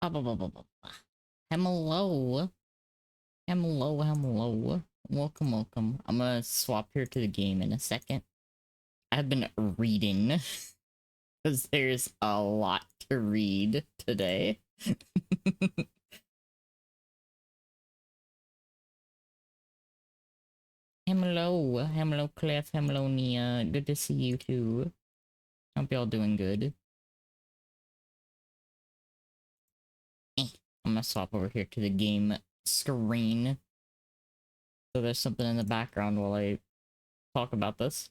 Hello. Hello. Welcome. I'm gonna swap here to the game in a second. I've been reading because there's a lot to read today. Hello, Cliff. Hello, Nia. Good to see you too. Hope y'all doing good. I'm gonna swap over here to the game screen. So there's something in the background while I talk about this.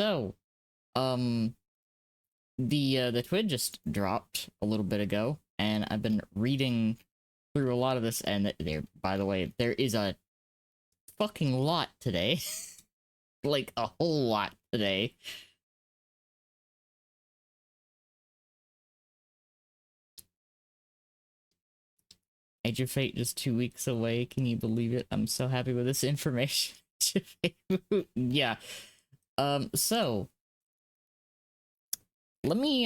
So, the twid just dropped a little bit ago, and I've been reading through a lot of this, and there, by the way, there is a fucking lot today. Like, a whole lot today. Age of Fate just 2 weeks away. Can you believe it? I'm so happy with this information. Yeah. So let me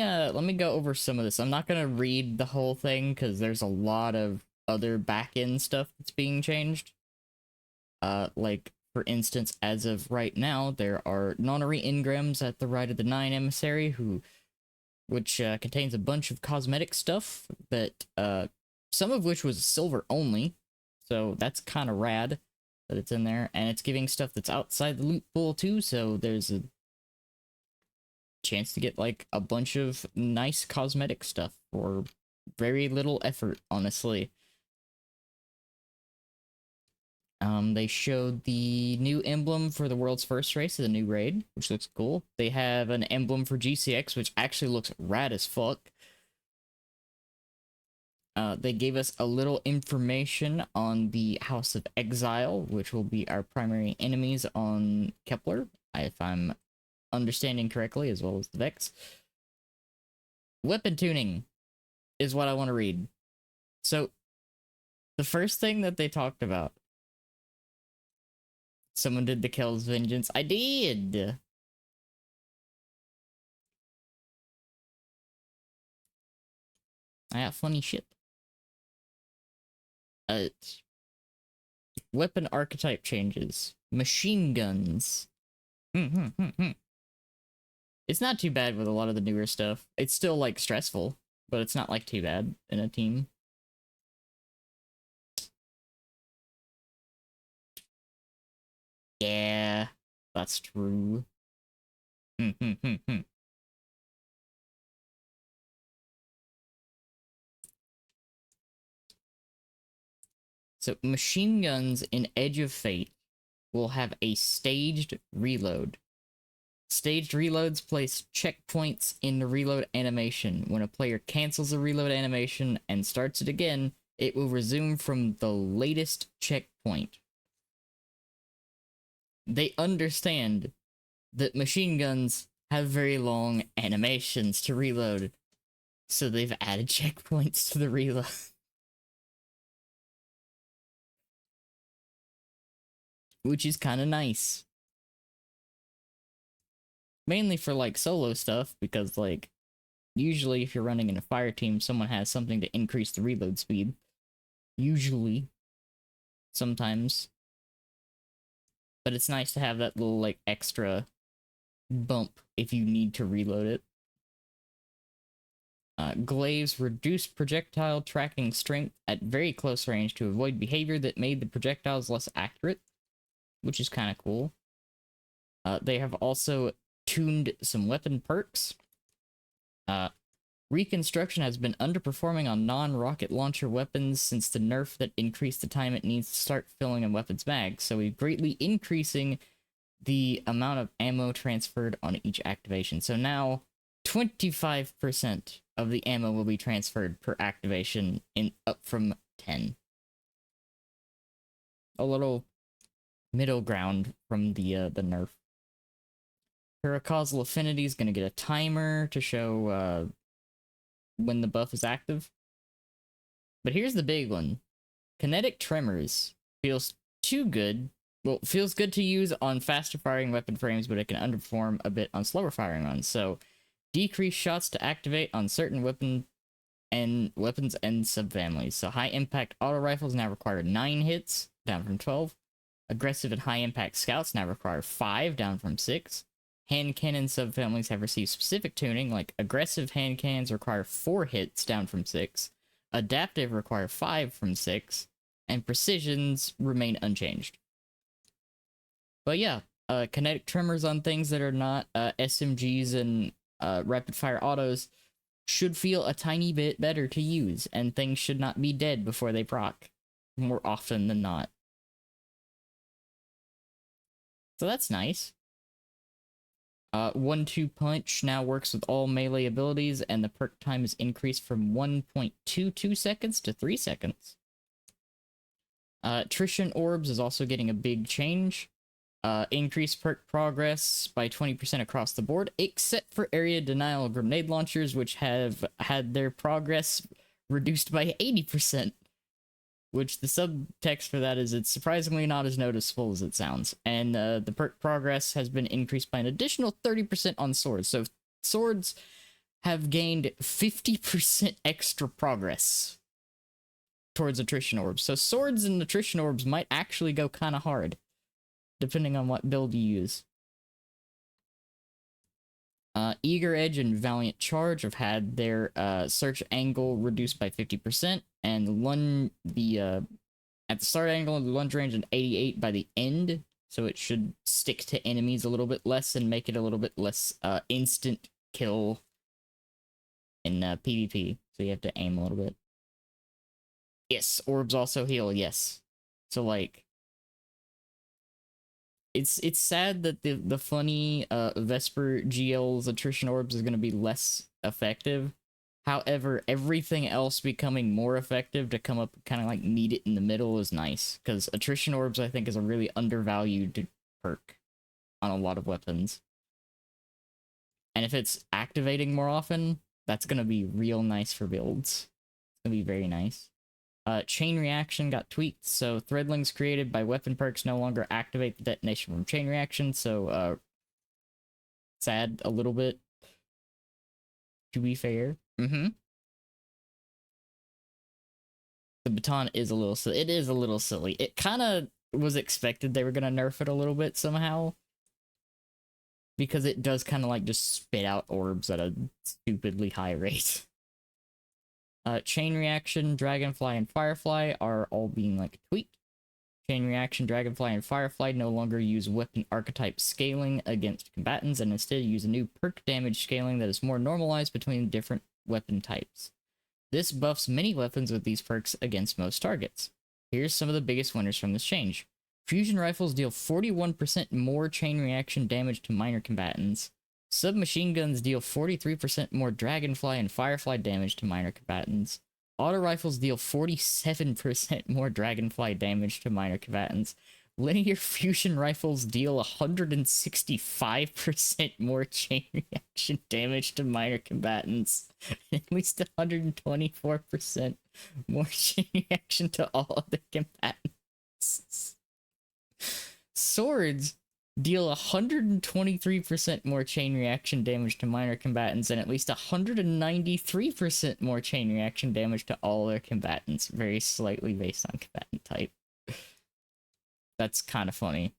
go over some of this. I'm not gonna read the whole thing because there's a lot of other back-end stuff that's being changed. Like, for instance, as of right now, there are nonary engrams at the right of the Nine Emissary, which contains a bunch of cosmetic stuff that some of which was silver only, so that's kind of rad that it's in there, and it's giving stuff that's outside the loot pool too, so there's a chance to get like a bunch of nice cosmetic stuff for very little effort, honestly. They showed the new emblem for the world's first race of the new raid, which looks cool. They have an emblem for GCX, which actually looks rad as fuck. They gave us a little information on the House of Exile, which will be our primary enemies on Kepler, if I'm understanding correctly, as well as the Vex. Weapon tuning is what I want to read. So, the first thing that they talked about, someone did the Kell's Vengeance. I did! I got funny shit. Weapon archetype changes. Machine guns. It's not too bad with a lot of the newer stuff. It's still, like, stressful, but it's not, like, too bad in a team. Yeah, that's true. So, machine guns in Edge of Fate will have a staged reload. Staged reloads place checkpoints in the reload animation. When a player cancels a reload animation and starts it again, it will resume from the latest checkpoint. They understand that machine guns have very long animations to reload, so they've added checkpoints to the reload. Which is kind of nice. Mainly for, like, solo stuff, because, like, usually if you're running in a fire team, someone has something to increase the reload speed. Usually. Sometimes. But it's nice to have that little, like, extra bump if you need to reload it. Glaives reduce projectile tracking strength at very close range to avoid behavior that made the projectiles less accurate, which is kind of cool. They have also tuned some weapon perks. Reconstruction has been underperforming on non-rocket launcher weapons since the nerf that increased the time it needs to start filling a weapon's mag, so we're greatly increasing the amount of ammo transferred on each activation. So now 25% of the ammo will be transferred per activation, up from 10. A little middle ground from the nerf. Paracausal Affinity is going to get a timer to show when the buff is active. But here's the big one. Kinetic Tremors feels too good well, feels good to use on faster firing weapon frames, but it can underperform a bit on slower firing ones. So, decrease shots to activate on certain weapons and subfamilies. So, high impact auto rifles now require 9 hits, down from 12. Aggressive and high impact scouts now require 5, down from 6. Hand cannon subfamilies have received specific tuning, like aggressive hand cannons require 4 hits, down from 6. Adaptive require 5 from 6. And precisions remain unchanged. But yeah, kinetic tremors on things that are not SMGs and rapid fire autos should feel a tiny bit better to use, and things should not be dead before they proc, more often than not. So that's nice. 1-2 punch now works with all melee abilities, and the perk time is increased from 1.22 seconds to 3 seconds. Attrition orbs is also getting a big change. Increased perk progress by 20% across the board, except for area denial grenade launchers, which have had their progress reduced by 80%. Which the subtext for that is it's surprisingly not as noticeable as it sounds. And the perk progress has been increased by an additional 30% on swords. So swords have gained 50% extra progress towards attrition orbs. So swords and attrition orbs might actually go kind of hard, depending on what build you use. Eager Edge and Valiant Charge have had their search angle reduced by 50%, and at the start angle and the lunge range an 88 by the end, so it should stick to enemies a little bit less and make it a little bit less instant kill in PvP. So you have to aim a little bit. Yes, orbs also heal. Yes, so like. It's sad that the funny Vesper GL's attrition orbs is going to be less effective. However, everything else becoming more effective to come up kind of like meet it in the middle is nice. Because attrition orbs, I think, is a really undervalued perk on a lot of weapons. And if it's activating more often, that's going to be real nice for builds. It's going to be very nice. Chain reaction got tweaked, so threadlings created by weapon perks no longer activate the detonation from chain reaction, so sad a little bit, to be fair. The baton is a little silly. It is a little silly. It kind of was expected they were gonna nerf it a little bit somehow, because it does kind of like just spit out orbs at a stupidly high rate. Chain Reaction, Dragonfly, and Firefly are all being like tweaked. Chain Reaction, Dragonfly, and Firefly no longer use weapon archetype scaling against combatants and instead use a new perk damage scaling that is more normalized between different weapon types. This buffs many weapons with these perks against most targets. Here's some of the biggest winners from this change. Fusion rifles deal 41% more chain reaction damage to minor combatants. Submachine guns deal 43% more Dragonfly and Firefly damage to minor combatants. Auto rifles deal 47% more Dragonfly damage to minor combatants. Linear fusion rifles deal 165% more chain reaction damage to minor combatants. At least 124% more chain reaction to all other combatants. Swords deal 123% more chain reaction damage to minor combatants and at least 193% more chain reaction damage to all their combatants, very slightly based on combatant type. That's kind of funny.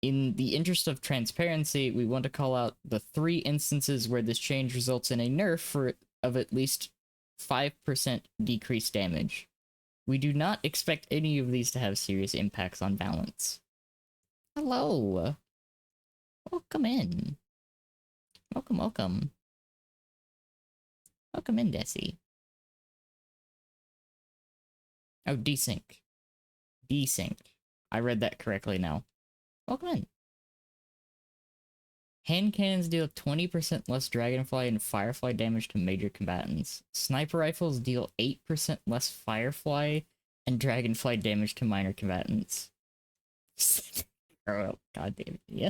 In the interest of transparency, we want to call out the 3 instances where this change results in a nerf of at least 5% decreased damage. We do not expect any of these to have serious impacts on balance. Hello! Welcome in. Welcome, welcome. Welcome in, Desi. Oh, desync. Desync. I read that correctly now. Welcome in. Hand cannons deal 20% less Dragonfly and Firefly damage to major combatants. Sniper rifles deal 8% less Firefly and Dragonfly damage to minor combatants. Oh, god damn it, yeah.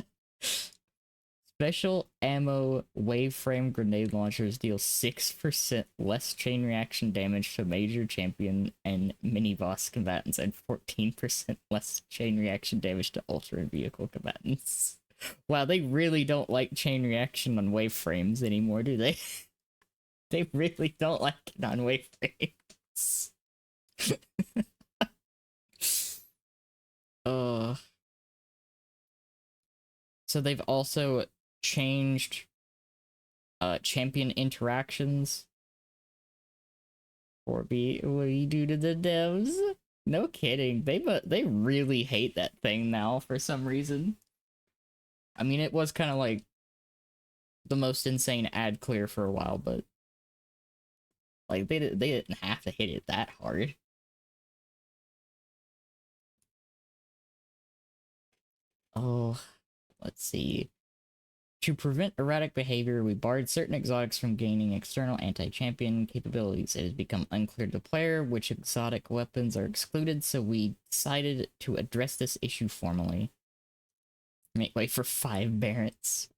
Special ammo wave frame grenade launchers deal 6% less chain reaction damage to major champion and mini boss combatants and 14% less chain reaction damage to ultra vehicle combatants. Wow, they really don't like chain reaction on wave frames anymore, do they? They really don't like it on wave frames. uh, so they've also changed champion interactions. Or be what do you do to the devs? No kidding. They really hate that thing now for some reason. I mean, it was kind of like the most insane ad clear for a while, but like they didn't have to hit it that hard. Oh, let's see. To prevent erratic behavior, we barred certain exotics from gaining external anti-champion capabilities. It has become unclear to the player which exotic weapons are excluded, so we decided to address this issue formally. Make way for 5 Barretts.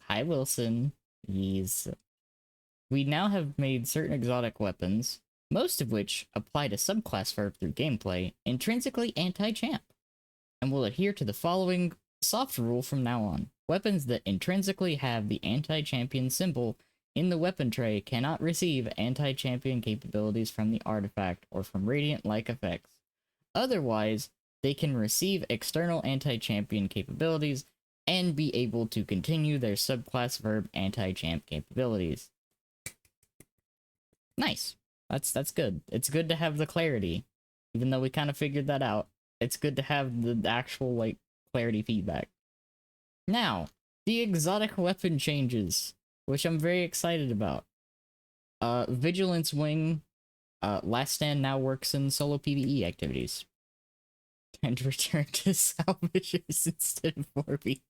Hi, Wilson. Yes. We now have made certain exotic weapons, most of which apply to subclass verb through gameplay, intrinsically anti-champ, and will adhere to the following soft rule from now on. Weapons that intrinsically have the anti-champion symbol in the weapon tray cannot receive anti-champion capabilities from the artifact or from radiant-like effects. Otherwise, they can receive external anti-champion capabilities and be able to continue their subclass verb anti-champ capabilities. Nice. That's good. It's good to have the clarity. Even though we kind of figured that out, it's good to have the actual, like, clarity feedback. Now, the exotic weapon changes, which I'm very excited about. Vigilance Wing, Last Stand now works in solo PvE activities. And return to salvagers instead of 4B.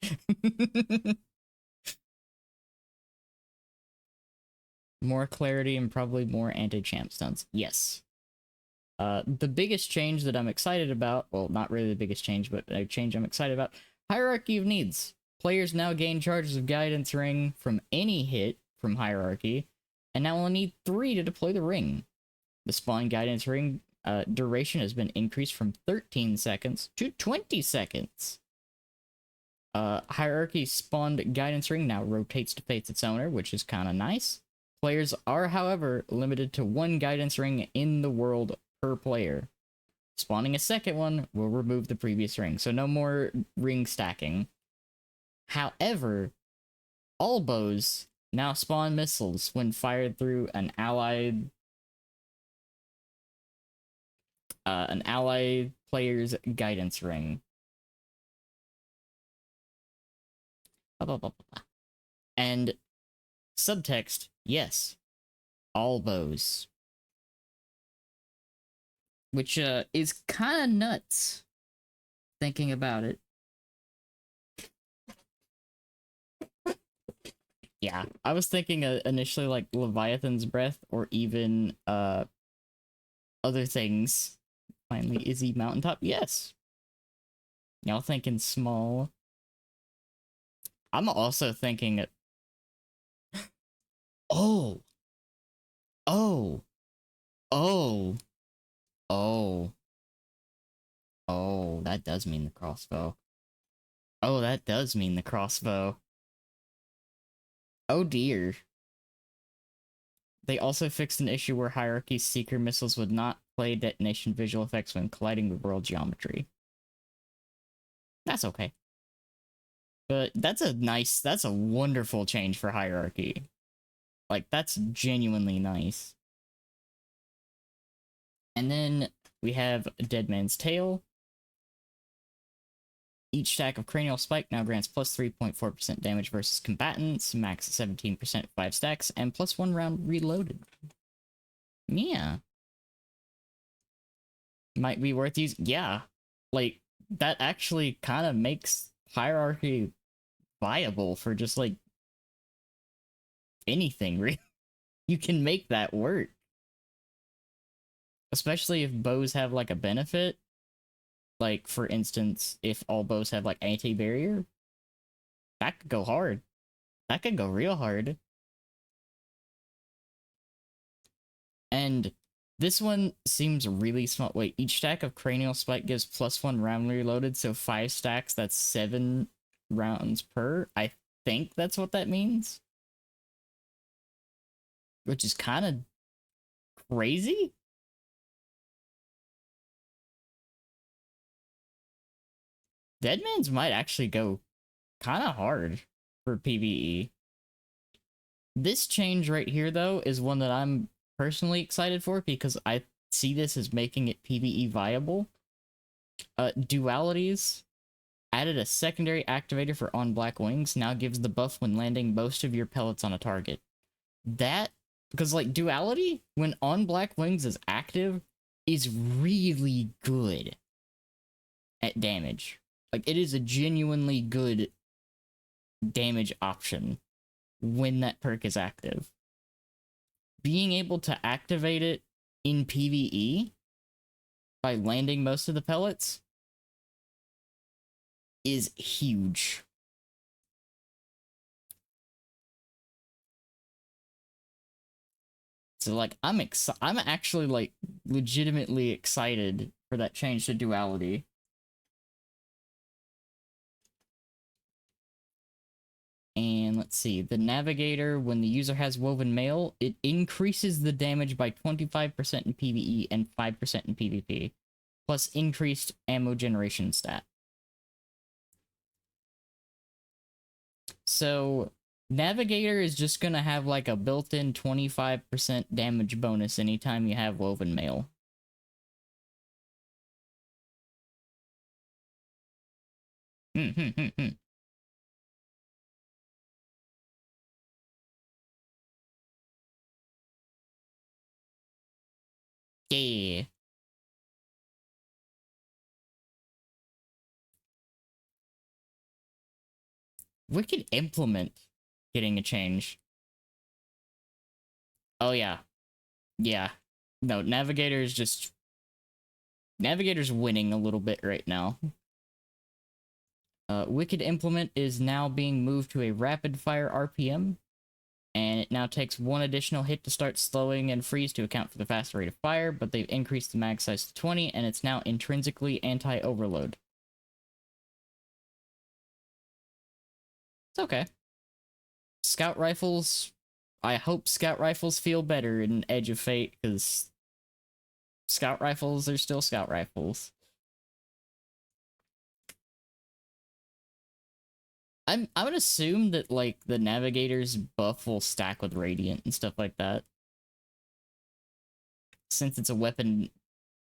More clarity and probably more anti-champ stunts. Yes. The biggest change that I'm excited about, well, not really the biggest change, but a change I'm excited about, Hierarchy of Needs. Players now gain charges of Guidance Ring from any hit from Hierarchy, and now only need 3 to deploy the ring. The spawn Guidance Ring duration has been increased from 13 seconds to 20 seconds. Hierarchy spawned Guidance Ring now rotates to face its owner, which is kind of nice. Players are, however, limited to 1 Guidance Ring in the world per player. Spawning a second one will remove the previous ring, so no more ring stacking. However, all bows now spawn missiles when fired through an allied player's guidance ring. And subtext, yes, all bows. Which is kind of nuts, thinking about it. Yeah, I was thinking initially like Leviathan's Breath or even other things. Finally, Izzy Mountaintop, yes. Y'all thinking small. I'm also thinking... Oh! Oh! Oh! Oh. Oh, that does mean the crossbow. Oh, that does mean the crossbow. Oh dear. They also fixed an issue where Hierarchy's Seeker missiles would not play detonation visual effects when colliding with world geometry. That's okay. But that's a wonderful change for Hierarchy. Like, that's genuinely nice. And then we have Dead Man's Tail. Each stack of Cranial Spike now grants plus 3.4% damage versus combatants, max 17% 5 stacks, and plus 1 round reloaded. Yeah. Might be worth using. Yeah. Like, that actually kind of makes Hierarchy viable for just, like, anything, really. You can make that work. Especially if bows have, like, a benefit. Like, for instance, if all bows have, like, anti-barrier, that could go hard. That could go real hard. And this one seems really small. Wait, each stack of cranial spike gives +1 round reloaded, so 5 stacks, that's 7 rounds per. I think that's what that means. Which is kind of crazy. Deadman's might actually go kind of hard for PvE. This change right here, though, is one that I'm personally excited for because I see this as making it PvE viable. Dualities added a secondary activator for on black wings, now gives the buff when landing most of your pellets on a target. That, because like duality, when on black wings is active, is really good at damage. Like, it is a genuinely good damage option when that perk is active. Being able to activate it in PvE by landing most of the pellets is huge. So like I'm actually like legitimately excited for that change to duality. And let's see, the navigator, when the user has woven mail, it increases the damage by 25% in PvE and 5% in PvP, plus increased ammo generation stat. So navigator is just gonna have like a built-in 25% damage bonus anytime you have woven mail. Yeah. Wicked implement getting a change. Oh yeah. Yeah. No, Navigator's winning a little bit right now. Wicked implement is now being moved to a rapid fire RPM, and it now takes 1 additional hit to start slowing and freeze to account for the faster rate of fire, but they've increased the mag size to 20, and it's now intrinsically anti-overload. It's okay. Scout rifles, I hope scout rifles feel better in Edge of Fate, because scout rifles are still scout rifles. I would assume that like the navigator's buff will stack with radiant and stuff like that. Since it's a weapon,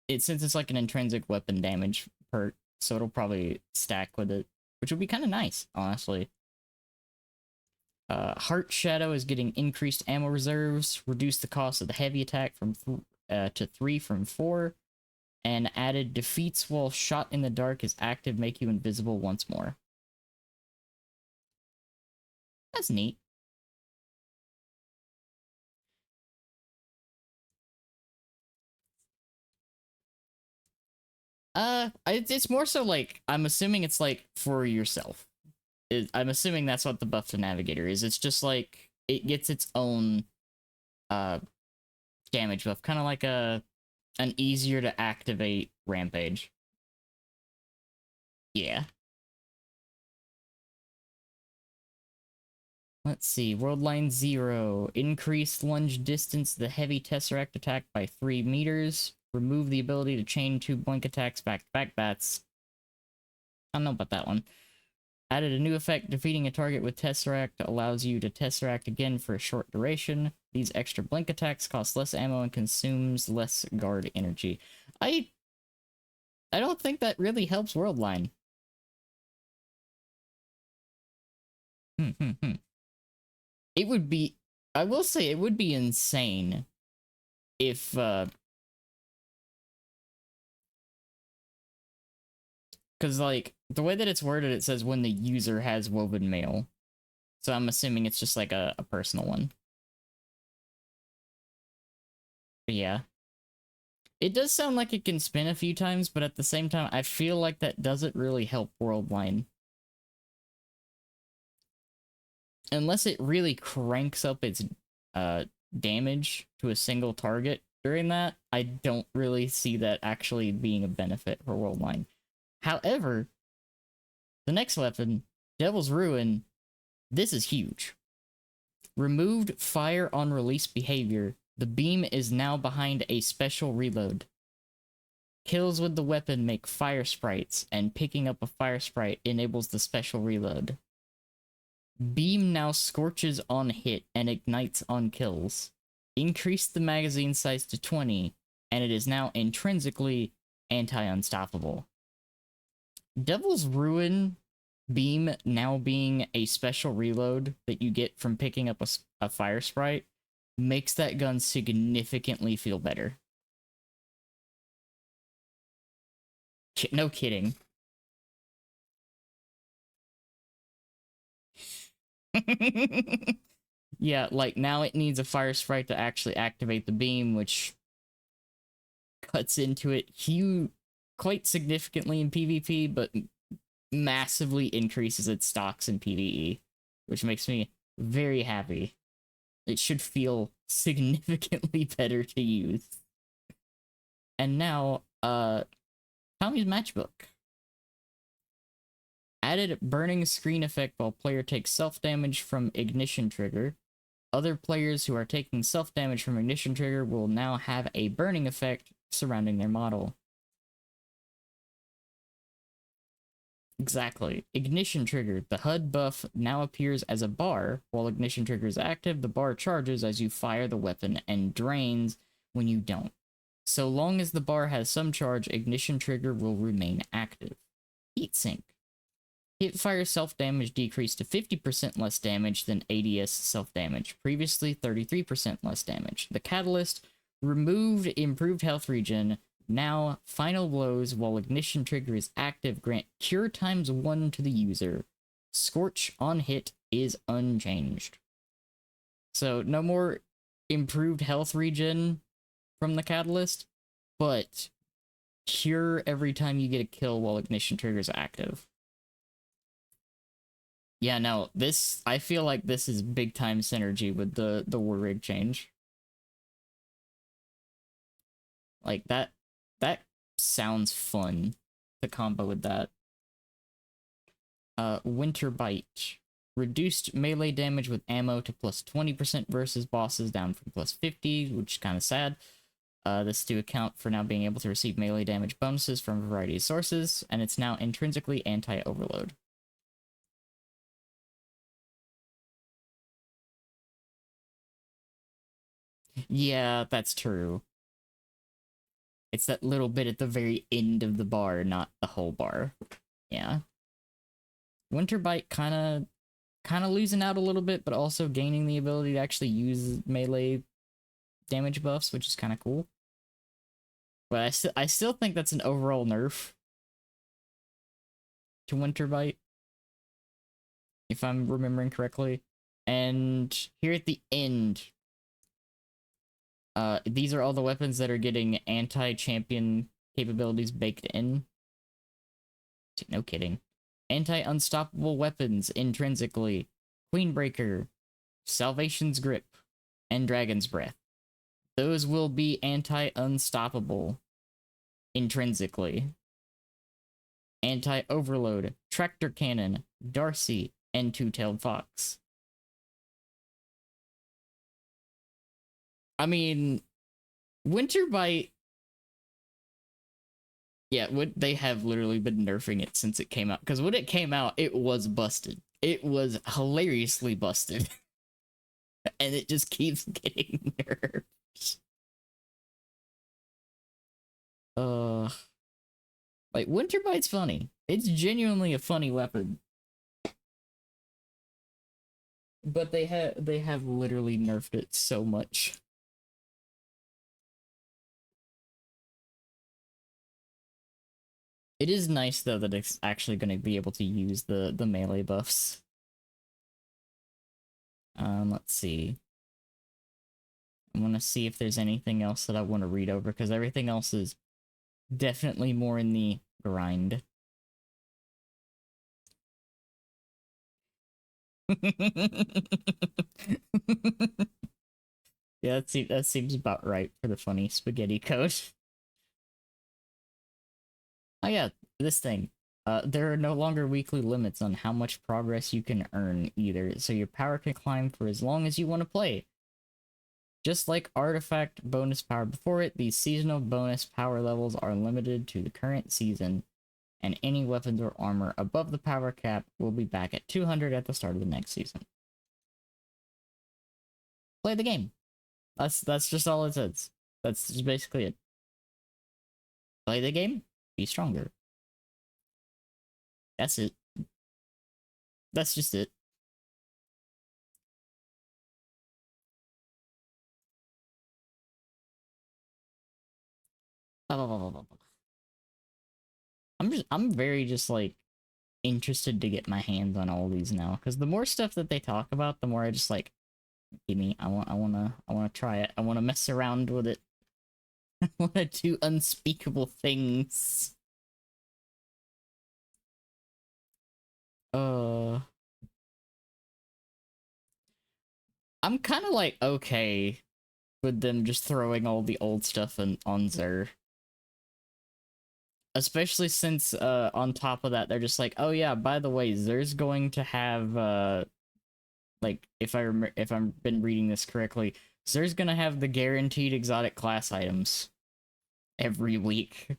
since it's like an intrinsic weapon damage perk, so it'll probably stack with it, which would be kind of nice, honestly. Heart Shadow is getting increased ammo reserves, reduced the cost of the heavy attack from to 3 from 4, and added defeats while shot in the dark is active, make you invisible once more. That's neat. It's more so like, I'm assuming it's like for yourself. I'm assuming that's what the buff to Navigator is. It's just like, it gets its own damage buff, kind of like an easier to activate Rampage. Yeah. Let's see, World Line 0. Increased lunge distance to the heavy Tesseract attack by 3 meters. Remove the ability to chain 2 blink attacks back to back. That's... I don't know about that one. Added a new effect, defeating a target with Tesseract allows you to Tesseract again for a short duration. These extra blink attacks cost less ammo and consumes less guard energy. I don't think that really helps Worldline. It would be... I will say it would be insane if, because, like, the way that it's worded, it says when the user has woven mail. So I'm assuming it's just, like, a personal one. But yeah. It does sound like it can spin a few times, but at the same time, I feel like that doesn't really help Worldline. unless it really cranks up its uh damage to a single target during that, I don't really see that actually being a benefit for Worldline. However, the next weapon, Devil's Ruin, this is huge. Removed fire on release behavior. The beam is now behind a special reload. Kills with the weapon make fire sprites, and picking up a fire sprite enables the special reload. Beam now scorches on hit and ignites on kills. Increase the magazine size to 20, and it is now intrinsically anti-unstoppable. Devil's Ruin beam now being a special reload that you get from picking up a fire sprite makes that gun significantly feel better. No kidding. Yeah, like now it needs a fire sprite to actually activate the beam, which cuts into it quite significantly in PvP, but massively increases its stocks in PvE, which makes me very happy. It should feel significantly better to use. And now, Tommy's Matchbook. Added burning screen effect while player takes self-damage from ignition trigger. Other players who are taking self-damage from ignition trigger will now have a burning effect surrounding their model. Exactly. Ignition trigger. The HUD buff now appears as a bar. While ignition trigger is active, the bar charges as you fire the weapon and drains when you don't. So long as the bar has some charge, ignition trigger will remain active. Heatsink. Hipfire self-damage decreased to 50% less damage than ADS self-damage, previously 33% less damage. The Catalyst removed improved health regen. Now, final blows while ignition trigger is active grant cure ×1 to the user. Scorch on hit is unchanged. So, no more improved health regen from the Catalyst, but cure every time you get a kill while ignition trigger is active. Yeah, no, this, I feel like this is big time synergy with the war rig change. Like that sounds fun to combo with that. Winter Bite. Reduced melee damage with ammo to plus 20% versus bosses, down from plus 50, which is kind of sad. This to account for now being able to receive melee damage bonuses from a variety of sources, and it's now intrinsically anti-overload. Yeah, that's true. It's that little bit at the very end of the bar, not the whole bar. Yeah. Winter Bite kind of losing out a little bit, but also gaining the ability to actually use melee damage buffs, which is kind of cool. But I still think that's an overall nerf to Winter Bite, if I'm remembering correctly. And here at the end, these are all the weapons that are getting anti-champion capabilities baked in. No kidding. Anti-unstoppable weapons intrinsically. Queenbreaker, Salvation's Grip, and Dragon's Breath. Those will be anti-unstoppable intrinsically. Anti-overload, Tractor Cannon, Darcy, and Two-Tailed Fox. I mean, Winter Bite, yeah, they have literally been nerfing it since it came out. Because when it came out, it was busted. It was hilariously busted. And it just keeps getting nerfed. Like, Winter Bite's funny. It's genuinely a funny weapon. But they have literally nerfed it so much. It is nice, though, that it's actually going to be able to use the melee buffs. Let's see. I want to see if there's anything else that I want to read over, because everything else is definitely more in the grind. Yeah, that seems about right for the funny spaghetti code. Oh yeah, this thing. There are no longer weekly limits on how much progress you can earn either, so your power can climb for as long as you want to play. Just like artifact bonus power before it, these seasonal bonus power levels are limited to the current season, and any weapons or armor above the power cap will be back at 200 at the start of the next season. Play the game. That's just all it says. That's just basically it. Play the game, be stronger. That's it. That's just it. I'm very just like interested to get my hands on all these now, because the more stuff that they talk about, the more I just like, give me. I wanna try it. I wanna mess around with it. I wanna do unspeakable things. Uh, I'm kind of like okay with them just throwing all the old stuff on Zer. Especially since on top of that they're just like, oh yeah, by the way, Zer's going to have like if I'm been reading this correctly, Zer's gonna have the guaranteed exotic class items every week. I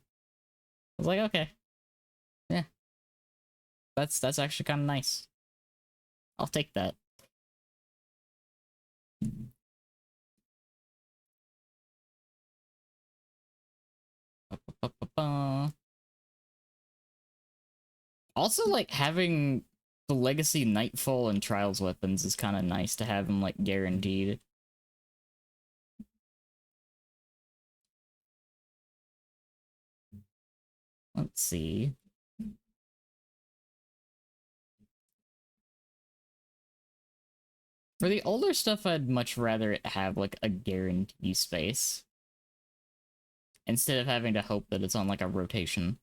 was like, okay, yeah, that's actually kind of nice. I'll take that. Ba-ba-ba-ba-ba. Also, like having the Legacy Nightfall and Trials weapons is kind of nice to have them like guaranteed. Let's see. For the older stuff, I'd much rather it have like a guarantee space instead of having to hope that it's on like a rotation.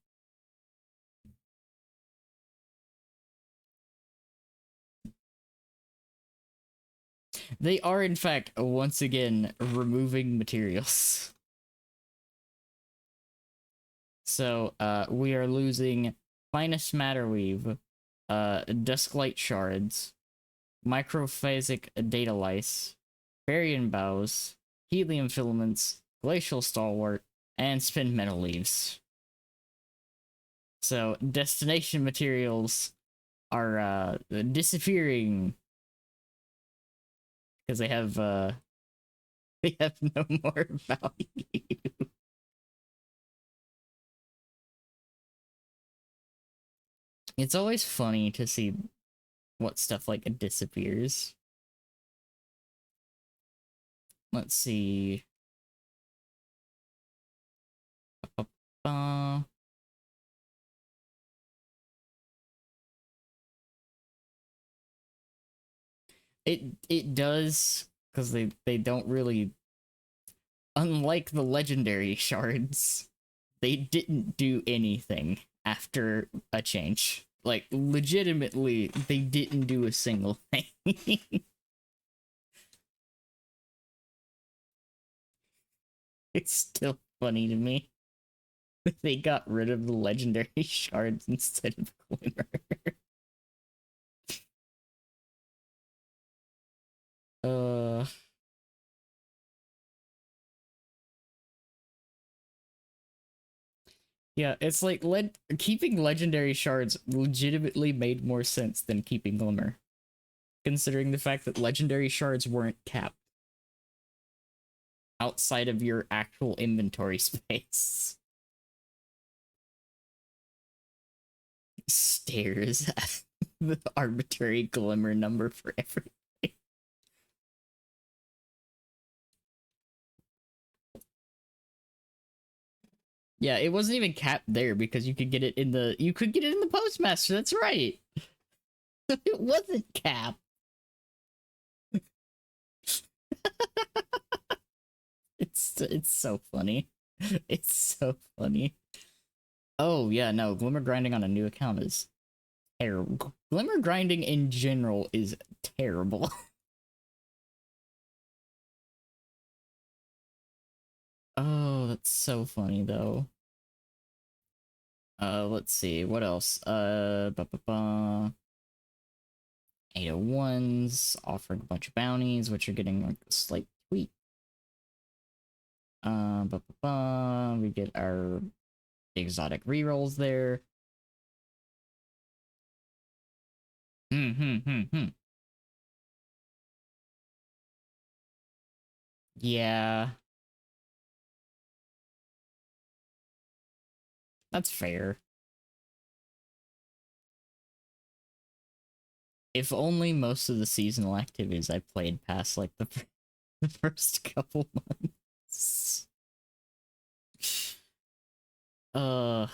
They are, in fact, once again removing materials. So, we are losing Finest Matterweave, Dusklight Shards, Microphasic Data Lice, Varian Bows, Helium Filaments, Glacial Stalwart, and Spin Metal Leaves. So, destination materials are disappearing because they have no more value. It's always funny to see what stuff like disappears. Let's see. Uh, it does, because they don't really, unlike the legendary shards, they didn't do anything after a change. Like legitimately, they didn't do a single thing. It's still funny to me. They got rid of the legendary shards instead of Glimmer. uh Yeah, it's like keeping legendary shards legitimately made more sense than keeping Glimmer, considering the fact that legendary shards weren't capped outside of your actual inventory space. Stares at the arbitrary Glimmer number for everything. Yeah, it wasn't even capped there because you could get it in the postmaster. That's right. It wasn't capped. It's so funny. It's so funny. Oh yeah, no, Glimmer grinding on a new account is terrible. Glimmer grinding in general is terrible. Oh, that's so funny though. Let's see, what else? 801s offering a bunch of bounties, which are getting like a slight tweak. We get our exotic rerolls there. Yeah, that's fair. If only most of the seasonal activities I played past like the first couple months. Uh,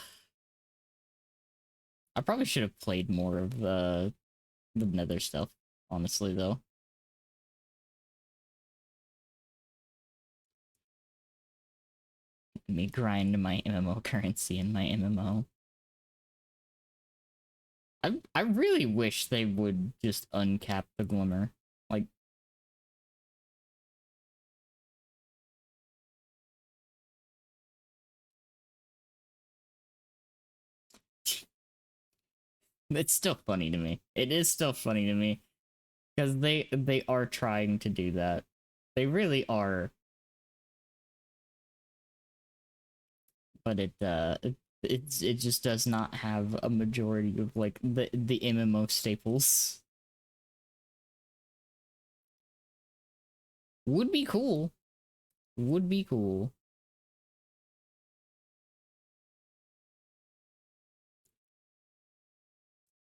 I probably should have played more of the Nether stuff, honestly, though. Let me grind my MMO currency in my MMO. I really wish they would just uncap the Glimmer. Like, it's still funny to me. It is still funny to me. Because they are trying to do that. They really are. But it just does not have a majority of like the MMO staples. Would be cool. Would be cool.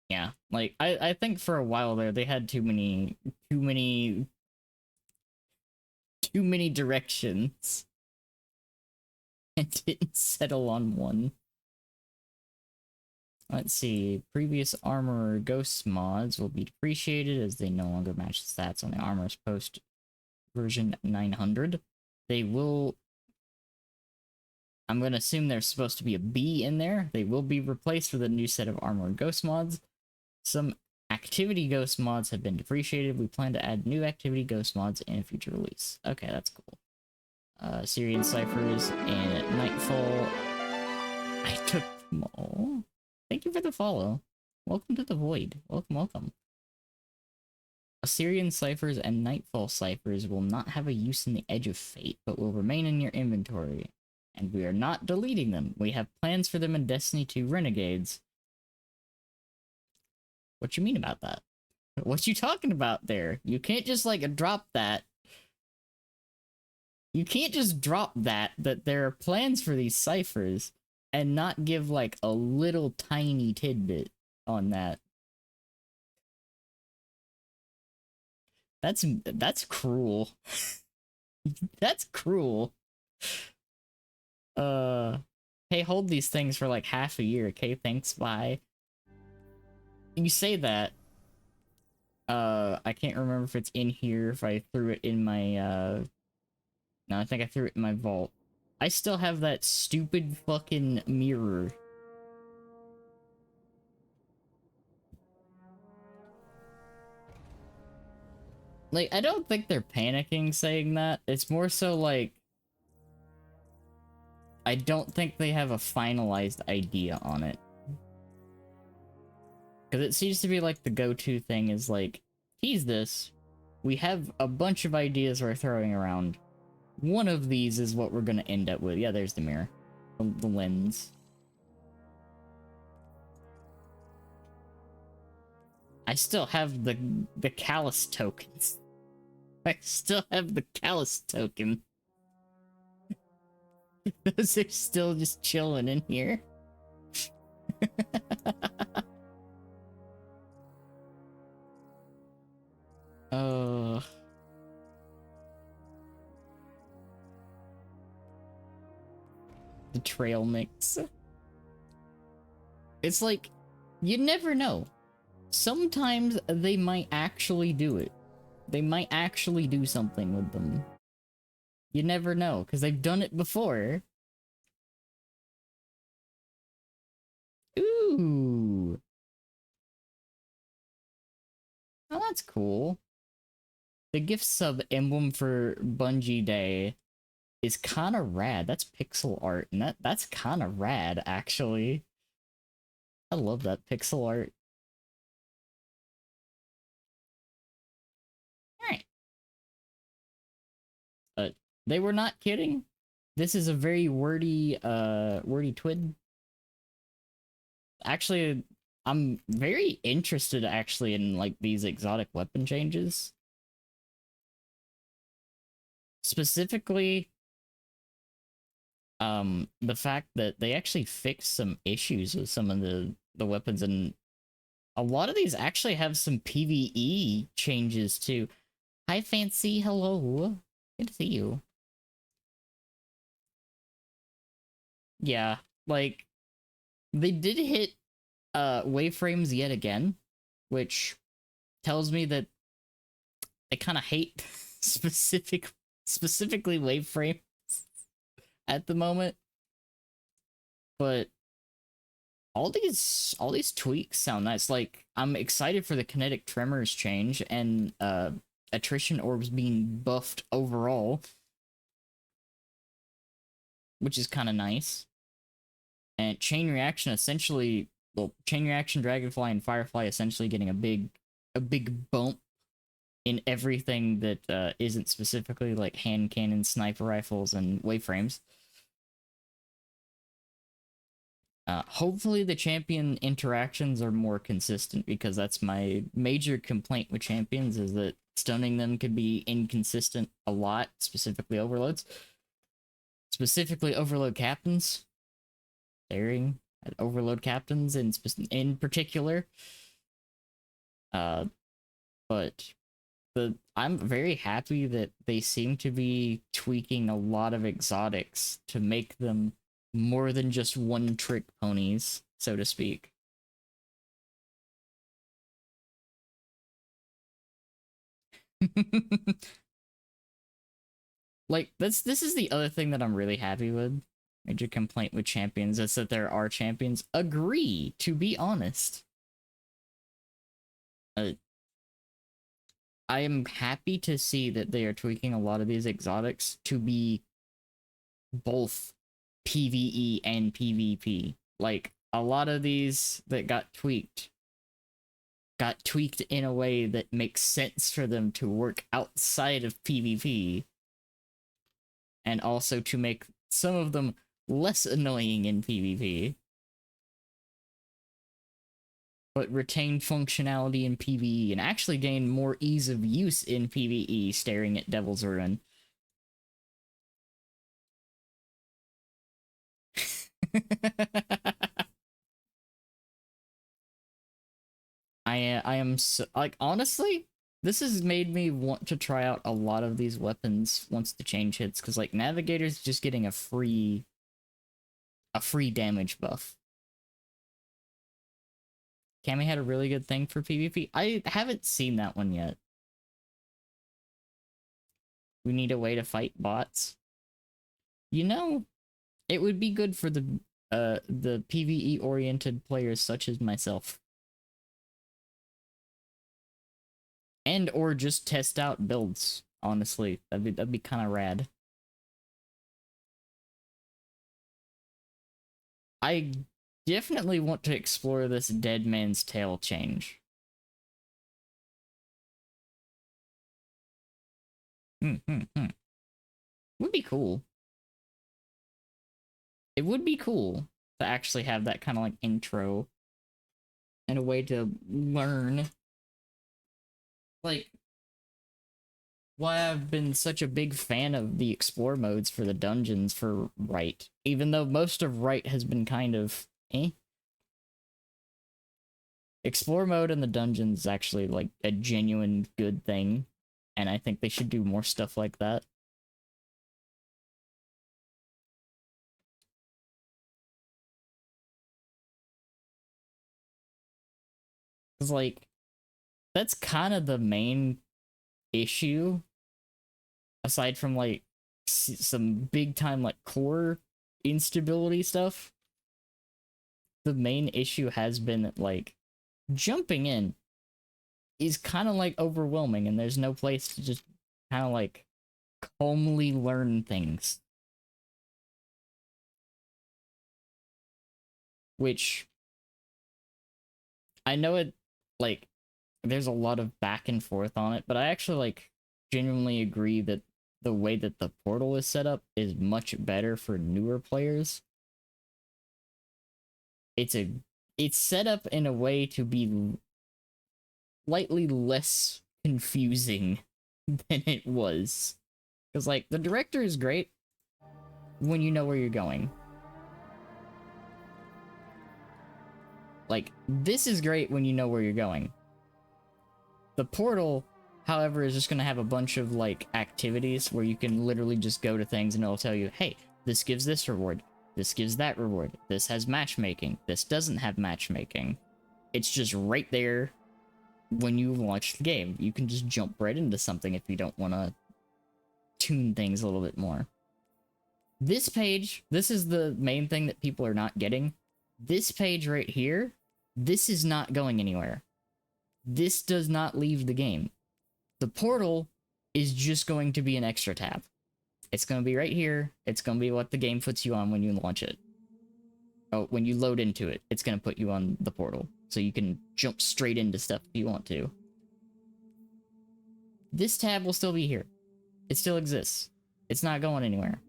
Yeah, like I think for a while there they had too many too many directions and didn't settle on one. Let's see. Previous armor or ghost mods will be depreciated as they no longer match the stats on the armor's post version 900. They will. I'm gonna assume there's supposed to be a B in there. They will be replaced with a new set of armor and ghost mods. Some activity ghost mods have been depreciated. We plan to add new activity ghost mods in a future release. Okay, that's cool. Syrian ciphers and Nightfall. I took them all. Thank you for the follow. Welcome to the void. Welcome, welcome. Assyrian ciphers and Nightfall ciphers will not have a use in the Edge of Fate, but will remain in your inventory. And we are not deleting them. We have plans for them in Destiny 2 Renegades. What you mean about that? What you talking about there? You can't just like drop that. You can't just drop that there are plans for these ciphers and not give like a little tiny tidbit on that. That's cruel. That's cruel. Hey, hold these things for like half a year, okay? Thanks, bye. You say that. I can't remember if it's in here, if I threw it in my, no, I think I threw it in my vault. I still have that stupid fucking mirror. Like, I don't think they're panicking saying that. It's more so like, I don't think they have a finalized idea on it. Because it seems to be like the go-to thing is like, tease this. We have a bunch of ideas we're throwing around. One of these is what we're gonna end up with. Yeah, there's the mirror. The lens. I still have the callus tokens. I still have the callus token. Those are still just chilling in here. Oh. The trail mix. It's like, you never know. Sometimes they might actually do it. They might actually do something with them. You never know, because they've done it before. Ooh. that's cool. The gift sub emblem for Bungie Day is kind of rad. That's pixel art, and that's kind of rad, actually. I love that pixel art. Alright. They were not kidding. This is a very wordy twid. Actually, I'm very interested, actually, in, like, these exotic weapon changes. Specifically, the fact that they actually fixed some issues with some of the weapons, and a lot of these actually have some PvE changes too. Hi Fancy, hello. Good to see you. Yeah, like they did hit wayframes yet again, which tells me that they kind of hate specifically wayframes at the moment. But all these tweaks sound nice. Like, I'm excited for the kinetic tremors change and attrition orbs being buffed overall, which is kind of nice. And chain reaction essentially, well, chain reaction, dragonfly, and firefly essentially getting a big bump in everything that isn't specifically like hand cannon, sniper rifles, and wayframes. Hopefully the champion interactions are more consistent, because that's my major complaint with champions, is that stunning them could be inconsistent a lot, specifically overloads. Specifically overload captains. Staring at overload captains in particular. But I'm very happy that they seem to be tweaking a lot of exotics to make them more than just one-trick ponies, so to speak. Like, this is the other thing that I'm really happy with. Major complaint with champions is that there are champions. Agree, to be honest. I am happy to see that they are tweaking a lot of these exotics to be both PvE and PvP. Like, a lot of these that got tweaked in a way that makes sense for them to work outside of PvP, and also to make some of them less annoying in PvP, but retain functionality in PvE and actually gain more ease of use in PvE, staring at Devil's Ruin. I am so, like, honestly, this has made me want to try out a lot of these weapons once the change hits, because, like, Navigator's just getting a free damage buff. Cammy had a really good thing for PvP. I haven't seen that one yet. We need a way to fight bots. You know, it would be good for the PvE oriented players such as myself. And or just test out builds, honestly. That'd be kind of rad. I definitely want to explore this Dead Man's Tale change. Would be cool. It would be cool to actually have that kind of like intro and a way to learn. Like, why I've been such a big fan of the explore modes for the dungeons for Rite, even though most of Rite has been kind of eh. Explore mode in the dungeons is actually like a genuine good thing, and I think they should do more stuff like that. Cause like, that's kind of the main issue, aside from like some big time like core instability stuff. The main issue has been like jumping in is kind of like overwhelming, and there's no place to just kind of like calmly learn things. Which I know it, like, there's a lot of back and forth on it, but I actually like genuinely agree that the way that the portal is set up is much better for newer players. It's set up in a way to be slightly less confusing than it was. Because, like, the director is great when you know where you're going. Like, this is great when you know where you're going. The portal, however, is just going to have a bunch of, like, activities where you can literally just go to things and it'll tell you, hey, this gives this reward, this gives that reward, this has matchmaking, this doesn't have matchmaking. It's just right there when you launch the game. You can just jump right into something if you don't want to tune things a little bit more. This page, this is the main thing that people are not getting. This page right here, this is not going anywhere. This does not leave the game. The portal is just going to be an extra tab. It's going to be right here. It's going to be what the game puts you on when you launch it. Oh, when you load into it, it's going to put you on the portal. So you can jump straight into stuff if you want to. This tab will still be here. It still exists. It's not going anywhere.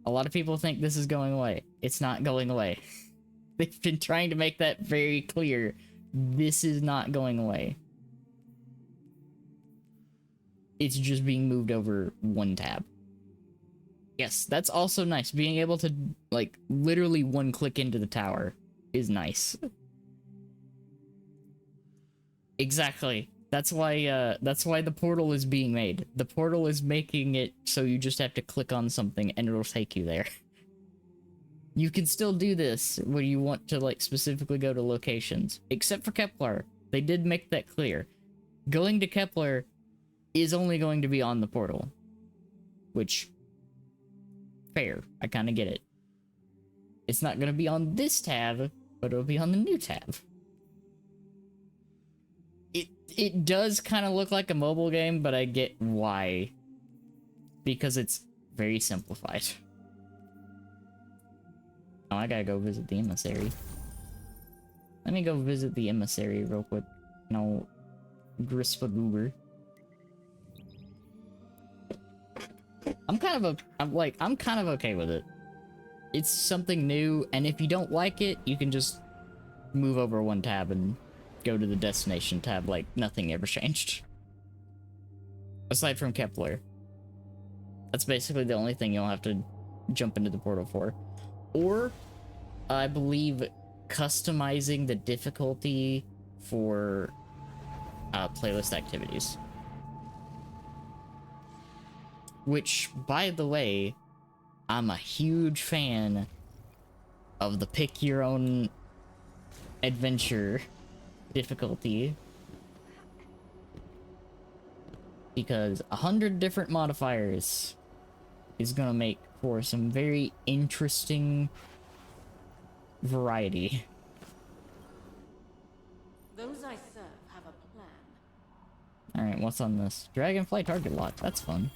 A lot of people think this is going away. It's not going away. They've been trying to make that very clear. This is not going away. It's just being moved over one tab. Yes, that's also nice. Being able to, like, literally one click into the tower is nice. Exactly. That's why the portal is being made. The portal is making it so you just have to click on something and it'll take you there. You can still do this when you want to, like, specifically go to locations. Except for Kepler. They did make that clear. Going to Kepler is only going to be on the portal. Which, fair. I kind of get it. It's not going to be on this tab, but it'll be on the new tab. It does kind of look like a mobile game, but I get why. Because it's very simplified. Oh, I gotta go visit the emissary. Let me go visit the emissary real quick. No, Grispa Goober. I'm kind of okay with it. It's something new, and if you don't like it, you can just move over one tab and go to the destination tab like nothing ever changed. Aside from Kepler. That's basically the only thing you'll have to jump into the portal for. Or, I believe, customizing the difficulty for playlist activities. Which, by the way, I'm a huge fan of the pick your own adventure difficulty. Because 100 different modifiers is gonna make for some very interesting variety. Those I serve have a plan. Alright, what's on this? Dragonfly target lock. That's fun.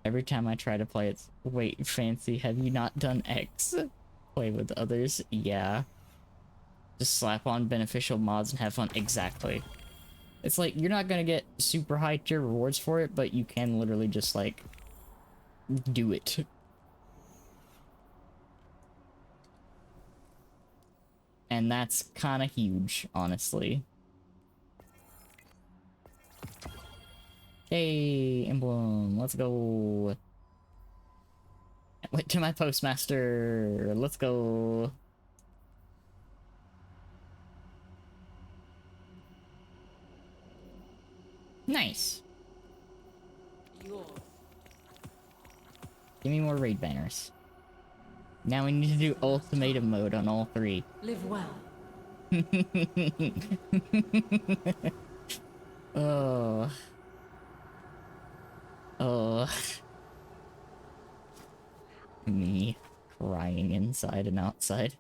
Every time I try to play it's... Wait, Fancy, have you not done X? Play with others? Yeah. Just slap on beneficial mods and have fun. Exactly. It's like, you're not gonna get super high tier rewards for it, but you can literally just, like, do it. And that's kind of huge, honestly. Hey, emblem, let's go. Wait to my postmaster. Let's go. Nice. Yours. Give me more raid banners. Now we need to do ultimatum mode on all three. Live well. Oh. Oh. Me crying inside and outside.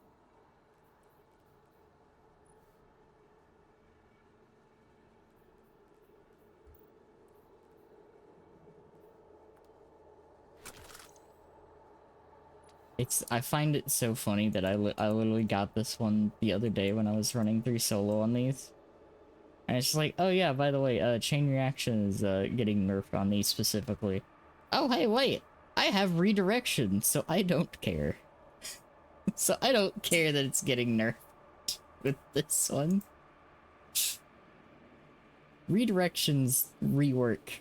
I find it so funny that I literally got this one the other day when I was running through solo on these. And it's just like, oh yeah, by the way, chain reaction is getting nerfed on these specifically. Oh hey, wait! I have redirection, so I don't care. So I don't care that it's getting nerfed with this one. Redirection's rework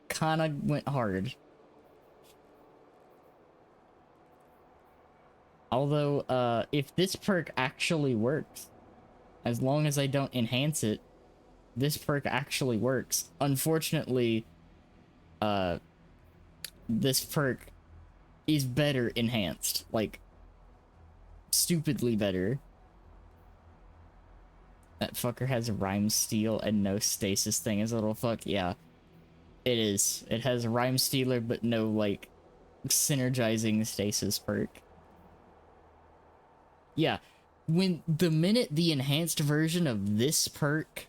kinda went hard. Although, if this perk actually works, as long as I don't enhance it, this perk actually works. Unfortunately, this perk is better enhanced. Like, stupidly better. That fucker has rhyme steal and no stasis thing as a little fuck. Yeah, it is. It has rhyme stealer, but no, like, synergizing stasis perk. Yeah, the minute the enhanced version of this perk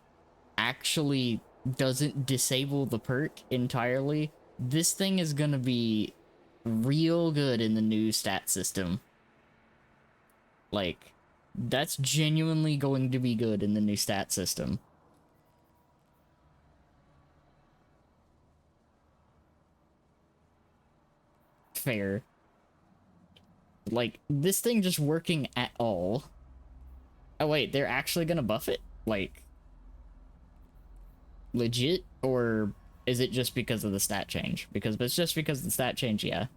actually doesn't disable the perk entirely, this thing is gonna be real good in the new stat system. Like, that's genuinely going to be good in the new stat system. Fair. Like, this thing just working at all. Oh wait, they're actually gonna buff it? Like, legit? Or is it just because of the stat change? Because if it's just because of the stat change, yeah.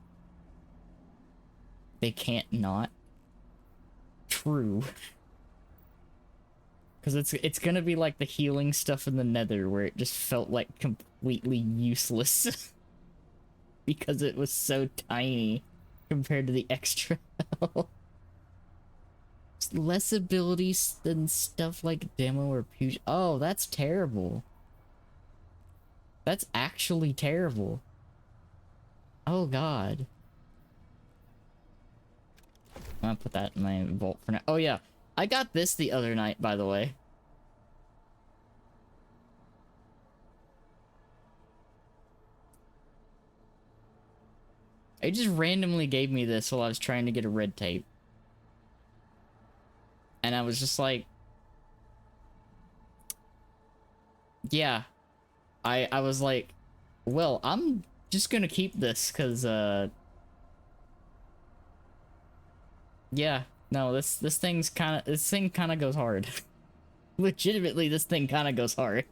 They can't not. True. Because it's gonna be like the healing stuff in the nether where it just felt like completely useless. Because it was so tiny compared to the extra health. Less abilities than stuff like demo or push. Oh, that's terrible. That's actually terrible. Oh god. I'm gonna put that in my vault for now. Oh yeah, I got this the other night, by the way. It just randomly gave me this while I was trying to get a red tape. And I was just like... Yeah. I was like, well, I'm just gonna keep this, because, yeah. No, this thing kinda goes hard. Legitimately, this thing kinda goes hard.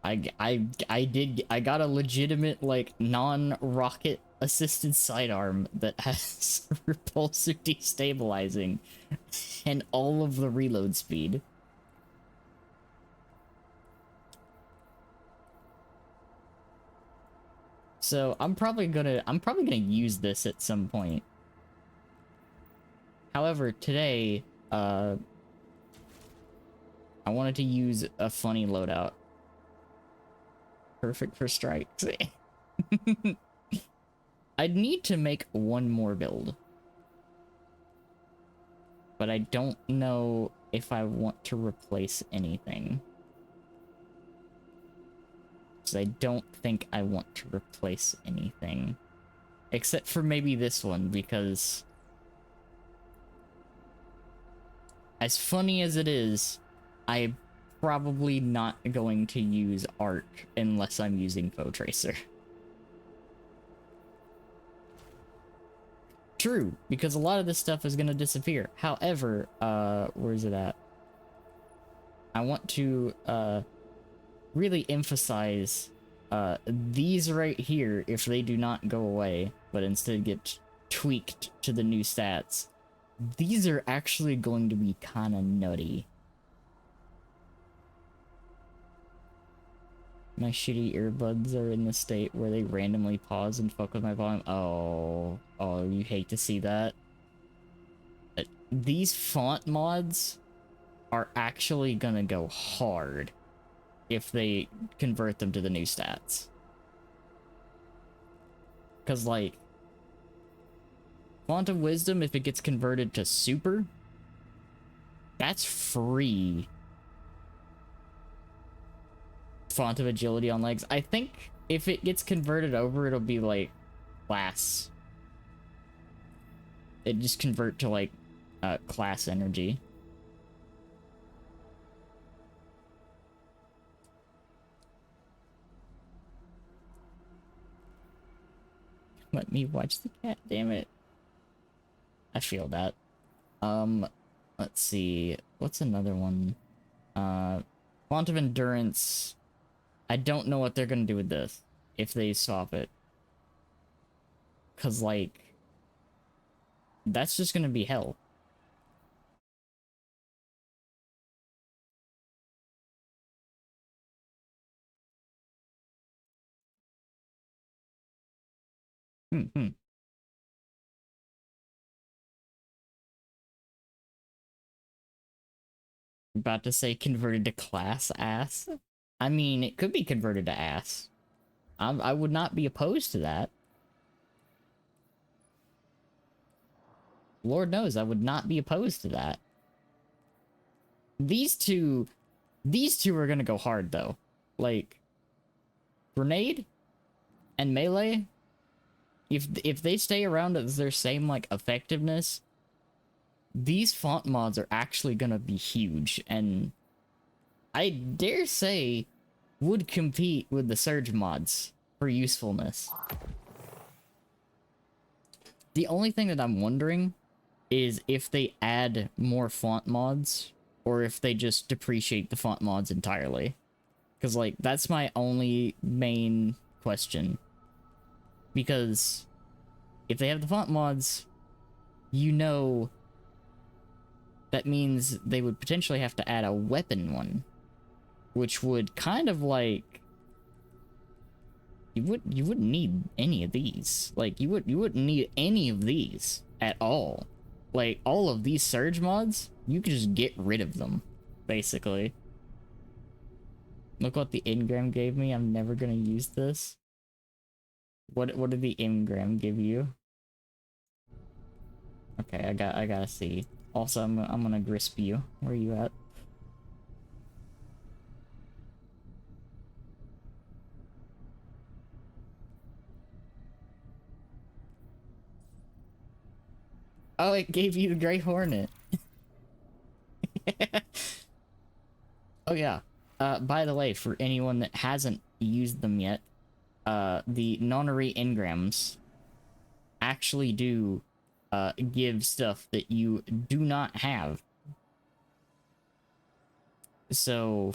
I got a legitimate, like, non-rocket assisted sidearm that has repulsive destabilizing and all of the reload speed. So I'm probably gonna use this at some point. However, today, I wanted to use a funny loadout. Perfect for strikes. I'd need to make one more build. But I don't know if I want to replace anything. Because I don't think I want to replace anything. Except for maybe this one, because... as funny as it is, I'm probably not going to use Arc unless I'm using Foe Tracer. True, because a lot of this stuff is going to disappear. However, where is it at? I want to really emphasize these right here, if they do not go away, but instead get tweaked to the new stats. These are actually going to be kind of nutty. My shitty earbuds are in the state where they randomly pause and fuck with my volume. Oh, you hate to see that. These font mods are actually gonna go hard if they convert them to the new stats. Because, like, Font of Wisdom, if it gets converted to Super, that's free. font of agility on legs. I think if it gets converted over, it'll be like class. It just convert to like class energy. Let me watch the cat, damn it. I feel that. Let's see. What's another one? Font of endurance. I don't know what they're gonna do with this if they swap it. Cause like that's just gonna be hell. Hmm. About to say converted to class ass. I mean, it could be converted to ass. I would not be opposed to that. Lord knows I would not be opposed to that. These two are gonna go hard though. Like grenade and melee, if they stay around at their same like effectiveness, these font mods are actually gonna be huge, and I dare say would compete with the surge mods for usefulness. The only thing that I'm wondering is if they add more font mods or if they just depreciate the font mods entirely. Because, like, that's my only main question. Because if they have the font mods, you know that means they would potentially have to add a weapon one, which would kind of like you wouldn't need any of these. Like you wouldn't need any of these at all. Like all of these surge mods, you could just get rid of them, basically. Look what the engram gave me. I'm never gonna use this. What did the engram give you? Okay, I gotta see. Also, I'm gonna grisp you. Where are you at? Oh, it gave you the Grey Hornet. Oh yeah. By the way, for anyone that hasn't used them yet, the nonary engrams actually do give stuff that you do not have. So,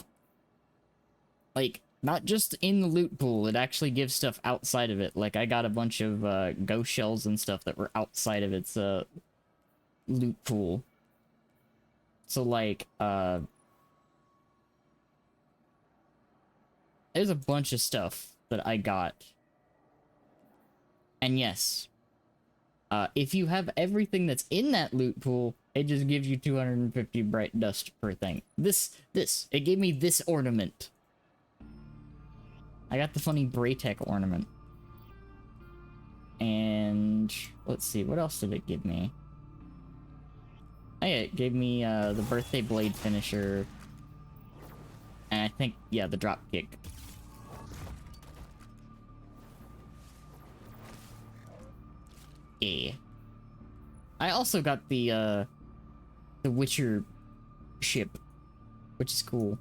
like, not just in the loot pool, it actually gives stuff outside of it. Like, I got a bunch of ghost shells and stuff that were outside of its loot pool. So, like, there's a bunch of stuff that I got. And yes, if you have everything that's in that loot pool, it just gives you 250 bright dust per thing. It gave me this ornament. I got the funny Braytech ornament. And let's see, what else did it give me? Oh yeah, it gave me the birthday blade finisher. And I think, yeah, the drop kick. Yeah. I also got the Witcher ship, which is cool.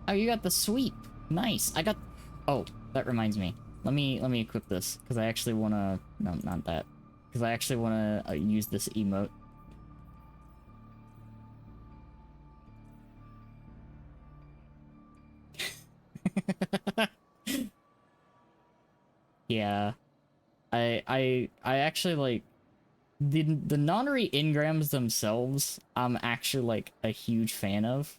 Oh, you got the sweep. Nice. I got... Oh, that reminds me. Let me equip this, because I actually want to... No, not that. Because I actually want to use this emote. Yeah. I actually, like... The nonary engrams themselves, I'm actually, like, a huge fan of.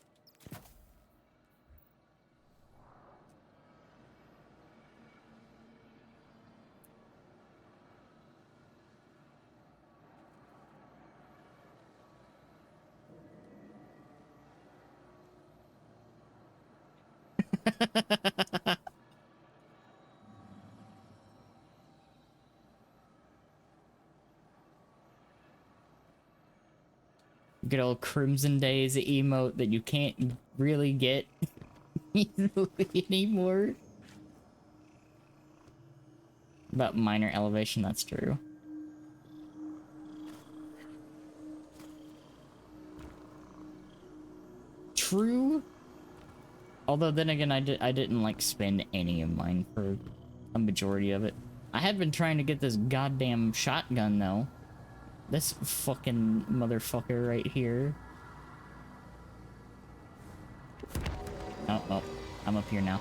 good old Crimson Days emote that you can't really get easily anymore. About minor elevation, that's true. True. Although then again, I didn't like spend any of mine for a majority of it. I had been trying to get this goddamn shotgun though. This fucking motherfucker right here. Oh, oh, I'm up here now.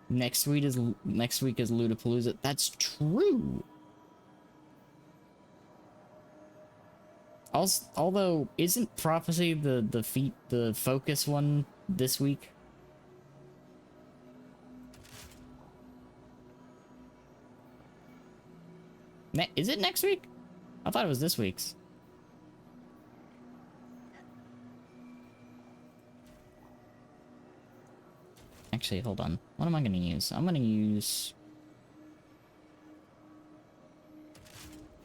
Next week is Ludapalooza. That's true. Also, although isn't Prophecy the focus one this week? Is it next week? I thought it was this week's. Actually, hold on. What am I gonna use? I'm gonna use...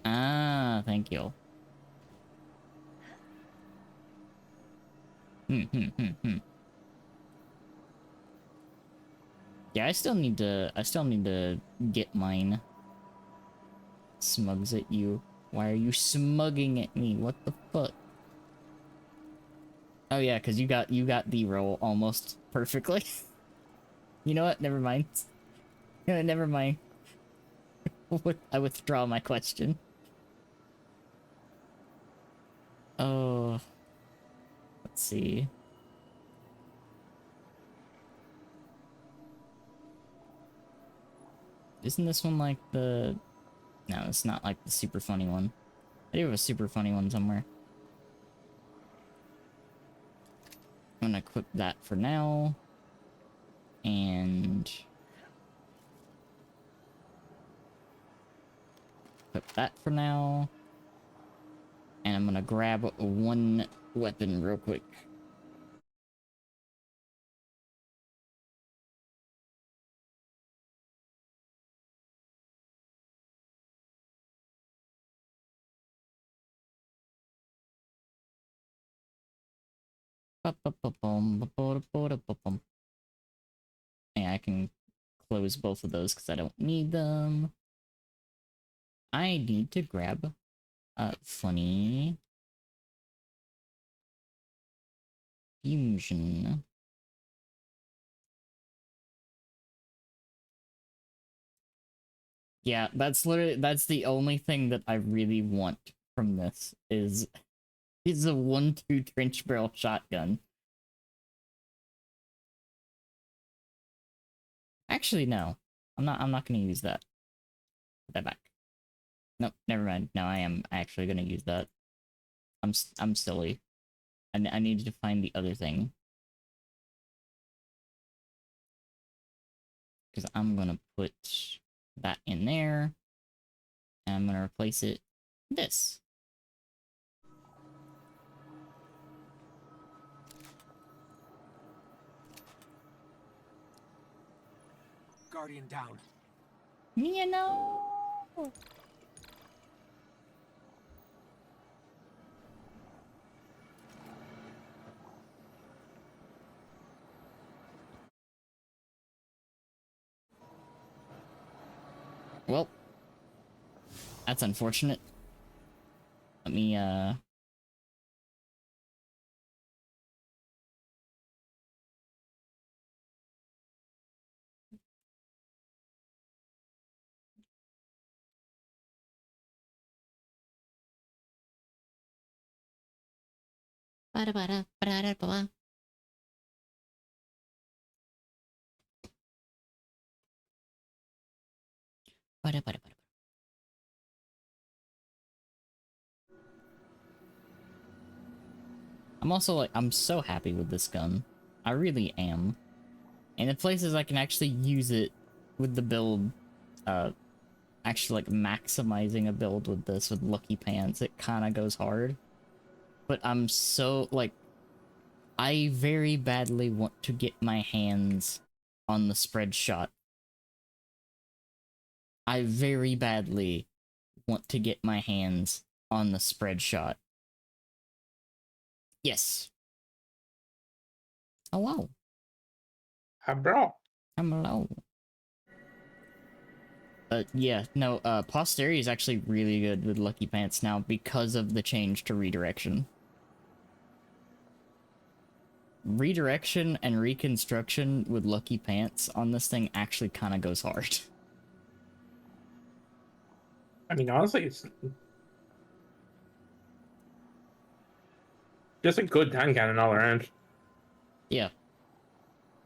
Ah, thank you. Yeah, I still need to get mine. Smugs at you. Why are you smugging at me? What the fuck? Oh yeah, because you got the roll almost perfectly. You know what? Never mind. Never mind. I withdraw my question. Oh. Let's see. Isn't this one like the... No, it's not like the super funny one. I do have a super funny one somewhere. I'm gonna equip that for now. And... equip that for now. And I'm gonna grab one weapon real quick. Yeah, I can close both of those because I don't need them. I need to grab funny fusion. Yeah, that's the only thing that I really want from this is a 1-2 trench barrel shotgun. Actually, no. I'm not gonna use that. Put that back. Nope, never mind. No, I am actually gonna use that. I'm silly. I needed to find the other thing. Because I'm gonna put that in there. And I'm gonna replace it with this. Guardian down. You know. Well, that's unfortunate. Let me I'm also like, I'm so happy with this gun. I really am. And the places I can actually use it with the build, actually like maximizing a build with this with Lucky Pants, it kind of goes hard. But I'm so, like, I very badly want to get my hands on the spread shot. I very badly want to get my hands on the spread shot. Yes. Hello. Bro. Hello. Yeah, no, Posterity is actually really good with Lucky Pants now because of the change to redirection. Redirection and reconstruction with Lucky Pants on this thing actually kind of goes hard. I mean, honestly, it's just a good hand cannon all around. Yeah.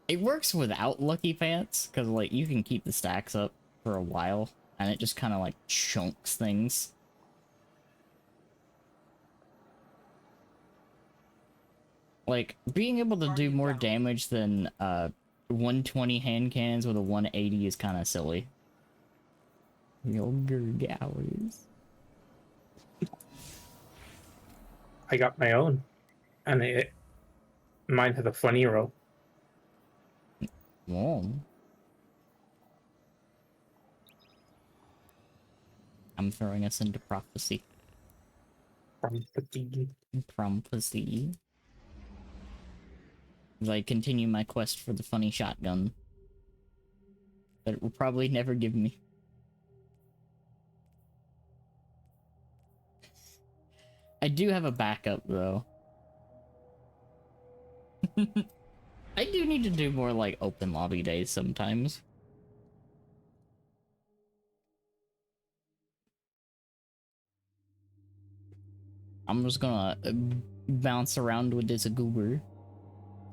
It works without Lucky Pants, because, like, you can keep the stacks up for a while, and it just kind of, like, chunks things. Like, being able to do more damage than, 120 hand cannons with a 180 is kind of silly. Younger hours. I got my own, and mine has a funny roll. Whoa. I'm throwing us into prophecy. Prophecy. As I continue my quest for the funny shotgun. That it will probably never give me. I do have a backup, though. I do need to do more, like, open lobby days sometimes. I'm just gonna bounce around with this Goober.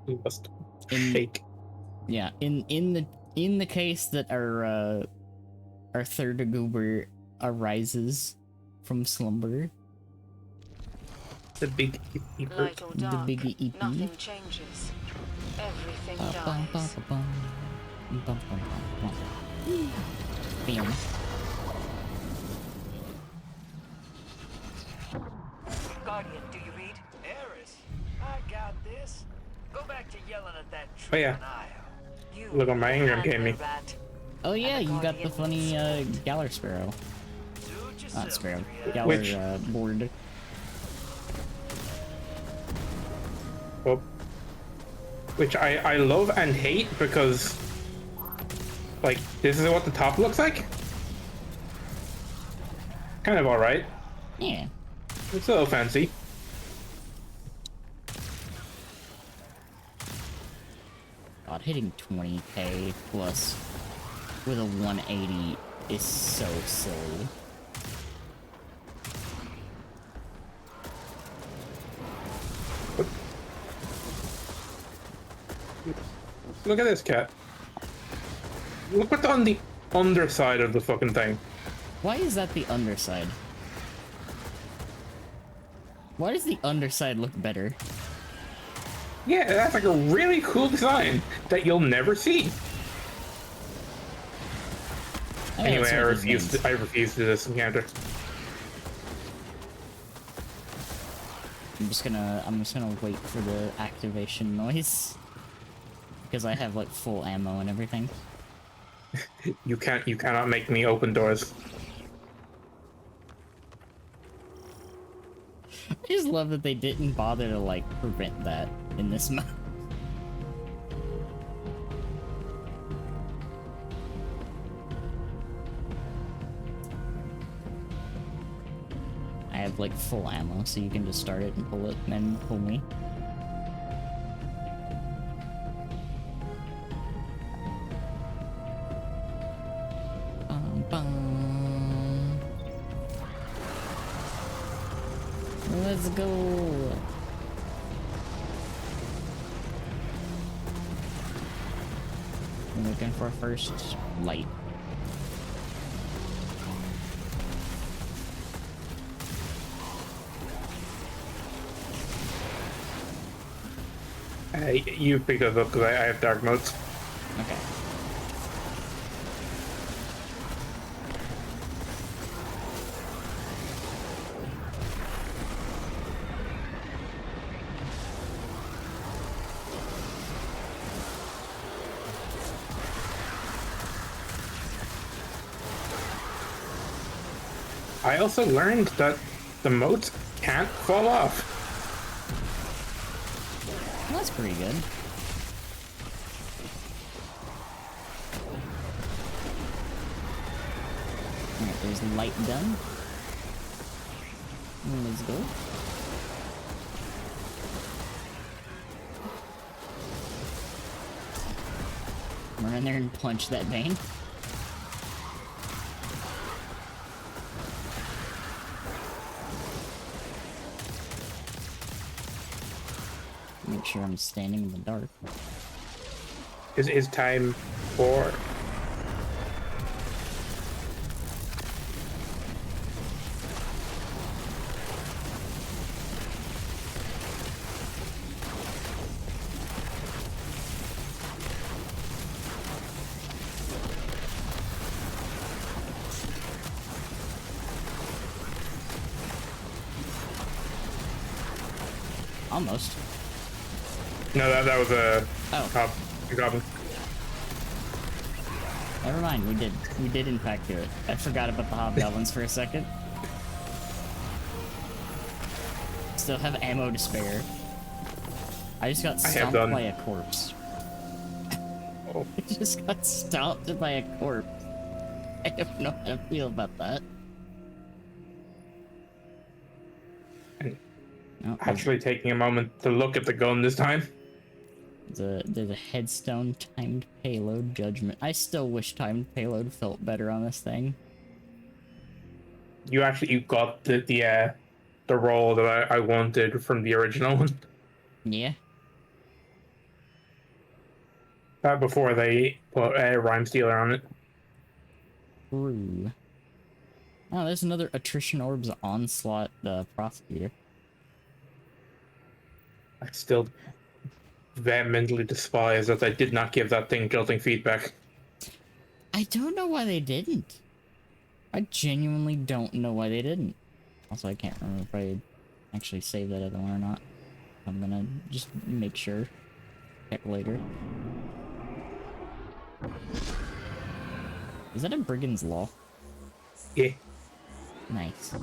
You must In, shake. yeah, in the case that our third Goober arises from slumber. The big EP. Light or dark, The biggie EP. nothing changes. Everything dies. Bam. Guardian, do you read? Eris, I got this. Go back to yelling at that Oh tree yeah. on Io. You Look what my Ingram gave me. rat. Oh yeah, And the you got the Guardian funny needs Galler Sparrow. Suit yourself, Not Sparrow. Triad. Galler Which- board. Oh. Which I love and hate because, like, this is what the top looks like. Kind of alright. Yeah. It's a little fancy. God, hitting 20k plus with a 180 is so silly. Look at this cat. Look what's on the underside of the fucking thing. Why is that the underside? Why does the underside look better? Yeah, that's like a really cool design that you'll never see. Oh, yeah, Anyway, that's I what this refuse. means. I refuse to do this encounter. I'm just gonna wait for the activation noise. Because I have like full ammo and everything. You cannot make me open doors. I just love that they didn't bother to like prevent that in this map. I have like full ammo, so you can just start it and pull it and then pull me. Bum, bum. Let's go. I'm looking for first light. You picked those up because I have dark modes. Okay. I also learned that the moats can't fall off. Well, that's pretty good. Alright, there's the light done. Let's go. Run in there and punch that vein. Make sure I'm standing in the dark. Is time for... Almost. No, that was a goblin. Never mind, we did in fact do it. I forgot about the hobgoblins for a second. Still have ammo to spare. I just got stomped by a corpse. Oh. I just got stomped by a corpse. I don't know how to feel about that. Oh, Actually taking a moment to look at the gun this time. there's a headstone, timed payload, judgment. I still wish timed payload felt better on this thing. You got the roll that I wanted from the original one. Yeah. Before they put Rhyme Stealer on it. True. Oh, there's another attrition orbs onslaught prosecutor. I still vehemently despise that they did not give that thing jolting feedback. I don't know why they didn't. I genuinely don't know why they didn't. Also, I can't remember if I actually saved that other one or not. I'm gonna just make sure. Check later. Is that a Brigand's Law? Yeah. Nice.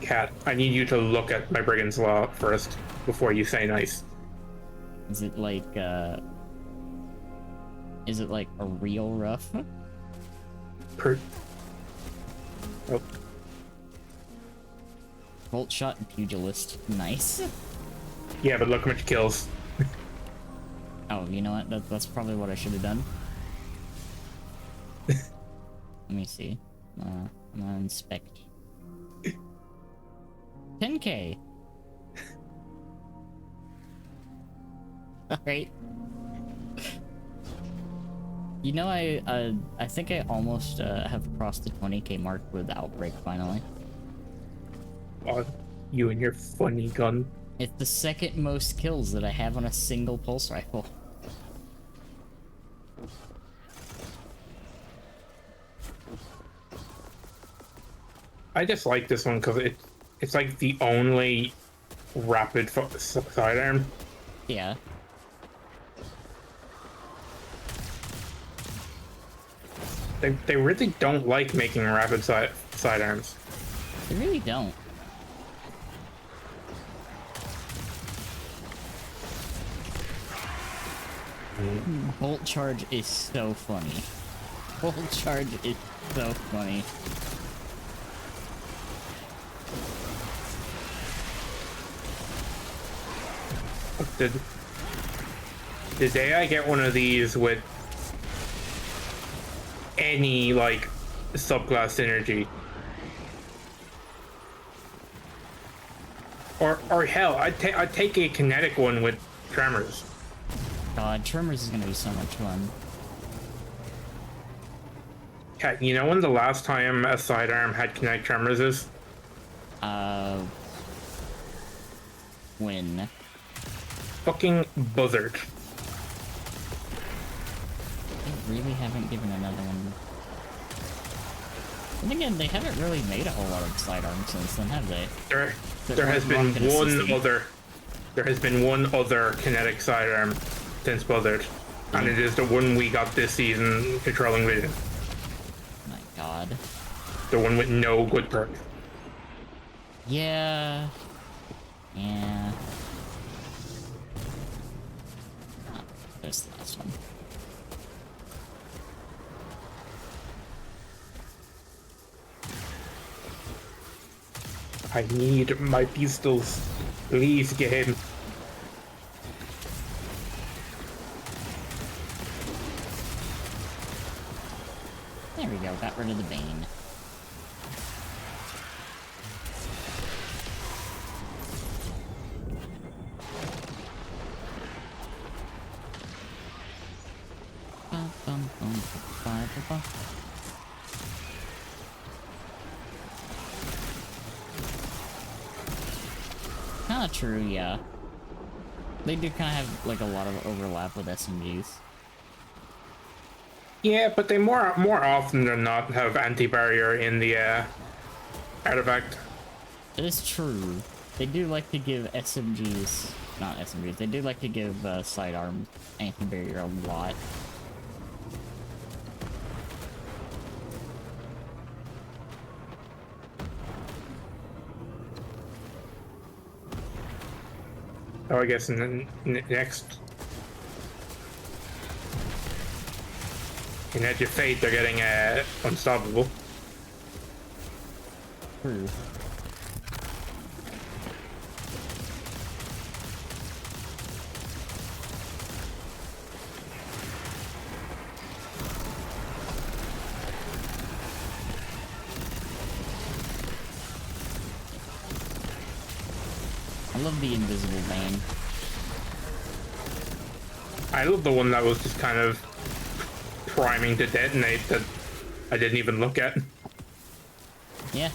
Cat, I need you to look at my Brigand's Law first before you say nice. Is it like a real rough? Oh. Bolt shot and pugilist. Nice. Yeah, but look how much kills. Oh, you know what? That's probably what I should have done. Let me see. I'm gonna inspect. 10K. Alright. You know, I think I almost have crossed the 20K mark with Outbreak finally. Oh, you and your funny gun. It's the second most kills that I have on a single pulse rifle. I just like this one because it's like the only rapid sidearm. Yeah. They really don't like making rapid sidearms. They really don't. Bolt charge is so funny. Bolt charge is so funny. The day I get one of these with any like subclass synergy, or hell, I'd take a kinetic one with tremors. God, Tremors is gonna be so much fun. Cat, you know when the last time a sidearm had kinetic tremors is? When? Fucking Buzzard. They really haven't given another one. And again, they haven't really made a whole lot of sidearms since then, have they? There has been one other kinetic sidearm since Buzzard, and it is the one we got this season, controlling vision. My God. The one with no good perk. Yeah. Yeah. Oh, there's the last one. I need my pistols. Please get him. There we go, got rid of the Bane. Kinda true, yeah. They do kind of have like a lot of overlap with SMGs. Yeah, but they more often than not have anti-barrier in the artifact. It is true. They do like to give SMGs, not SMGs, they do like to give sidearm anti-barrier a lot. Oh, I guess in the next in Edge of Fate, they're getting unstoppable. True. I love the invisible Bane. I love the one that was just kind of priming to detonate that I didn't even look at. Yeah.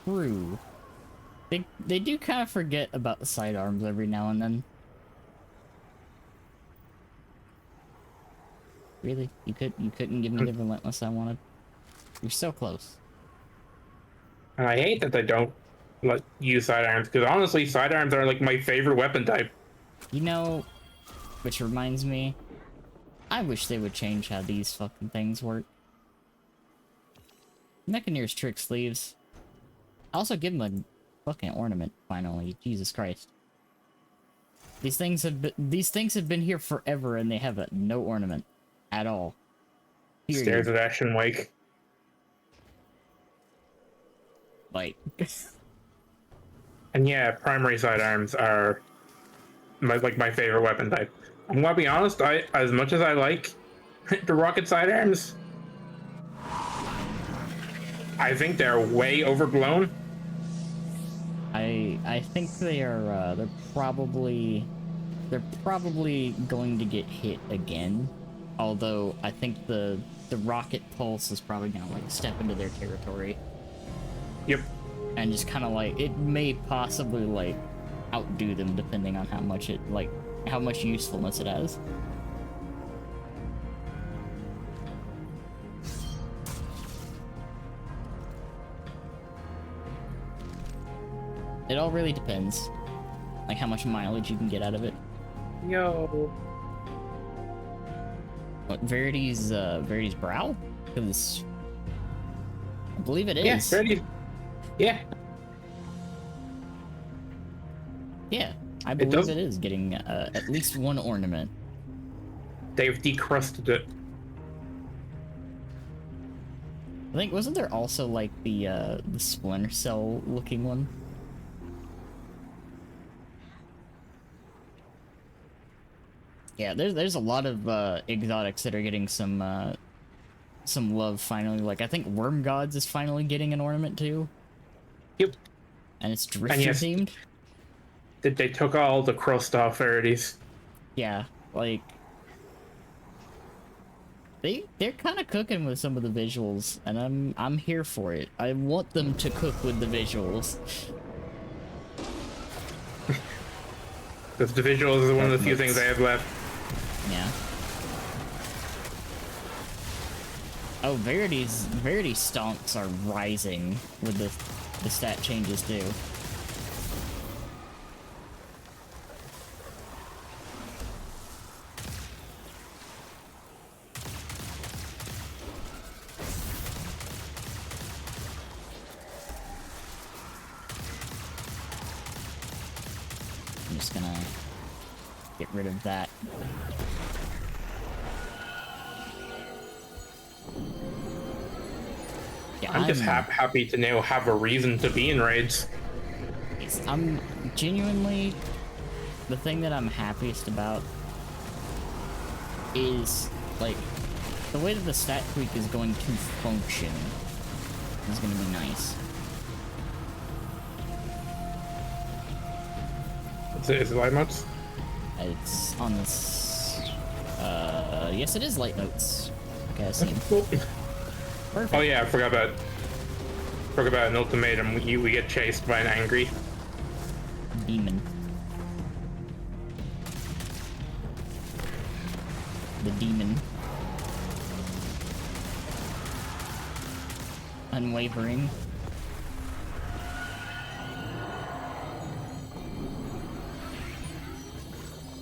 True. They do kind of forget about the sidearms every now and then. Really? You couldn't give me the relentless I wanted? You're so close. And I hate that they don't let use sidearms, because honestly, sidearms are like my favorite weapon type. You know, which reminds me, I wish they would change how these fucking things work. Mechaneer's trick sleeves. Also give him a fucking ornament, finally. Jesus Christ. These things have been here forever and they have no ornament at all. Period. Stairs of Ashen Wake. Like And yeah, primary sidearms are my favorite weapon type. I'm gonna be honest, as much as I like the rocket sidearms, I think they're way overblown. I think they are they're probably going to get hit again. Although I think the rocket pulse is probably gonna like step into their territory. Yep. And just kind of like it may possibly like outdo them depending on how much usefulness it has. It all really depends, like how much mileage you can get out of it. Yo. What, Verity's brow? Because I believe it is. Yeah, Verity. Yeah. Yeah, I believe it is getting at least one ornament. They've decrusted it. I think, wasn't there also like the Splinter Cell looking one? Yeah, there's a lot of exotics that are getting some love finally. Like I think Worm Gods is finally getting an ornament too. Yep. And it's Drifter themed. They took all the crust off Verity's. Yeah, like they're kind of cooking with some of the visuals, and I'm here for it. I want them to cook with the visuals. Because the visuals is one of the few things I have left. Yeah. Oh, Verity stonks are rising with the stat changes too. just gonna get rid of that. Yeah, I'm just happy to now have a reason to be in raids. I'm genuinely, the thing that I'm happiest about is, like, the way that the stat tweak is going to function is going to be nice. Is it light modes? It's on this, yes it is light notes. Okay, I see. Perfect. Oh yeah, I forgot about an ultimatum. We get chased by an angry Demon. The demon. Unwavering.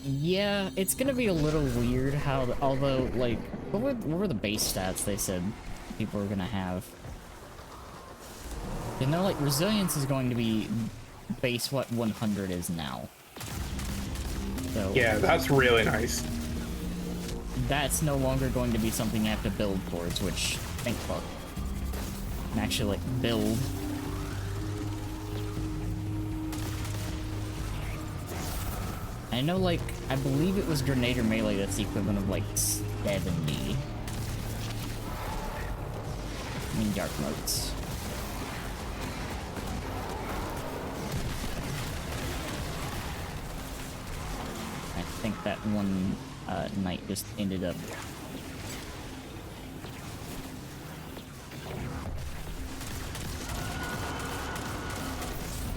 Yeah, it's gonna be a little weird how, although, like, what were the base stats they said people were gonna have? You know, like, resilience is going to be base what 100 is now. So yeah, that's really nice. that's no longer going to be something you have to build towards, which, thank fuck. And actually, like, build. I know, like, I believe it was grenade or melee that's the equivalent of, like, 70. I mean, dark motes. I think that one knight just ended up.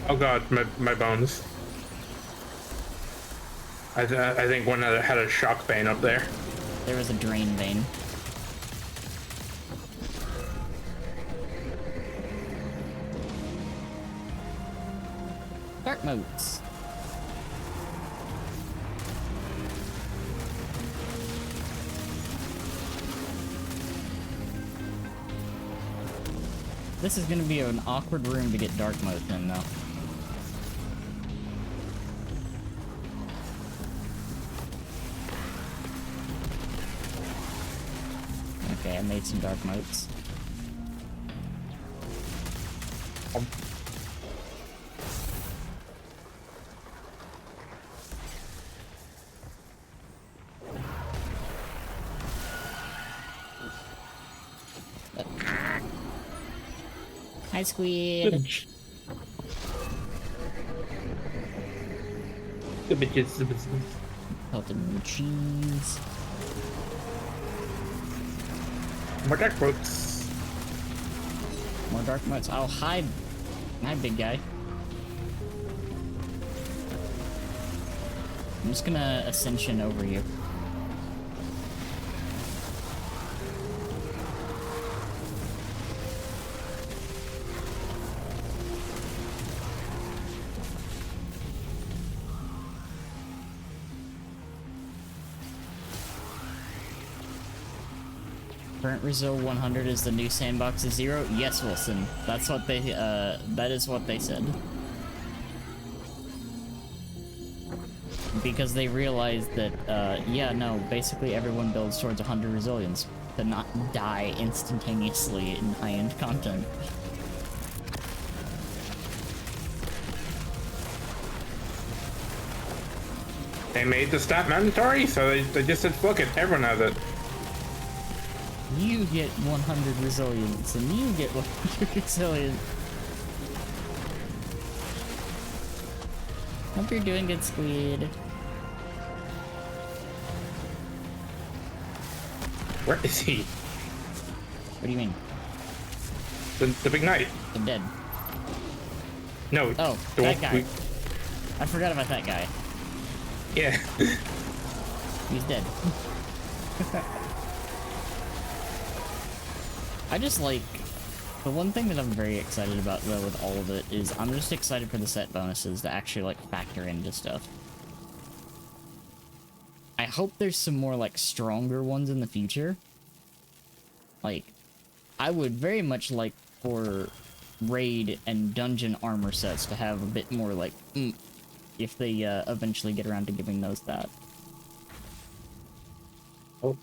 Oh god, my bones. I think one had a shock vein up there. There was a drain vein. Dark motes. This is gonna be an awkward room to get dark motes in, though. Okay, I made some dark motes. Hi, Squid. The bitches. Pelted with cheese. More dark boats. More dark motes. Oh, hi. Hi, big guy. I'm just gonna ascension over you. Current Resil 100 is the new sandbox of 0? Yes, Wilson. That's what they, that is what they said. Because they realized that, yeah, no, basically everyone builds towards 100 resilience to not die instantaneously in high-end content. They made the stat mandatory, so they just said, fuck it, everyone has it. You get 100 resilience, and you get 100 resilience. Hope you're doing good, Squid. Where is he? What do you mean? The big knight. I'm dead. No. Oh, the that one guy. I forgot about that guy. Yeah. He's dead. I just like... The one thing that I'm very excited about, though, with all of it, is I'm just excited for the set bonuses to actually, like, factor into stuff. I hope there's some more, like, stronger ones in the future. Like, I would very much like for raid and dungeon armor sets to have a bit more, like, if they eventually get around to giving those that. Oh,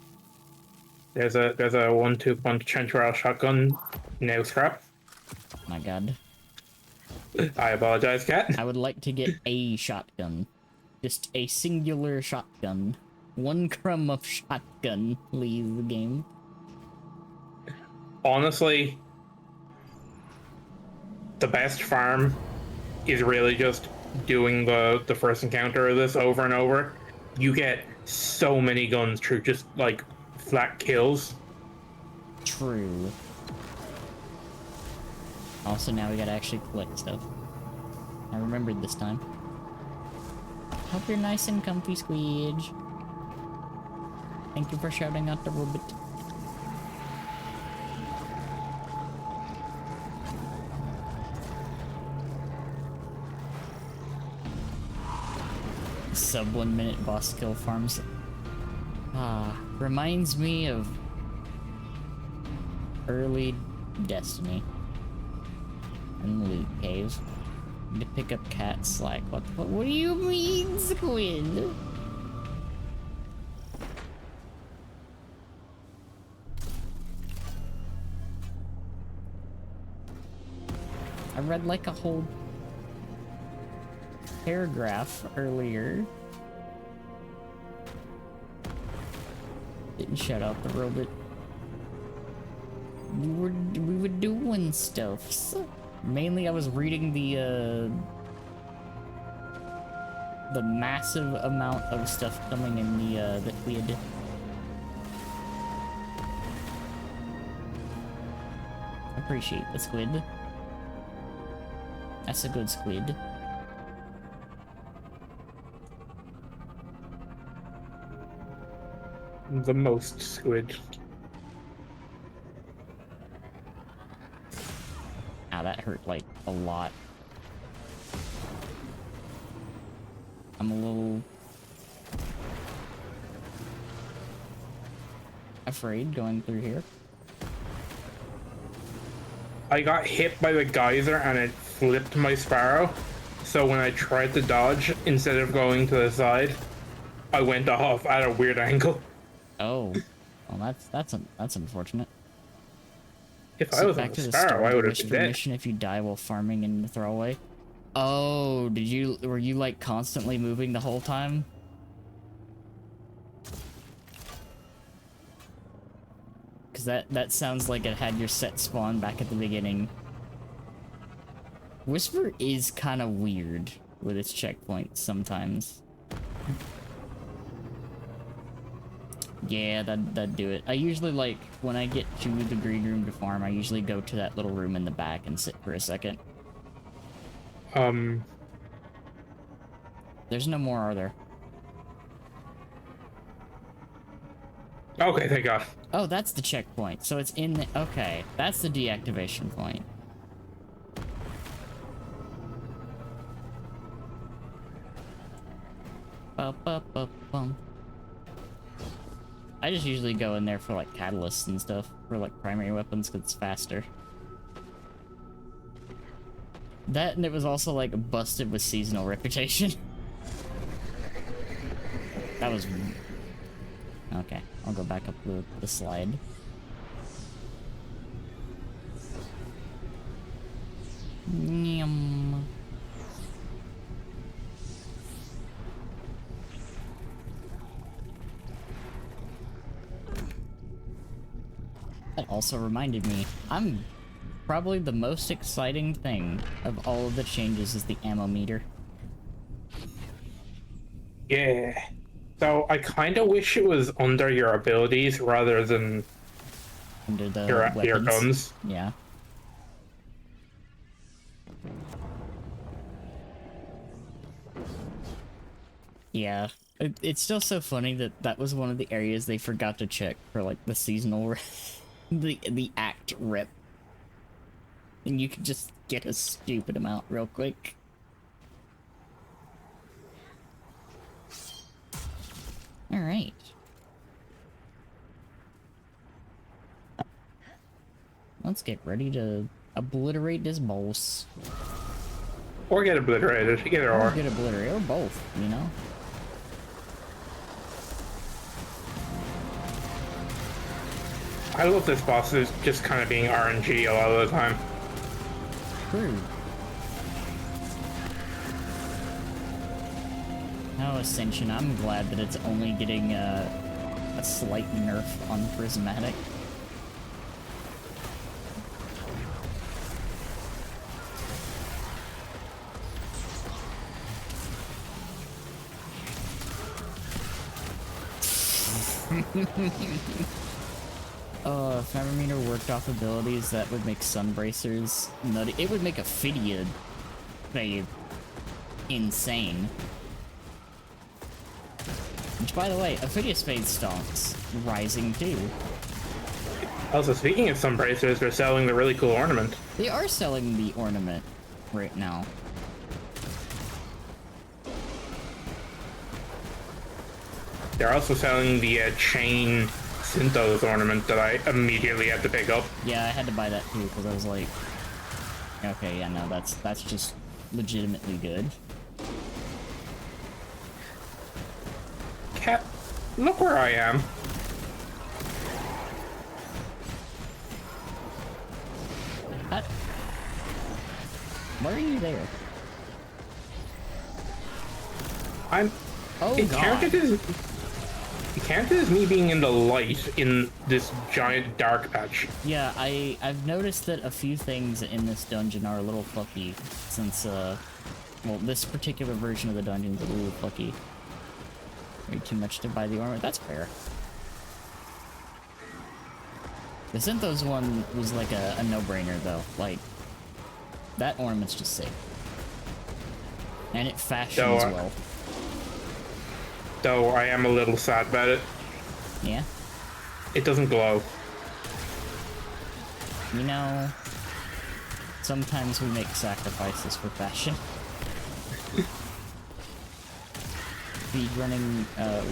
there's a 1-2 punch trench barrel shotgun now scrap. My god. I apologize, cat. I would like to get a shotgun. Just a singular shotgun. One crumb of shotgun, please, the game. Honestly, the best farm is really just doing the first encounter of this over and over. You get so many guns through just like flat kills. True. Also, now we gotta actually collect stuff. I remembered this time. Hope you're nice and comfy, Squeege. Thank you for shouting out the robot. Sub 1 minute boss kill farms. Reminds me of early Destiny and Loot Cave. To pick up cat slack. What do you mean, Squid? I read like a whole paragraph earlier. Didn't shut out the robot. We were doing stuff. Mainly I was reading the massive amount of stuff coming in the quid. Appreciate the squid. That's a good squid. The most squid. Ow, that hurt like a lot. I'm a little afraid going through here. I got hit by the geyser and it flipped my Sparrow. So when I tried to dodge, instead of going to the side, I went off at a weird angle. Oh, well, that's unfortunate. If I was on back the to the Sparrow, start I of the would have risk been for dead. mission if you die while farming in the throwaway. Oh, were you like constantly moving the whole time? Cause that sounds like it had your set spawn back at the beginning. Whisper is kind of weird with its checkpoints sometimes. Yeah, that'd do it. I usually, like, when I get to the green room to farm, I usually go to that little room in the back and sit for a second. There's no more, are there? Okay, thank God. Oh, that's the checkpoint. So it's in the... Okay, that's the deactivation point. Ba-ba-ba-bum. I just usually go in there for, like, catalysts and stuff. For, like, primary weapons, because it's faster. That, and it was also, like, busted with seasonal reputation. That was... Okay, I'll go back up the slide. Nyum. That also reminded me, I'm probably the most exciting thing of all of the changes is the ammo meter. Yeah. So I kind of wish it was under your abilities rather than Under the your weapons. guns. Yeah. Yeah. It's still so funny that that was one of the areas they forgot to check for, like, the seasonal the act rep. And you could just get a stupid amount real quick. Alright. Let's get ready to obliterate this boss. Or get obliterated, either Or or. get obliterated, or both, you know? I love this boss is just kind of being RNG a lot of the time. True. No, Ascension, I'm glad that it's only getting a slight nerf on Prismatic. If Meter worked off abilities, that would make Sunbracers nutty. It would make Ophidia fade insane. Which, by the way, Ophidia's fade stonks rising too. Also, speaking of some bracers, they're selling the really cool ornament. They are selling the ornament right now. They're also selling the chain Synthos ornament that I immediately had to pick up. Yeah, I had to buy that too because I was like, okay, yeah, no, that's just legitimately good. Cat, look where I am. Why are you there? I'm. Oh It God. counted as me being in the light in this giant dark patch. Yeah, I've noticed that a few things in this dungeon are a little fucky since well, this particular version of the dungeon's a little fucky. Way too much to buy the armor. That's fair. The Synthos one was like a no-brainer though. Like, that ornament's just sick. And it fashions well. Though I am a little sad about it. Yeah? It doesn't glow. You know, sometimes we make sacrifices for fashion. Speedrunning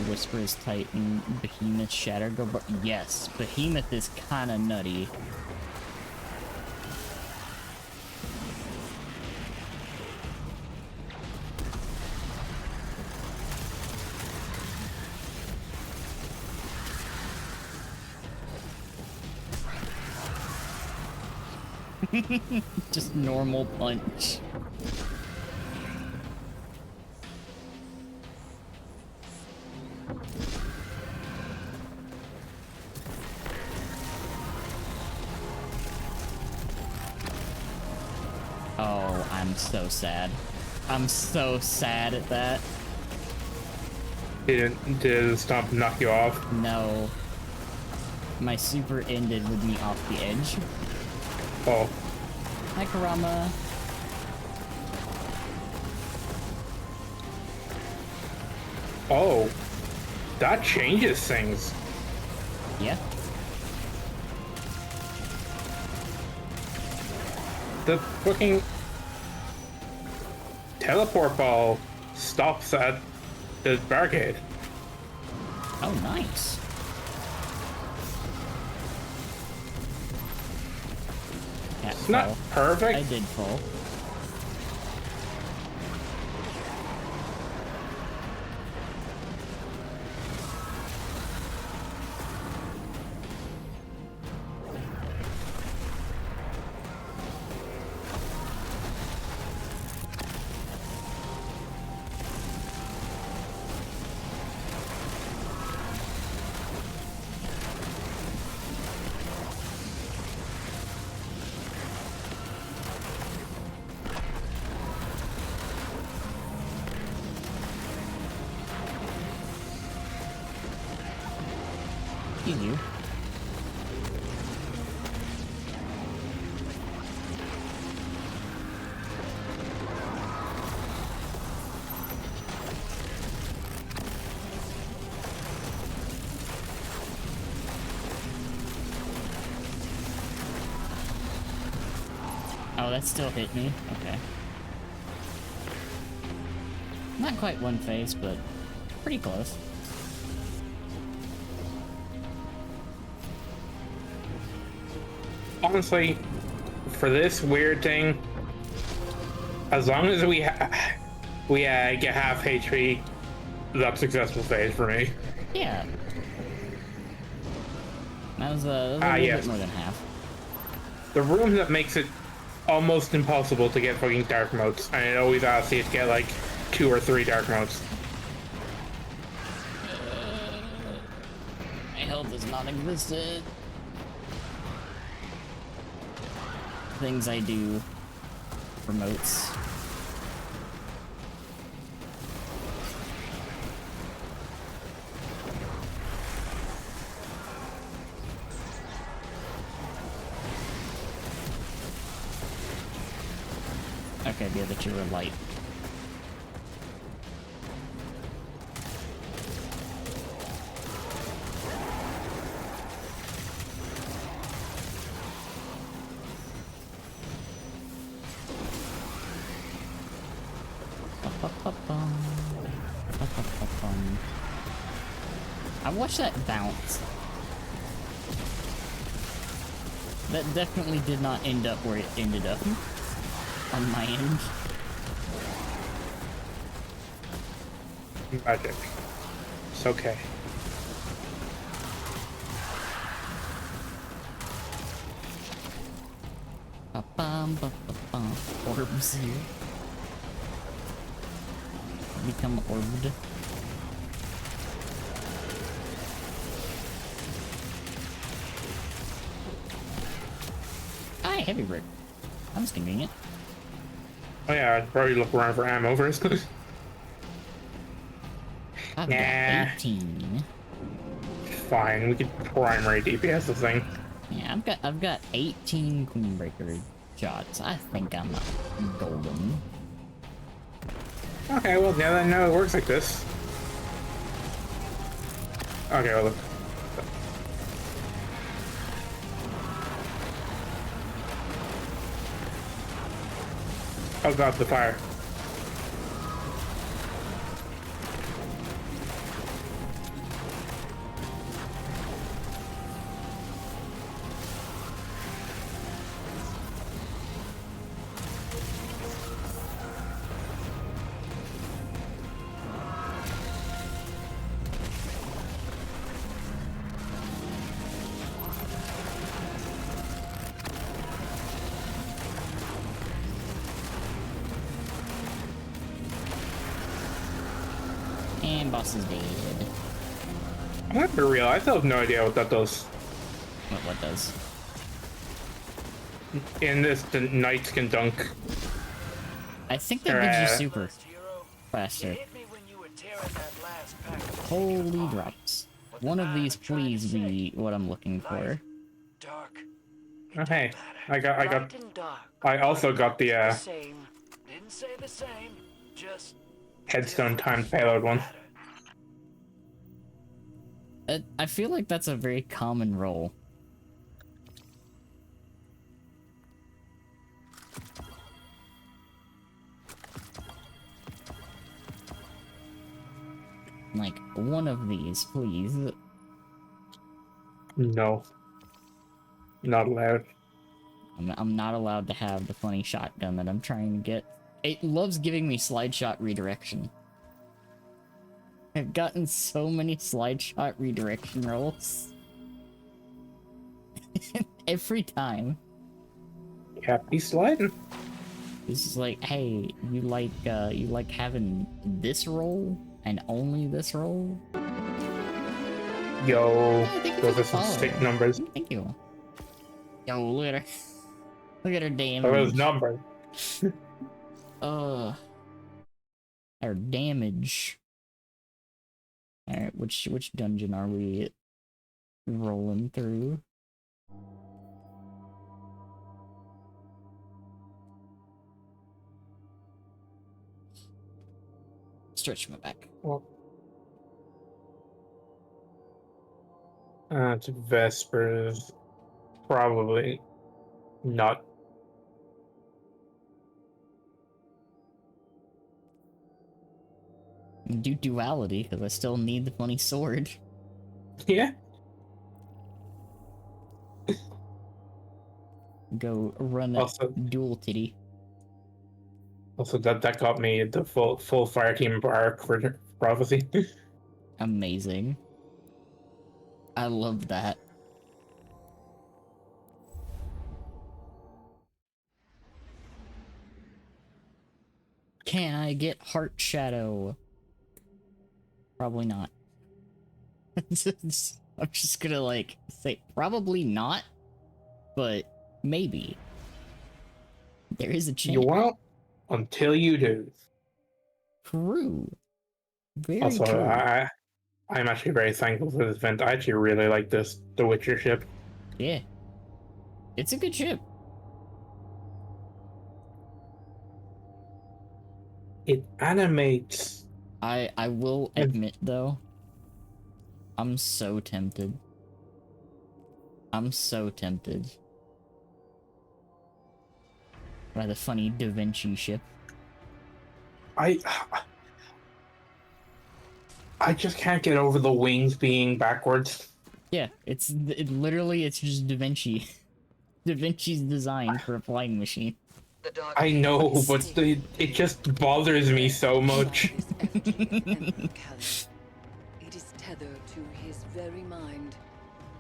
Whisper's Titan, Behemoth Shatter Go, but yes, Behemoth is kinda nutty. Just normal punch. Oh, I'm so sad. I'm so sad at that. Did it stop knock you off? No. My super ended with me off the edge. Oh. Hi, Karama. Oh. That changes things. Yeah. The fucking teleport ball stops at the barricade. Oh, nice. Cat It's not fall. perfect. I did fall. You do. Oh, that still hit me? Okay. Not quite one phase, but pretty close. Honestly, for this weird thing, As long as we get half HP, that's successful phase for me. Yeah. That was a little Yes. bit more than half. The room that makes it almost impossible to get fucking dark motes, and it always asks you to get like 2 or 3 dark motes. My health is not existed. Things I do. Promotes. Okay, the other two are light. I watched that bounce. That definitely did not end up where it ended up on my end. Magic. It's okay. Ba-bum. Orbs here. Become orbed. Hi, heavy brick. That's convenient. Oh yeah, I'd probably look around for ammo first. I've Nah. got 18. Fine, we could primary DPS the thing. Yeah, I've got 18 Queenbreaker shots. I think I'm golden. Okay, well now that I know it works like this. Okay, well look. Oh god, the fire. And boss is dead. I'm gonna be real, I still have no idea what that does. What does? In this, the knights can dunk. I think that gives you super First hero, faster. you hit me when you were tearing that last pack of Holy apart. drops. What One of I'm these trying to please be say, what I'm looking for. light, dark. It Oh hey, don't matter. I got, Light and dark I also are got the the same. Didn't say the same, just headstone different. timed payload one. I feel like that's a very common role. Like, one of these, please. No. Not allowed. I'm not allowed to have the funny shotgun that I'm trying to get. It loves giving me slide shot redirection. I've gotten so many slide shot redirection rolls. Every time. Happy sliding. This is like, hey, you like having this roll and only this roll? Yo, Oh, thank you for those the are some follow. sick numbers. Thank you. Yo, look at her. Look at her damage. Those numbers. Our damage. Alright, which dungeon are we rolling through? Stretch my back. Well, it's Vespers. Probably not. Do duality, because I still need the funny sword. Yeah. Go run that Also, dual titty. Also, that got me the full fire team arc for prophecy. Amazing. I love that. Can I get Heart Shadow? Probably not. I'm just gonna like say probably not, but maybe. There is a chance. You won't until you do. True. Very Also, true. I'm actually very thankful for this event. I actually really like this The Witcher ship. Yeah. It's a good ship. It animates. I will admit though, I'm so tempted. I'm so tempted by the funny Da Vinci ship. I just can't get over the wings being backwards. Yeah, it's literally it's just Da Vinci. Da Vinci's design for a flying machine. The dark I know, is but still it just bothers me so much. Is empty and callous. It is tethered to his very mind.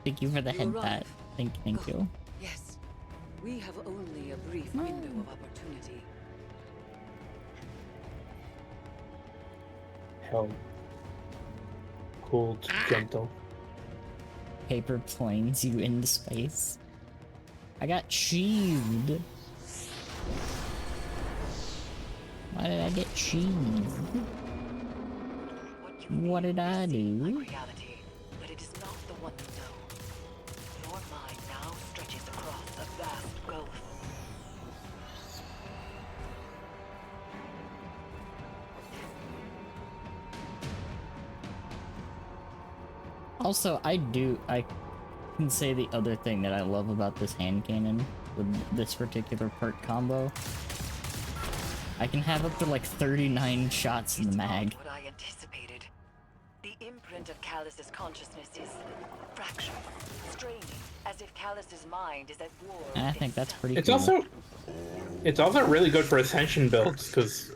Thank you for the You're head right. pat. Thank you. Yes, we have only a brief window of opportunity. Hell. Cool, gentle. Paper planes you into space. I got cheesed. Why did I get cheesed? What did I do? reality, but it is not the one you know. Your mind now stretches across a vast gulf. Also, I can say the other thing that I love about this hand cannon with this particular part combo. I can have up to like 39 shots in the mag. What I anticipated. The imprint of Callus's consciousness is fractured, straining, as if Callus's mind is at war. And I with think that's itself. pretty cool. It's also really good for Ascension builds because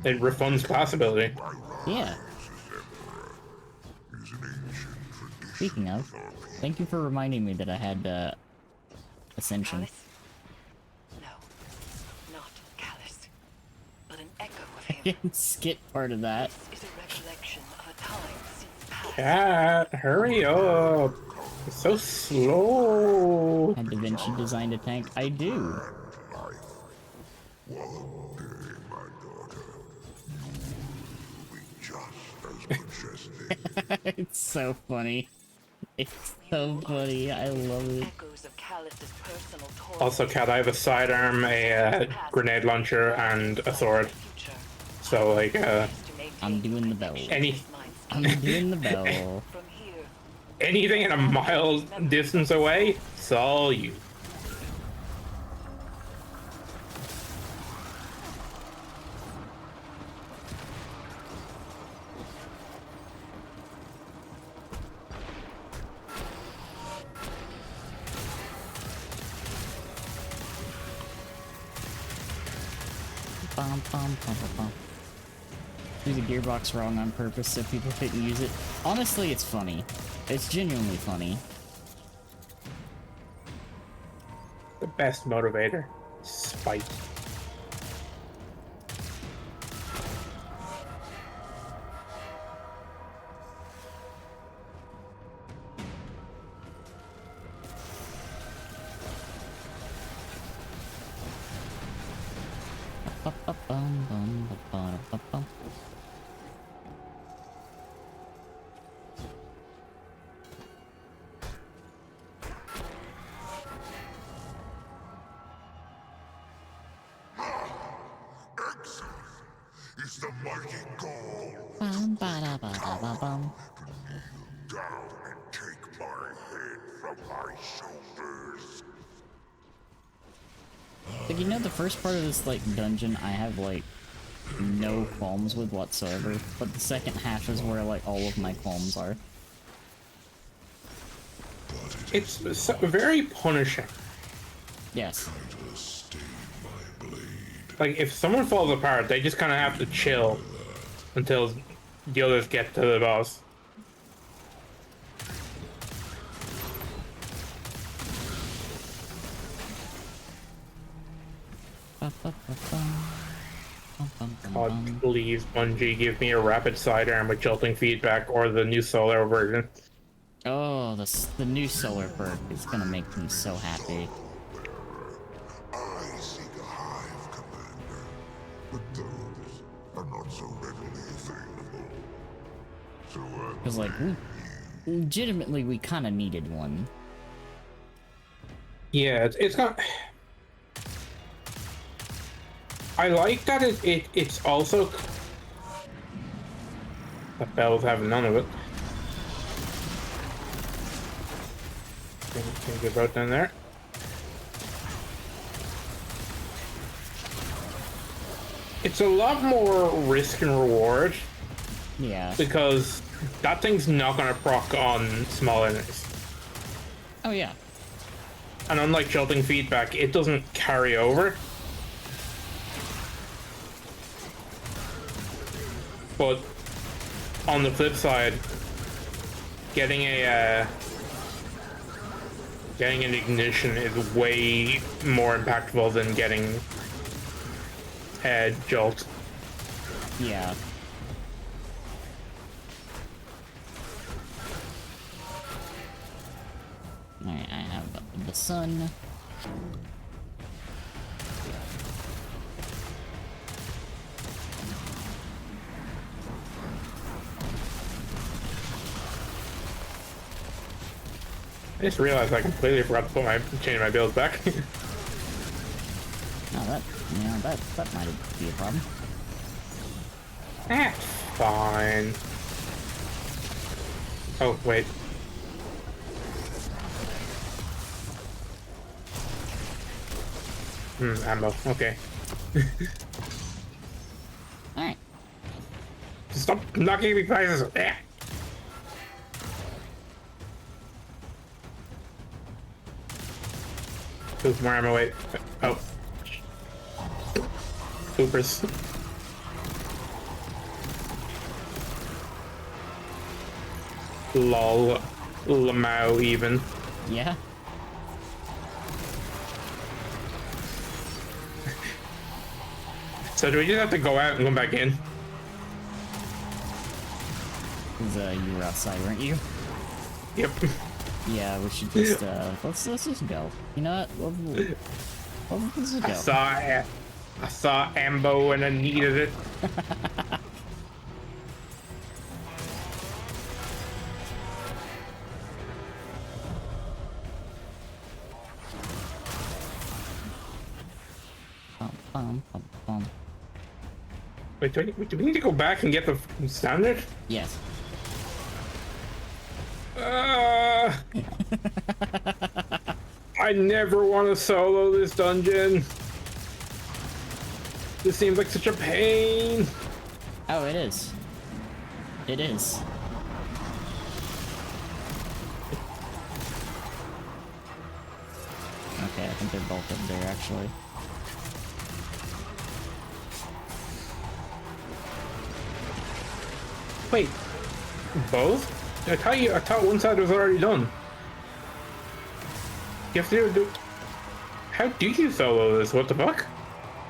it refunds class ability. Yeah. Speaking of, thank you for reminding me that I had Ascension. Callus? No, not Callus, but an echo of him. Skip part of that. This is a recollection of a time since past. Cat, hurry up! It's so slow. Had Da Vinci designed a tank? I do. It's so funny. It's so funny. I love it. Echoes of Callus's personal toil. Also, Cat, I have a sidearm, a grenade launcher, and a sword. Future. So, like, I'm doing the bell. any I'm doing the bell. From here, anything in a mile distance away, it's all you. Bum, bum, bum, bum, bum. Do the gearbox wrong on purpose so people couldn't use it. Honestly, it's funny. It's genuinely funny. The best motivator, spite. Ba-ba-bum, bum, ba-ba-da-ba-bum. Is the mighty goal Bum, ba-da-ba-da-ba-bum. down and take my head from my shoulders? Like, you know, the first part of this, like, dungeon, I have, like, no qualms with whatsoever. But the second half is where, like, all of my qualms are. It's very punishing. Yes. Try to stay my blade. Like, if someone falls apart, they just kind of have to chill until the others get to the boss. God, please, Bungie, give me a rapid sidearm with jolting feedback or the new solar version. Oh, the new solar perk is gonna make me so happy. I seek a hive, Commander, but those are not so readily available. So Because, like, legitimately, we kind of needed one. Yeah, it's not. I like that it's also. That Bell's having none of it. Can get right down there. It's a lot more risk and reward. Yeah. Because that thing's not gonna proc on small enemies. Oh, yeah. And unlike jolting feedback, it doesn't carry over. But on the flip side, getting an ignition is way more impactful than getting a jolt. Yeah. Alright, I have the sun. I just realized I completely forgot to put change my builds back. Oh, that might be a problem. That's fine. Oh, wait. Ammo. Okay. Alright. Stop knocking me pieces. Yeah. Ooh, more ammo. Wait. Oh. Goobers. Lol. Lamau even. Yeah. So do we just have to go out and come back in? Because you were outside, weren't you? Yep. Yeah, we should just let's just go. You know what? Let's just go. I saw Ambo and I needed it. Bum. Wait, do we need to go back and get the standard? Yes. I never want to solo this dungeon. This seems like such a pain. Oh, it is. It is. Okay, I think they're both up there, actually. Wait, both? I thought one side was already done. You have to do. How do you solo this? What the fuck?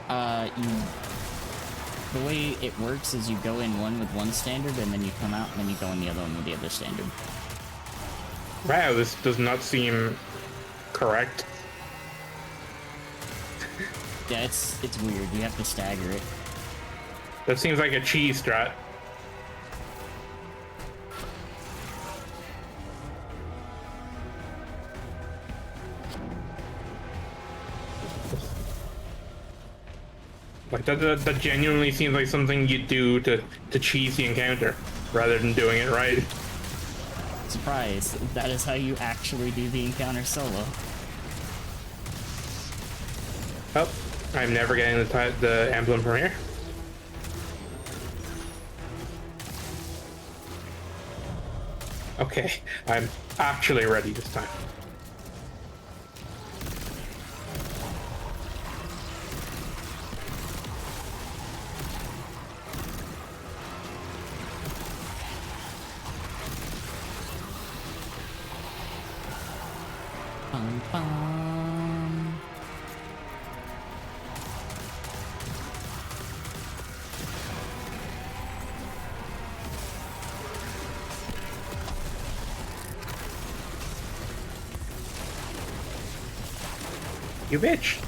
The way it works is you go in one with one standard, and then you come out, and then you go in the other one with the other standard. Wow, this does not seem correct. Yeah, it's weird. You have to stagger it. That seems like a cheese strat. Like that genuinely seems like something you do to cheese the encounter rather than doing it right. Surprise! That is how you actually do the encounter solo. Oh, I'm never getting the emblem from here. Okay, I'm actually ready this time. bum. You bitch.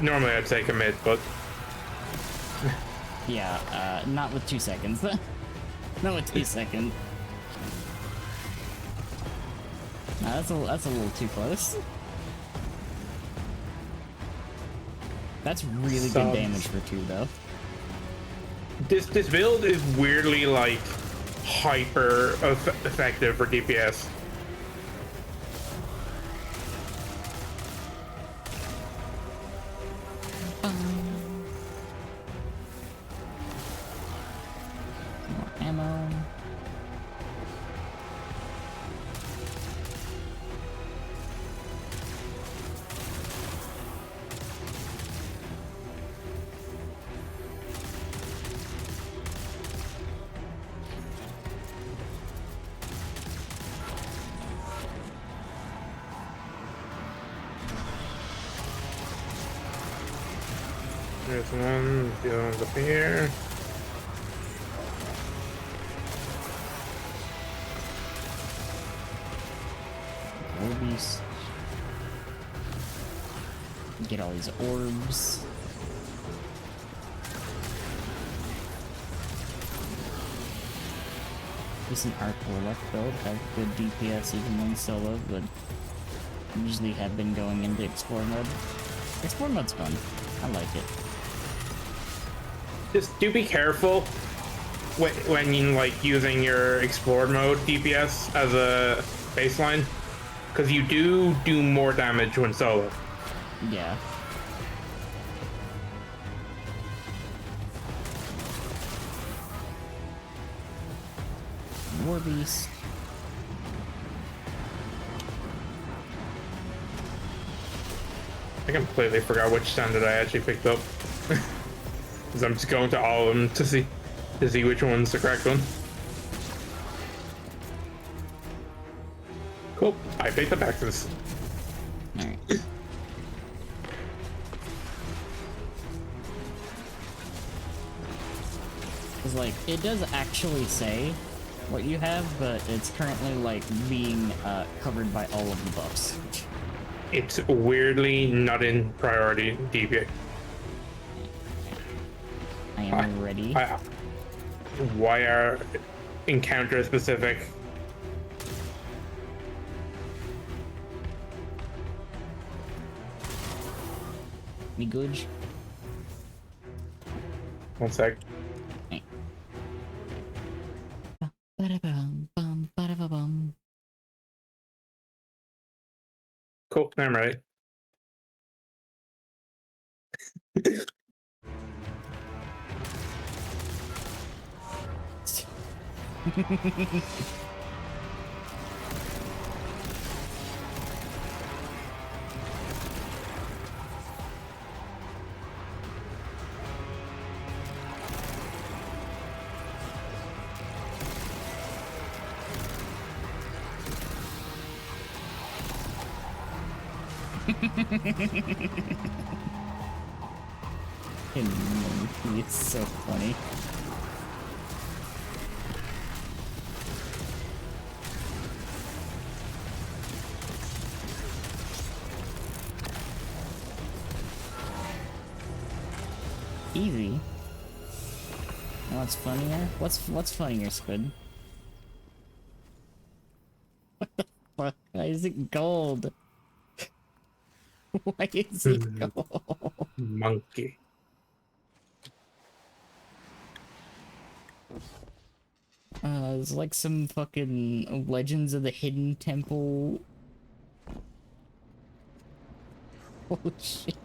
Normally I'd say commit, but Yeah, not with 2 seconds. Not with 2 seconds. Nah, that's a little too close. That's really good damage for 2 though. this build is weirdly like hyper effective for DPS. More ammo. There's one, the other one's up here. Orbies. Get all these orbs. Decent hardcore left build, have good DPS even when solo, but usually have been going into explore mode. Explore mode's fun. I like it. Just do be careful when you like using your explored mode DPS as a baseline, because you do more damage when solo. Yeah. War Beast. I completely forgot which standard I actually picked up. Because I'm just going to all of them to see which one's the correct one. Cool. I picked up Axis. Alright. Cause like, it does actually say what you have, but it's currently like being covered by all of the buffs. It's weirdly not in priority DPS. I am ready. Why are encounter specific? Me good? One sec. Hey. Ba-da-bum, bum, ba-da-ba-bum. Cool. I'm right. It's so funny. Easy. What's funnier? What's funnier, Squid? What the fuck? Why is it gold? Why is it gold? Monkey. It's like some fucking Legends of the Hidden Temple. Oh shit.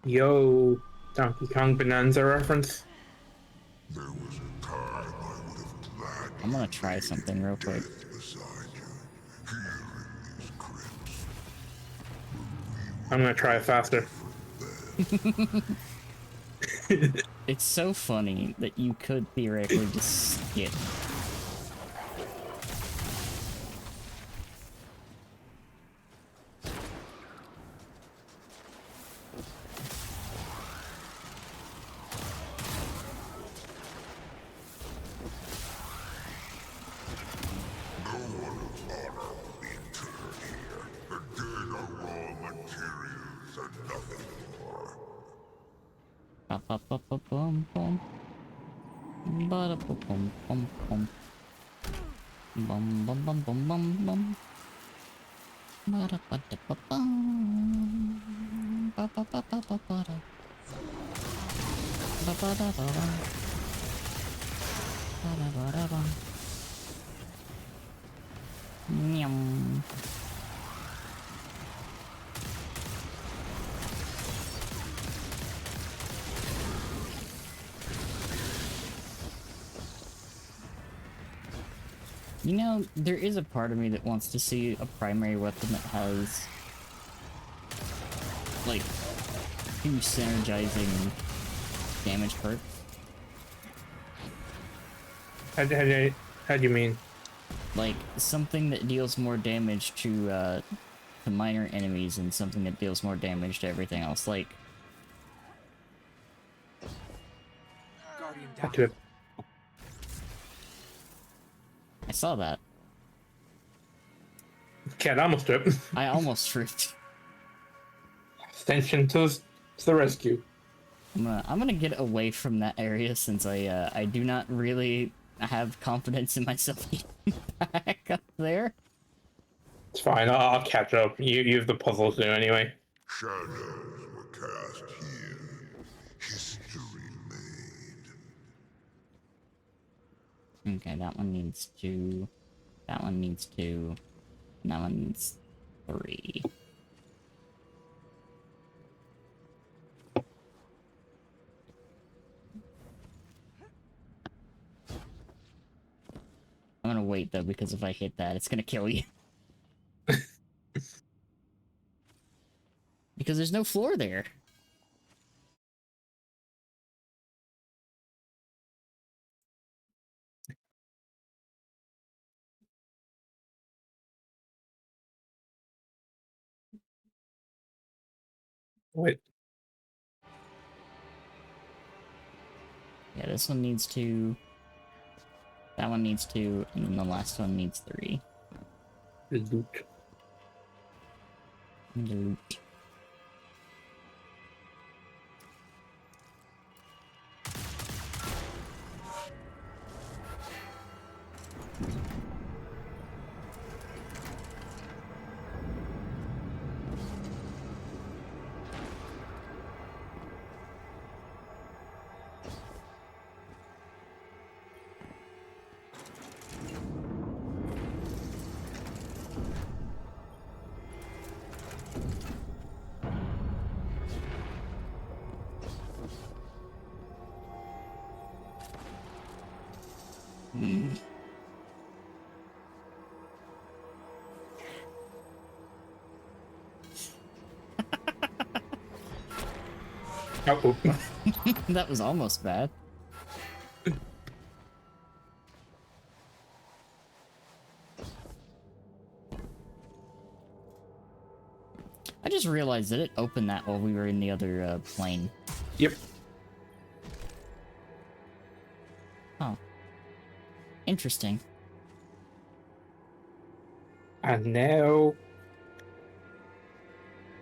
Yo, Donkey Kong Bonanza reference. There was a time I would have gladly I'm gonna try something real quick. death beside you, here in these crypts. I'm gonna try it faster. It's so funny that you could theoretically just skip. No one of honor will be interred here. The dead are raw materials and nothing more. Ba-ba-ba-ba-bum-bum. Ba-da-ba-bum-bum-bum. Bum-bum-bum-bum-bum-bum. Ba-da-ba-da-ba-bum. Ba-ba-ba-ba-ba-ba-da. Ba-ba-da-ba-ba. Ba-da-ba-da-ba. Nyam. You know, there is a part of me that wants to see a primary weapon that has, like, two synergizing damage perks. How do you mean? Like, something that deals more damage to minor enemies and something that deals more damage to everything else. Like, Guardian I down. could I saw that. Can't almost do it. I almost fruit. Extension to the rescue. I'm gonna get away from that area since I do not really have confidence in myself getting back up there. It's fine. I'll catch up. You have the puzzle to do anyway. Shadows were cast here. History made. Okay, that one needs 2. That one needs 2. And that one needs 3. I'm gonna wait though, because if I hit that, it's gonna kill you. Because there's no floor there. Wait. Yeah, this one needs 2. That one needs 2, and then the last one needs 3. Loot. Loot. Oh, That was almost bad. I just realized that it opened that while we were in the other plane. yep. Oh. Interesting. And now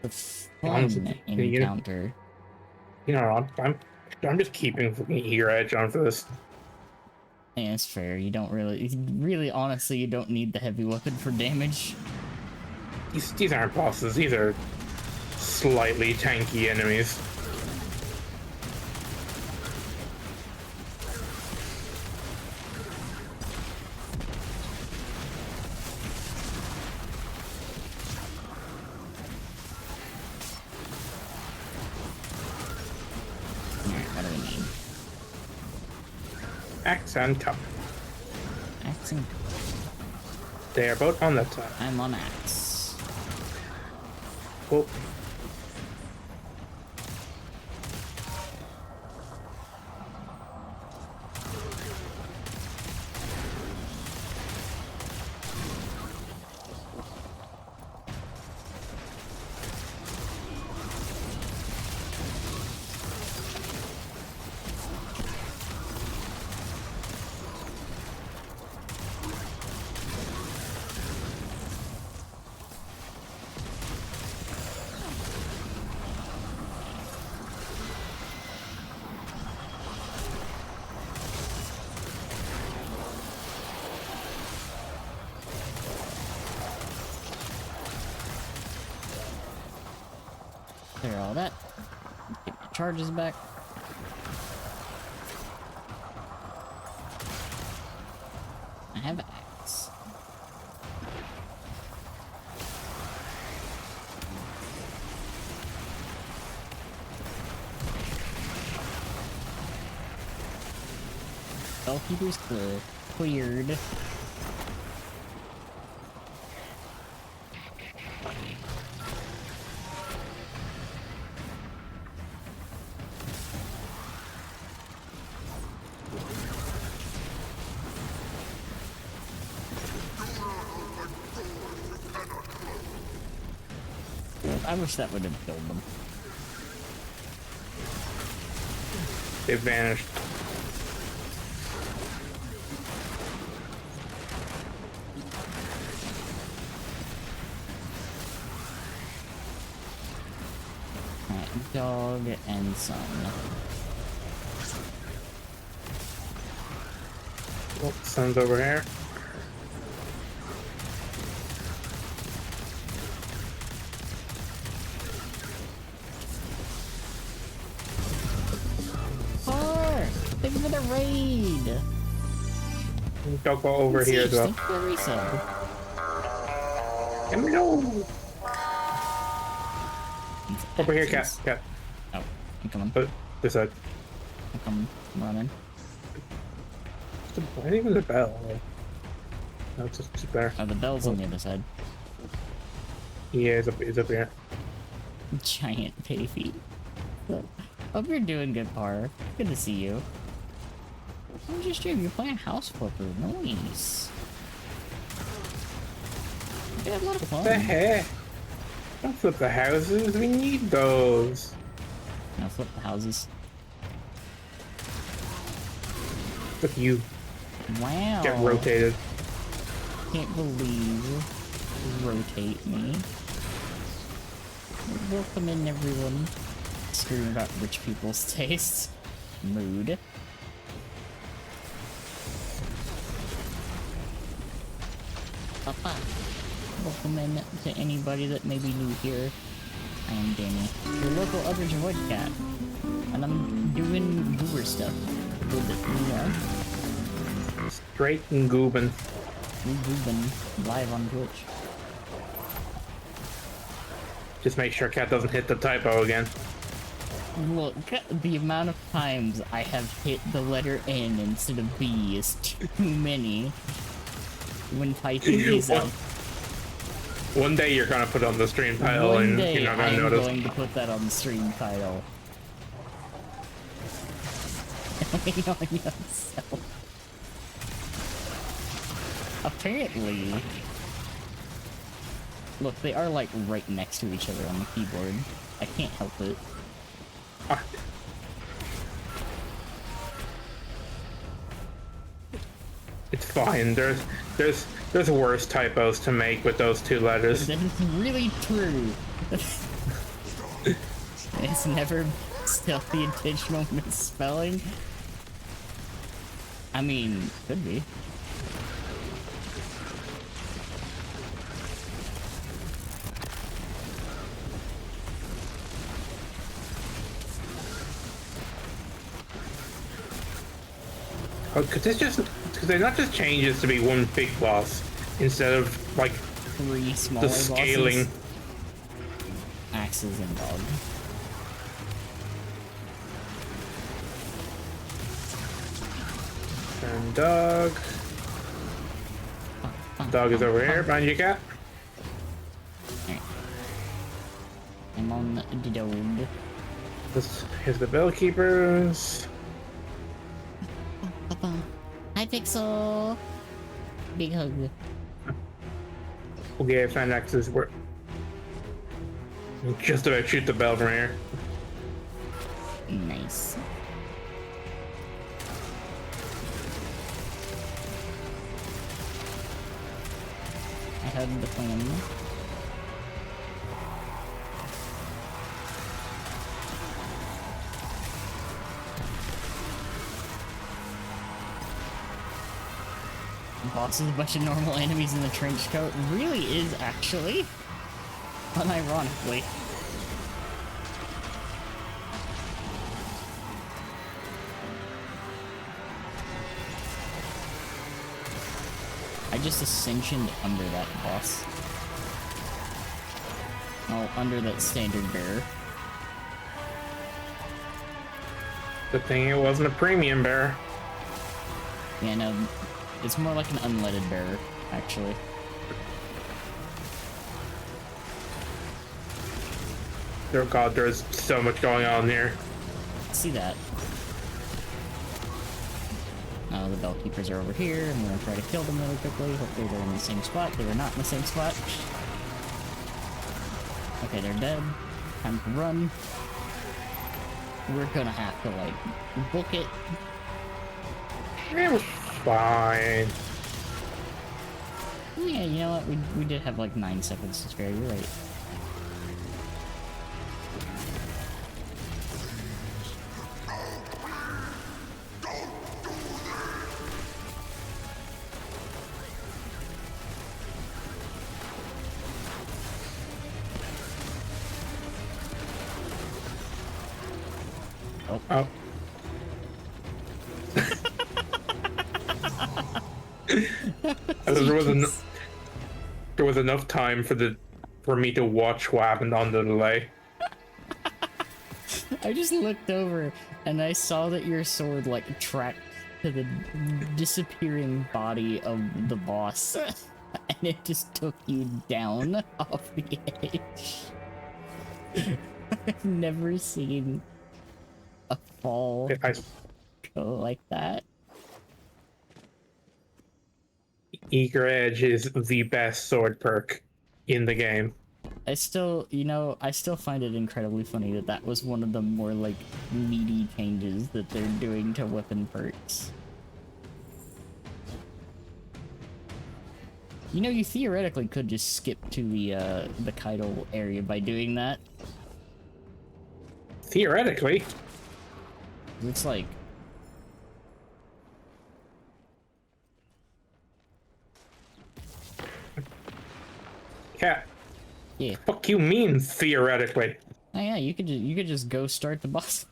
The Honestly, fun you- encounter. you know I'm just keeping fucking ear edge on for this. Yeah, it's fair. You don't really, honestly, you don't need the heavy weapon for damage. These aren't bosses. These are slightly tanky enemies. What do we need? Axe and cup. Axe and... They are both on that side. I'm on axe. Oh. Clear all that. Get my charges back. I have axe. Bellkeeper's clear. Cleared. I wish that would have killed them. They vanished. Alright, dog and son. Oh, sun's over here. Thank you for the raid! Don't go over here as well. Thank you for the resub. Let me know. Over here, cat. Cat. Oh, I'm coming. This side. I'm coming. I'm running. Why even the bell? No, it's just there. Oh, the bell's on the other side. Yeah, it's up here. Giant baby. Hope you're doing good, Par. Good to see you. I'm just streaming. You're playing House Flipper. Nice. You had a lot of fun. What the heck? Don't flip the houses. We need those. Now flip the houses. Look, you Wow. get rotated. Can't believe you rotate me. Welcome in, everyone. Screaming about rich people's tastes. Mood. Papa. Welcome in to anybody that may be new here. I am Danny, your local Eldritch Void Cat, and I'm doing Goober stuff with Straight and goobin. Goobin live on Twitch. Just make sure cat doesn't hit the typo again. Look, the amount of times I have hit the letter N instead of B is too many when typing these out. One day you're gonna put on the stream title One and day you're not gonna I'm notice. going to put that on the stream title. On yourself. Apparently... Look, they are like right next to each other on the keyboard. I can't help it. Ah. It's fine. There's worse typos to make with those two letters. That is really true. It's never stealthy intentional misspelling. I mean, could be. Because they're not just changes to be one big boss instead of like 3 smaller the scaling. bosses. Axes and dog. And dog. Dog is over here. Behind you, cat. Alright. I'm on the dog. Here's the bell keepers. Hi, Pixel. Big hug. Okay, I found access. We're just about to shoot the bell from here. Nice. I had the plan. Boss is a bunch of normal enemies in the trench coat. Really is, actually. Unironically. I just ascensioned under that boss. Oh, under that standard bearer. Good thing it wasn't a premium bear. Yeah, no, it's more like an unleaded bearer, actually. Oh god, there's so much going on here. See that. The Bellkeepers are over here. I'm gonna try to kill them really quickly. Hopefully they're in the same spot. They were not in the same spot. Okay, they're dead. Time to run. We're gonna have to, like, book it. It was fine. Yeah, you know what? We did have, like, 9 seconds to spare. You're right. Oh. There was enough time for me to watch what happened on the delay. I just looked over and I saw that your sword, like, tracked to the disappearing body of the boss. And it just took you down off the edge. I've never seen a fall go like that. Eager Edge is the best sword perk in the game. I still, you know, I still find it incredibly funny that that was one of the more, like, meaty changes that they're doing to weapon perks. You know, you theoretically could just skip to the Kaido area by doing that. Theoretically. It's like... Cat. Yeah. Fuck you mean theoretically? Oh yeah, you could just go start the boss.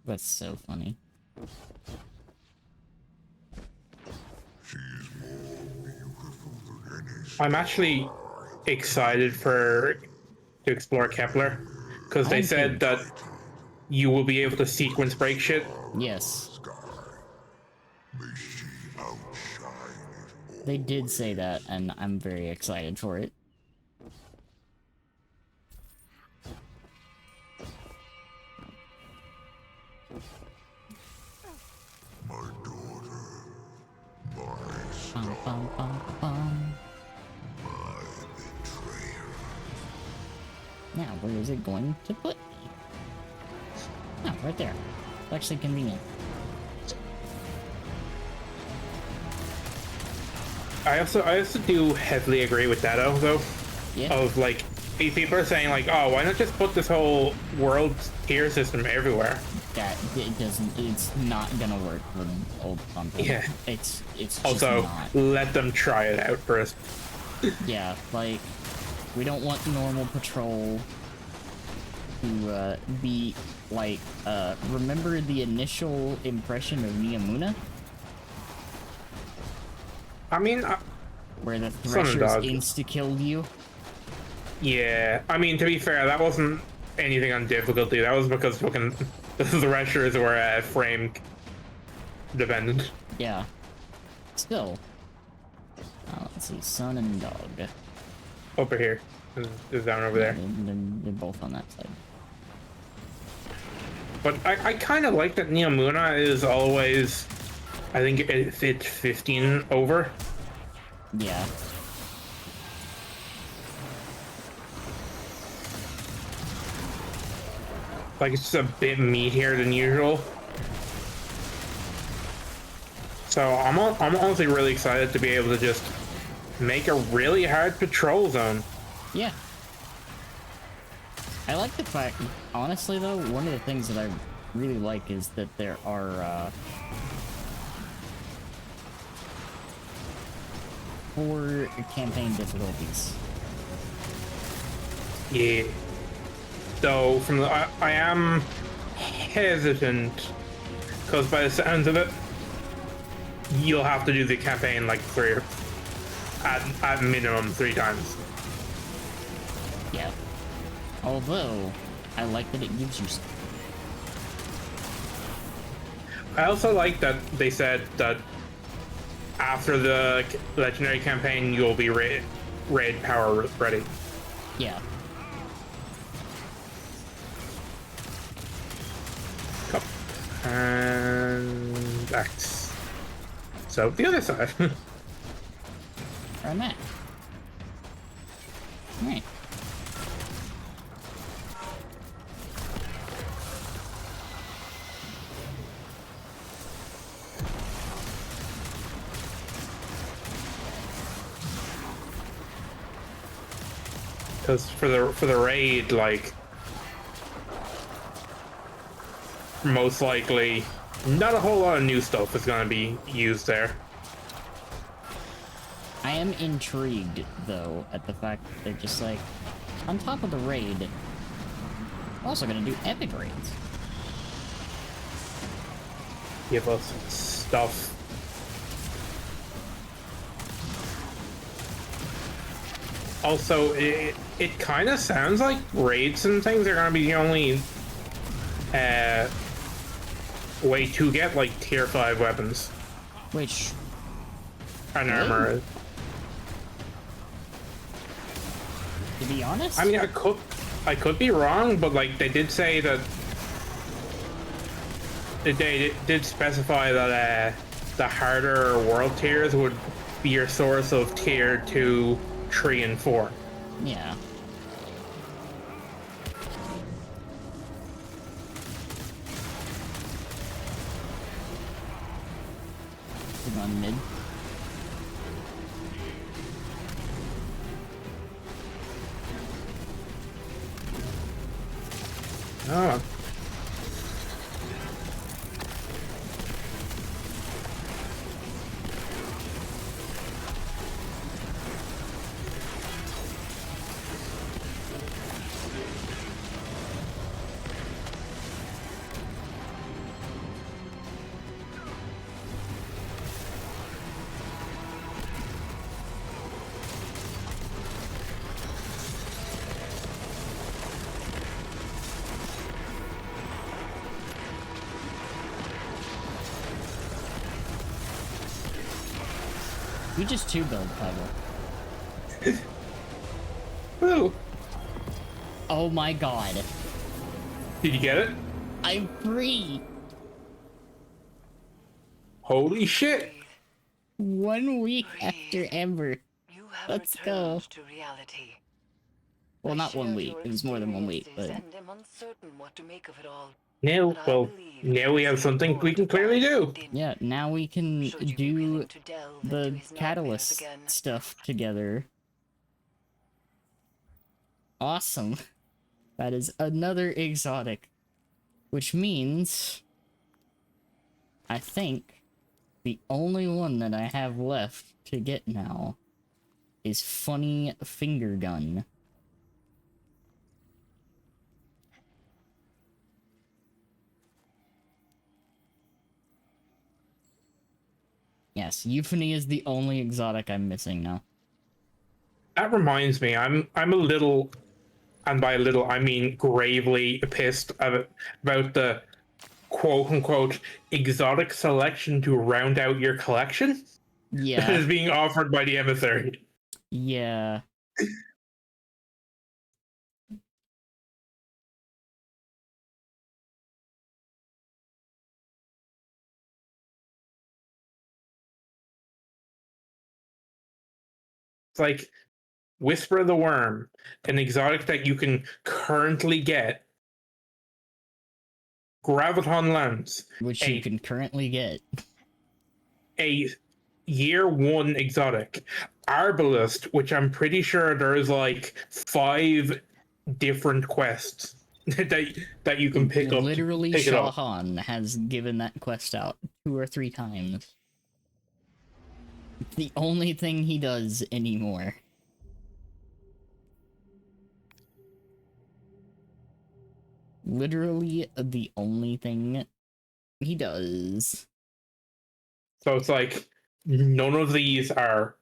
That's so funny. I'm actually excited to explore Kepler, because they said that you will be able to sequence break shit. Yes. They did say that, and I'm very excited for it. Bum, bum, bum, bum. Now, where is it going to put me? Oh, right there. It's actually convenient. I also do heavily agree with that, though. Yeah. Of like, people are saying like, oh, why not just put this whole world tier system everywhere? That it doesn't. It's not gonna work for old consoles. Yeah. It's just Also, not. let them try it out first. Yeah, like, we don't want normal patrol to be like, remember the initial impression of Miyamuna? I mean, Where the Son and Threshers dog. insta-killed you. Yeah, I mean, to be fair, that wasn't anything on difficulty. That was because fucking the Threshers were frame dependent. Yeah. Still. Let's see, son and dog. Over here. Is down over there. They're both on that side. But I kind of like that Neomuna is always, I think it's 15 over. Yeah. Like, it's just a bit meatier than usual. So I'm honestly really excited to be able to just make a really hard patrol zone. Yeah. I like the fact, honestly though, one of the things that I really like is that there are, 4 campaign difficulties. Yeah. Though from the I am hesitant because by the sounds of it, you'll have to do the campaign like at minimum 3 times. Yeah. Although, I like that it gives you stuff. I also like that they said that after the legendary campaign, you'll be raid power ready. Yeah. Cup. And that's so the other side. Where I'm at. Alright. Because for the raid, like, most likely not a whole lot of new stuff is going to be used there. I am intrigued, though, at the fact that they're just like, on top of the raid, we're also gonna do epic raids. Give us stuff. Also, it kind of sounds like raids and things are going to be the only way to get like tier 5 weapons Which, and armor. to be honest, I mean, I could be wrong, but like they did say that they did specify that the harder world tiers would be your source of tier 2, 3, and 4. yeah. We're going mid. Oh. You just 2-build, Pebble. Woo. Oh my god. Did you get it? I'm free! Holy shit! 1 week after Ember. You have Let's go. returned to reality. Well, I not 1 shared week. your It was more than 1 week, but... experiences and am uncertain what to make of it all. Now, But I well, believe now we have something we can clearly do. Yeah, now we can Should you be do willing to delve into the his nightmares catalyst again. stuff together. Awesome. That is another exotic. Which means... I think the only one that I have left to get now is Funny Finger Gun. Yes, Euphony is the only exotic I'm missing now. That reminds me, I'm a little, and by a little I mean gravely pissed about the quote unquote exotic selection to round out your collection that Yeah, is being offered by the emissary. yeah. It's like Whisper of the Worm, an exotic that you can currently get. Graviton Lens, Which you a can currently get. a year one exotic. Arbalest, which I'm pretty sure there's like 5 different quests that you can pick up to Literally, pick it Shah up. Han has given that quest out 2 or 3 times. It's the only thing he does anymore. Literally the only thing he does. So it's like none of these are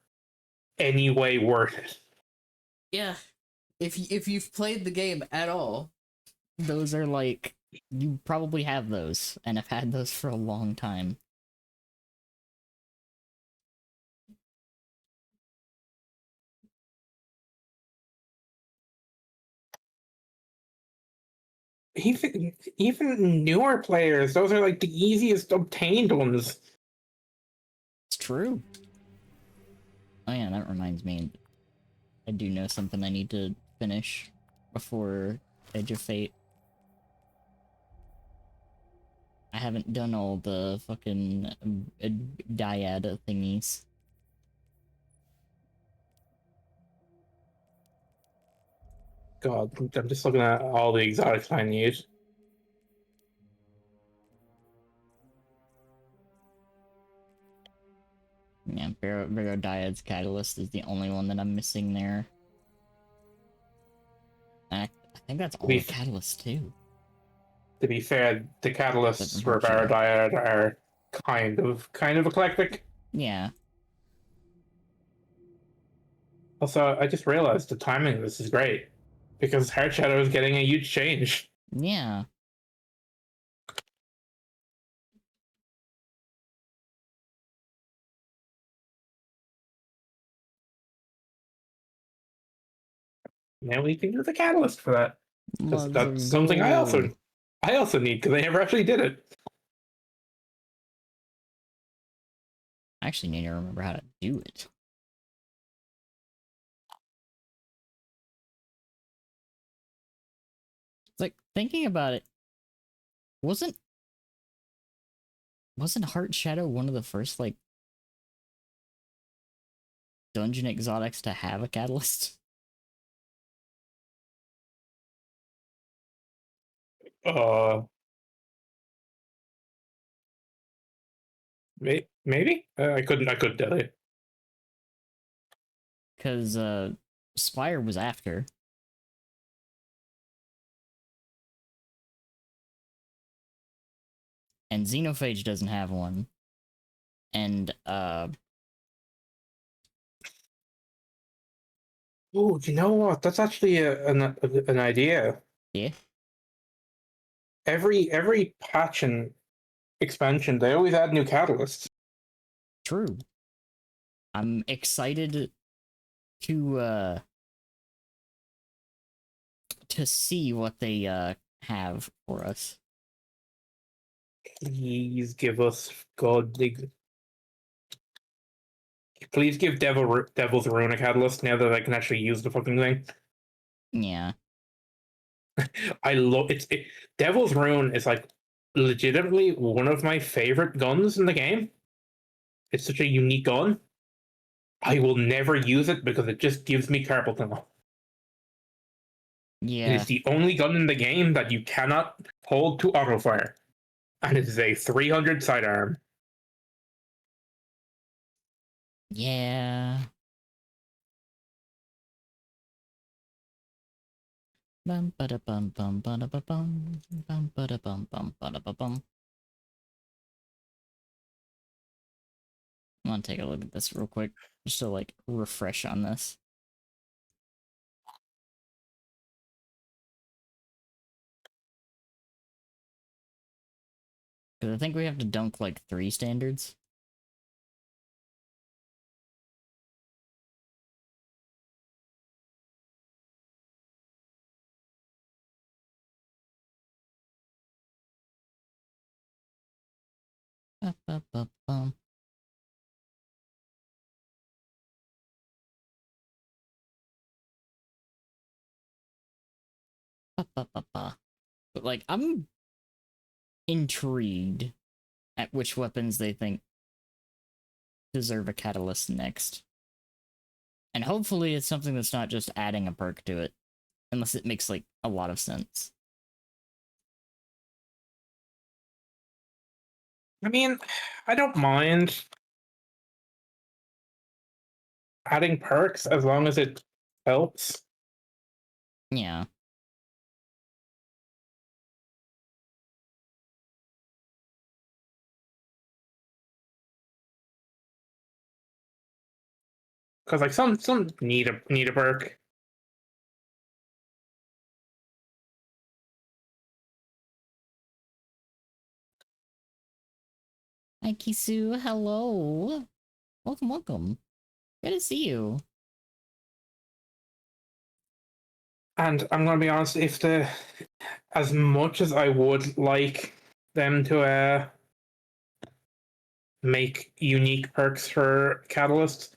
any way worth it. Yeah. If you've played the game at all, those are like, you probably have those and have had those for a long time. Even newer players, those are like the easiest obtained ones. It's true. Oh yeah, that reminds me. I do know something I need to finish before Edge of Fate. I haven't done all the fucking dyad thingies. God, I'm just looking at all the exotics I need. Yeah, Vero Dyad's Catalyst is the only one that I'm missing there. And I think that's all the Catalyst too. To be fair, the catalysts for Baradiad are kind of eclectic. Yeah. Also, I just realized the timing of this is great because Heart Shadow is getting a huge change. Yeah. Now we can do the catalyst for that because Mugs that's of something gold. I also need because I never actually did it. I actually need to remember how to do it. It's like, thinking about it, wasn't Heart Shadow one of the first, like, dungeon exotics to have a catalyst? Uh, maybe I couldn't tell you. Because, Spire was after. And Xenophage doesn't have one. And, Oh, you know what? That's actually an idea. yeah, Every patch and expansion, they always add new catalysts. true. I'm excited to see what they, have for us. Please give us Please give Devil's Ruin a catalyst now that I can actually use the fucking thing. Yeah. I love Devil's Ruin is like legitimately one of my favorite guns in the game. It's such a unique gun. I will never use it because it just gives me carpal tunnel. It Yeah. is the only gun in the game that you cannot hold to auto fire, and it is a 300 sidearm. Yeah. Bum ba da bum bum ba da ba bum bum ba da bum bum ba da ba bum. I'm gonna take a look at this real quick, just to like refresh on this. Because I think we have to dunk like 3 standards. Ba-ba-ba-bum. Ba-ba-ba-ba. But like, I'm intrigued at which weapons they think deserve a catalyst next. And hopefully it's something that's not just adding a perk to it. Unless it makes like a lot of sense. I mean, I don't mind adding perks as long as it helps. Yeah. Because like some need a perk. Hi Kisu, hello. Welcome, welcome. Good to see you. And I'm gonna be honest, if the as much as I would like them to make unique perks for catalysts,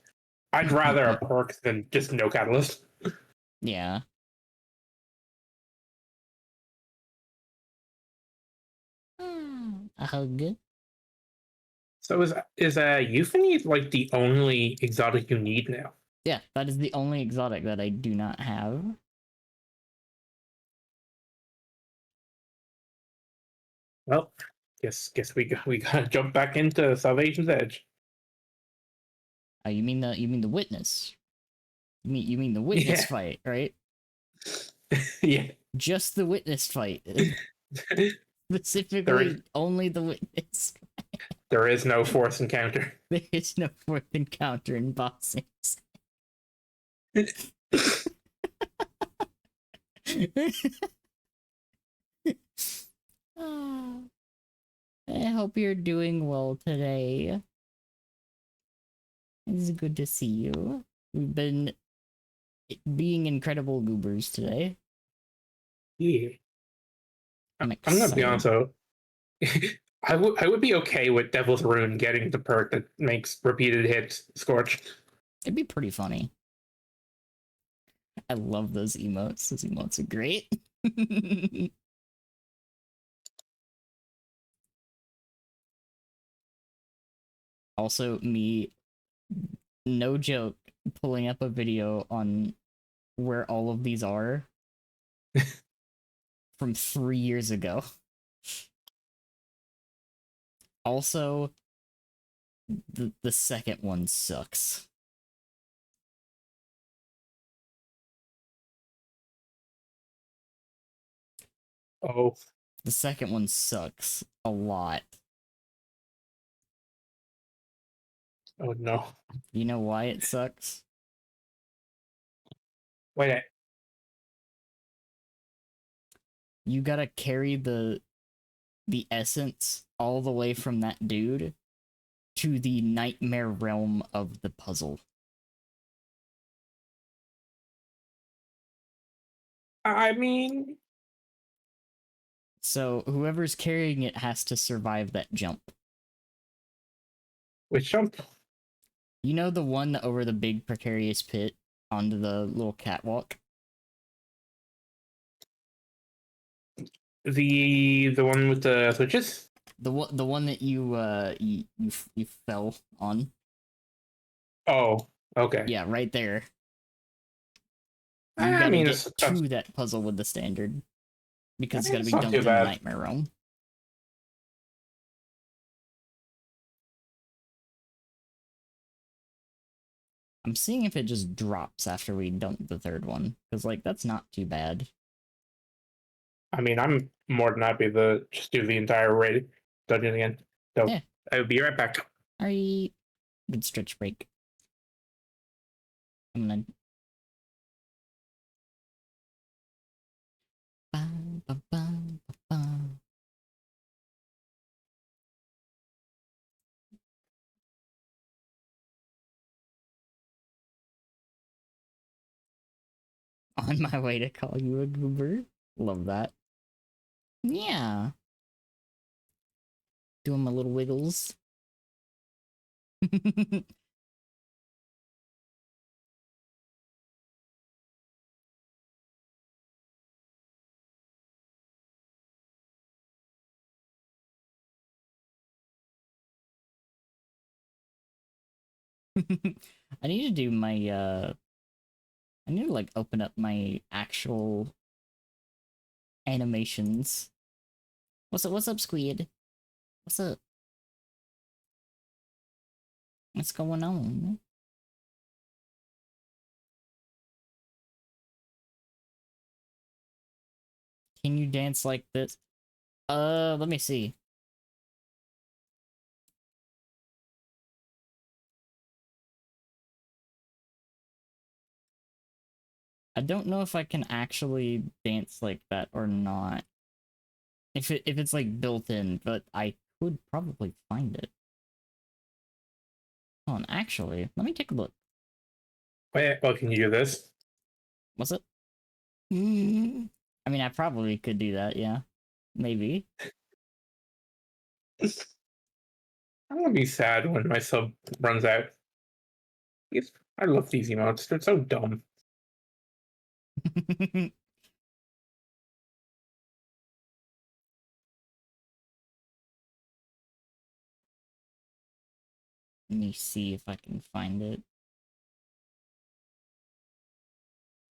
I'd rather a perk than just no catalyst. Yeah. A hug. So is euphony like the only exotic you need now? Yeah, that is the only exotic that I do not have. Well, guess we gotta jump back into Salvation's Edge. You mean the witness? You mean the witness Yeah, fight, right? yeah. Just the witness fight. There is Specifically, only the witness. there is no force encounter. There is no fourth encounter in boxings. Ah, I hope you're doing well today. It's good to see you. We've been being incredible goobers today. Yeah. I'm I'm gonna be honest excited. though. I would be okay with Devil's Rune getting the perk that makes repeated hits scorch. It'd be pretty funny. I love those emotes. Those emotes are great. Also, me, no joke, pulling up a video on where all of these are from 3 years ago. Also, the second one sucks. Oh, The second one sucks a lot. oh no. You know why it sucks? Wait, You gotta carry the essence all the way from that dude to the nightmare realm of the puzzle. I mean, So whoever's carrying it has to survive that jump. which jump? You know the one over the big precarious pit onto the little catwalk? The one with the switches? The one that you fell on. Oh, okay. Yeah, right there. You I gotta mean, get to that puzzle with the standard. Because it's gotta it's be not too dumped in the bad. nightmare realm. I'm seeing if it just drops after we dump the third one. Because, like, that's not too bad. I mean, I'm more than happy to just do the entire raid dungeon again. So Yeah. I will be right back. Alright. Good stretch break. I'm gonna. Ba, ba, ba, ba, ba. On my way to call you a goober. Love that. Yeah. Doing my little wiggles. I need to do my I need to like open up my actual animations. What's up, Squid? What's up? What's going on? Can you dance like this? Let me see. I don't know if I can actually dance like that or not. If it's like built in, but I could probably find it. Hold on, actually, let me take a look. Wait, well, can you do this? What's it? I mean, I probably could do that, yeah. Maybe. I'm gonna be sad when my sub runs out. I love these emotes. They're so dumb. Let me see if I can find it.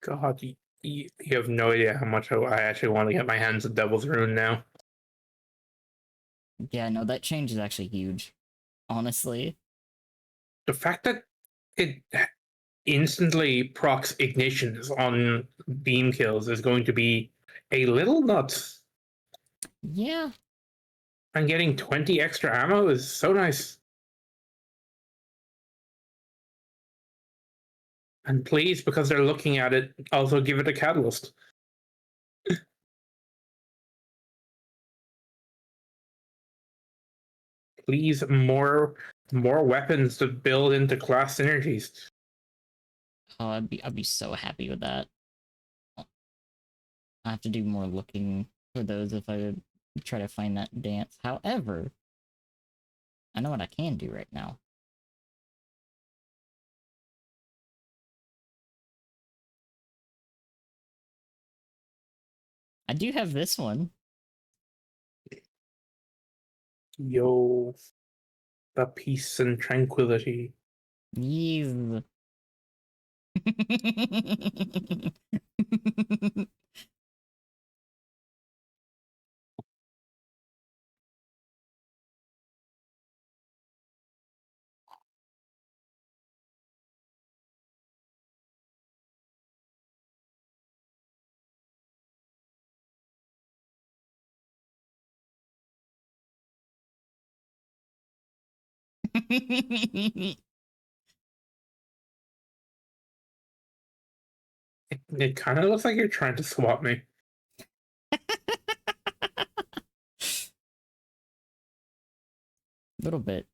God, you have no idea how much I actually want to get my hands on Devil's Rune now. Yeah, no, that change is actually huge. Honestly. The fact that it instantly procs ignitions on beam kills is going to be a little nuts. Yeah. And getting 20 extra ammo is so nice. And please, because they're looking at it, also give it a catalyst. Please, more weapons to build into class synergies. Oh, I'd be so happy with that. I have to do more looking for those if I try to find that dance. However, I know what I can do right now. I do have this one. Yo, the peace and tranquility. Yes. It kind of looks like you're trying to swap me. Little bit.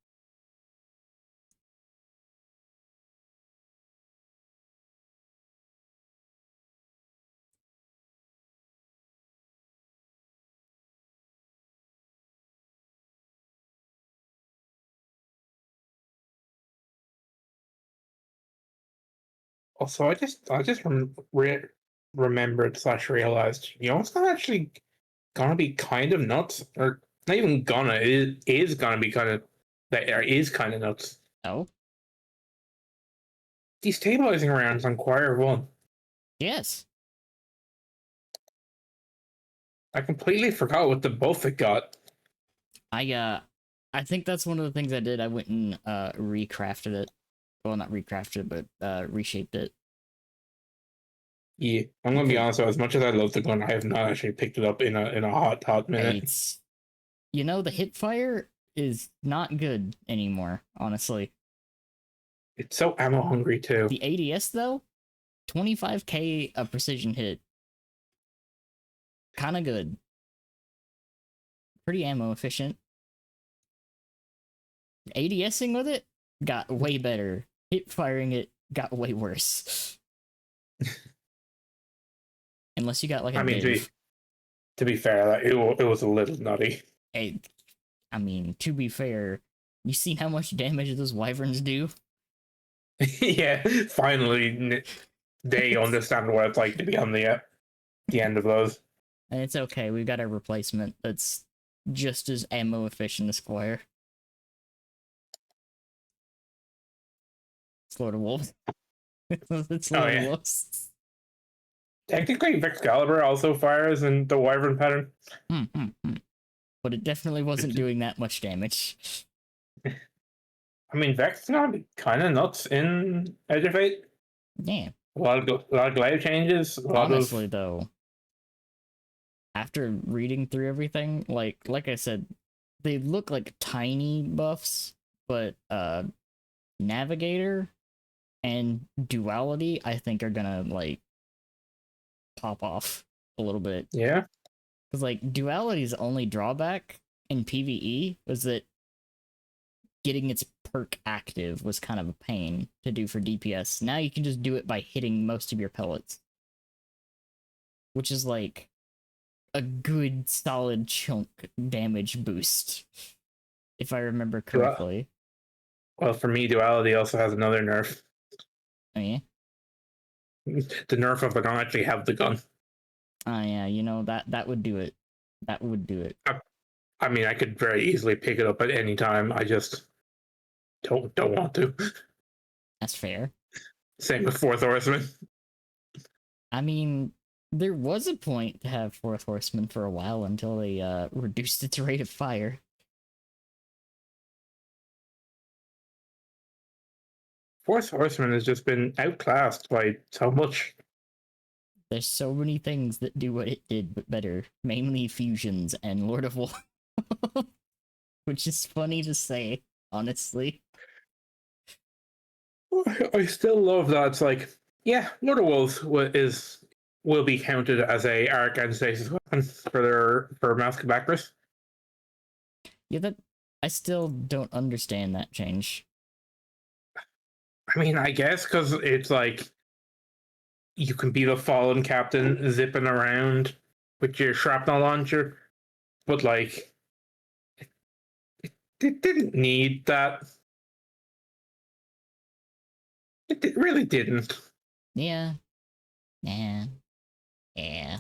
Also, remembered slash realized, you know, it's not actually gonna be kind of nuts, or not even gonna. It is gonna be kind of that is kind of nuts. Oh? Destabilizing rounds on Choir 1. Yes. I completely forgot what the both it got. I think that's one of the things I did. I went and recrafted it. Well, not recrafted it, but reshaped it. Yeah, I'm gonna be honest. As much as I love the gun, I have not actually picked it up in a hot minute. It's, you know, the hip fire is not good anymore, honestly. It's so ammo hungry too. The ADS though, 25k a precision hit. Kind of good. Pretty ammo efficient. ADSing with it got way better. Hip firing it got way worse. Unless you got like a I mean, div. to be fair, like, it was a little nutty. Hey, I mean, to be fair, you seen how much damage those wyverns do? Yeah, finally, they understand what it's like to be on the end of those. And it's okay, we've got a replacement that's just as ammo efficient as Squire. It's Lord of Wolves. It's Oh Lord of yeah, Wolves. technically, Excalibur also fires in the Wyvern pattern. But it definitely wasn't doing that much damage. I mean, Vex now kind of nuts in Edge of Fate. Yeah. A lot of glaive changes. A lot Honestly, of though, after reading through everything, like I said, they look like tiny buffs, but Navigator and Duality, I think, are gonna like pop off a little bit. yeah. Because like Duality's only drawback in PvE was that getting its perk active was kind of a pain to do for DPS. Now you can just do it by hitting most of your pellets, which is like a good solid chunk damage boost, if I remember correctly. Well, for me, Duality also has another nerf. Oh yeah. The nerf of I don't actually have the gun. Oh yeah, you know that would do it. That would do it. I mean, I could very easily pick it up at any time. I just don't want to. That's fair. Same with Fourth Horseman. I mean, there was a point to have Fourth Horseman for a while until they reduced its rate of fire. Fourth Horseman has just been outclassed by so much. There's so many things that do what it did, but better. Mainly fusions and Lord of War. Which is funny to say, honestly. I still love that. It's like, yeah, Lord of Wolves will be counted as a arc and stasis weapon for Mask of Bacchus. Yeah, that I still don't understand that change. I mean, I guess because it's like you can be the fallen captain zipping around with your shrapnel launcher, but like it didn't need that. It really didn't. Yeah. Yeah. Yeah.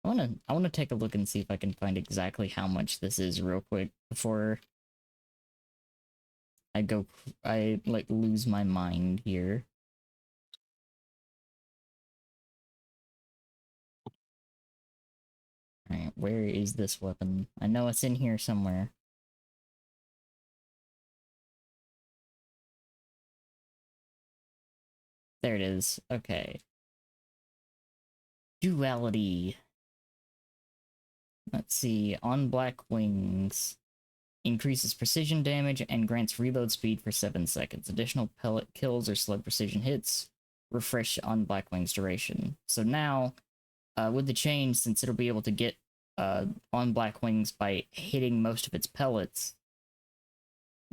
I wanna take a look and see if I can find exactly how much this is real quick before I like lose my mind here. Alright, where is this weapon? I know it's in here somewhere. There it is. Okay. Duality. Let's see. On Black Wings. Increases precision damage and grants reload speed for 7 seconds. Additional pellet kills or slug precision hits refresh on Black Wings duration. So now, with the change, since it'll be able to get on Black Wings by hitting most of its pellets,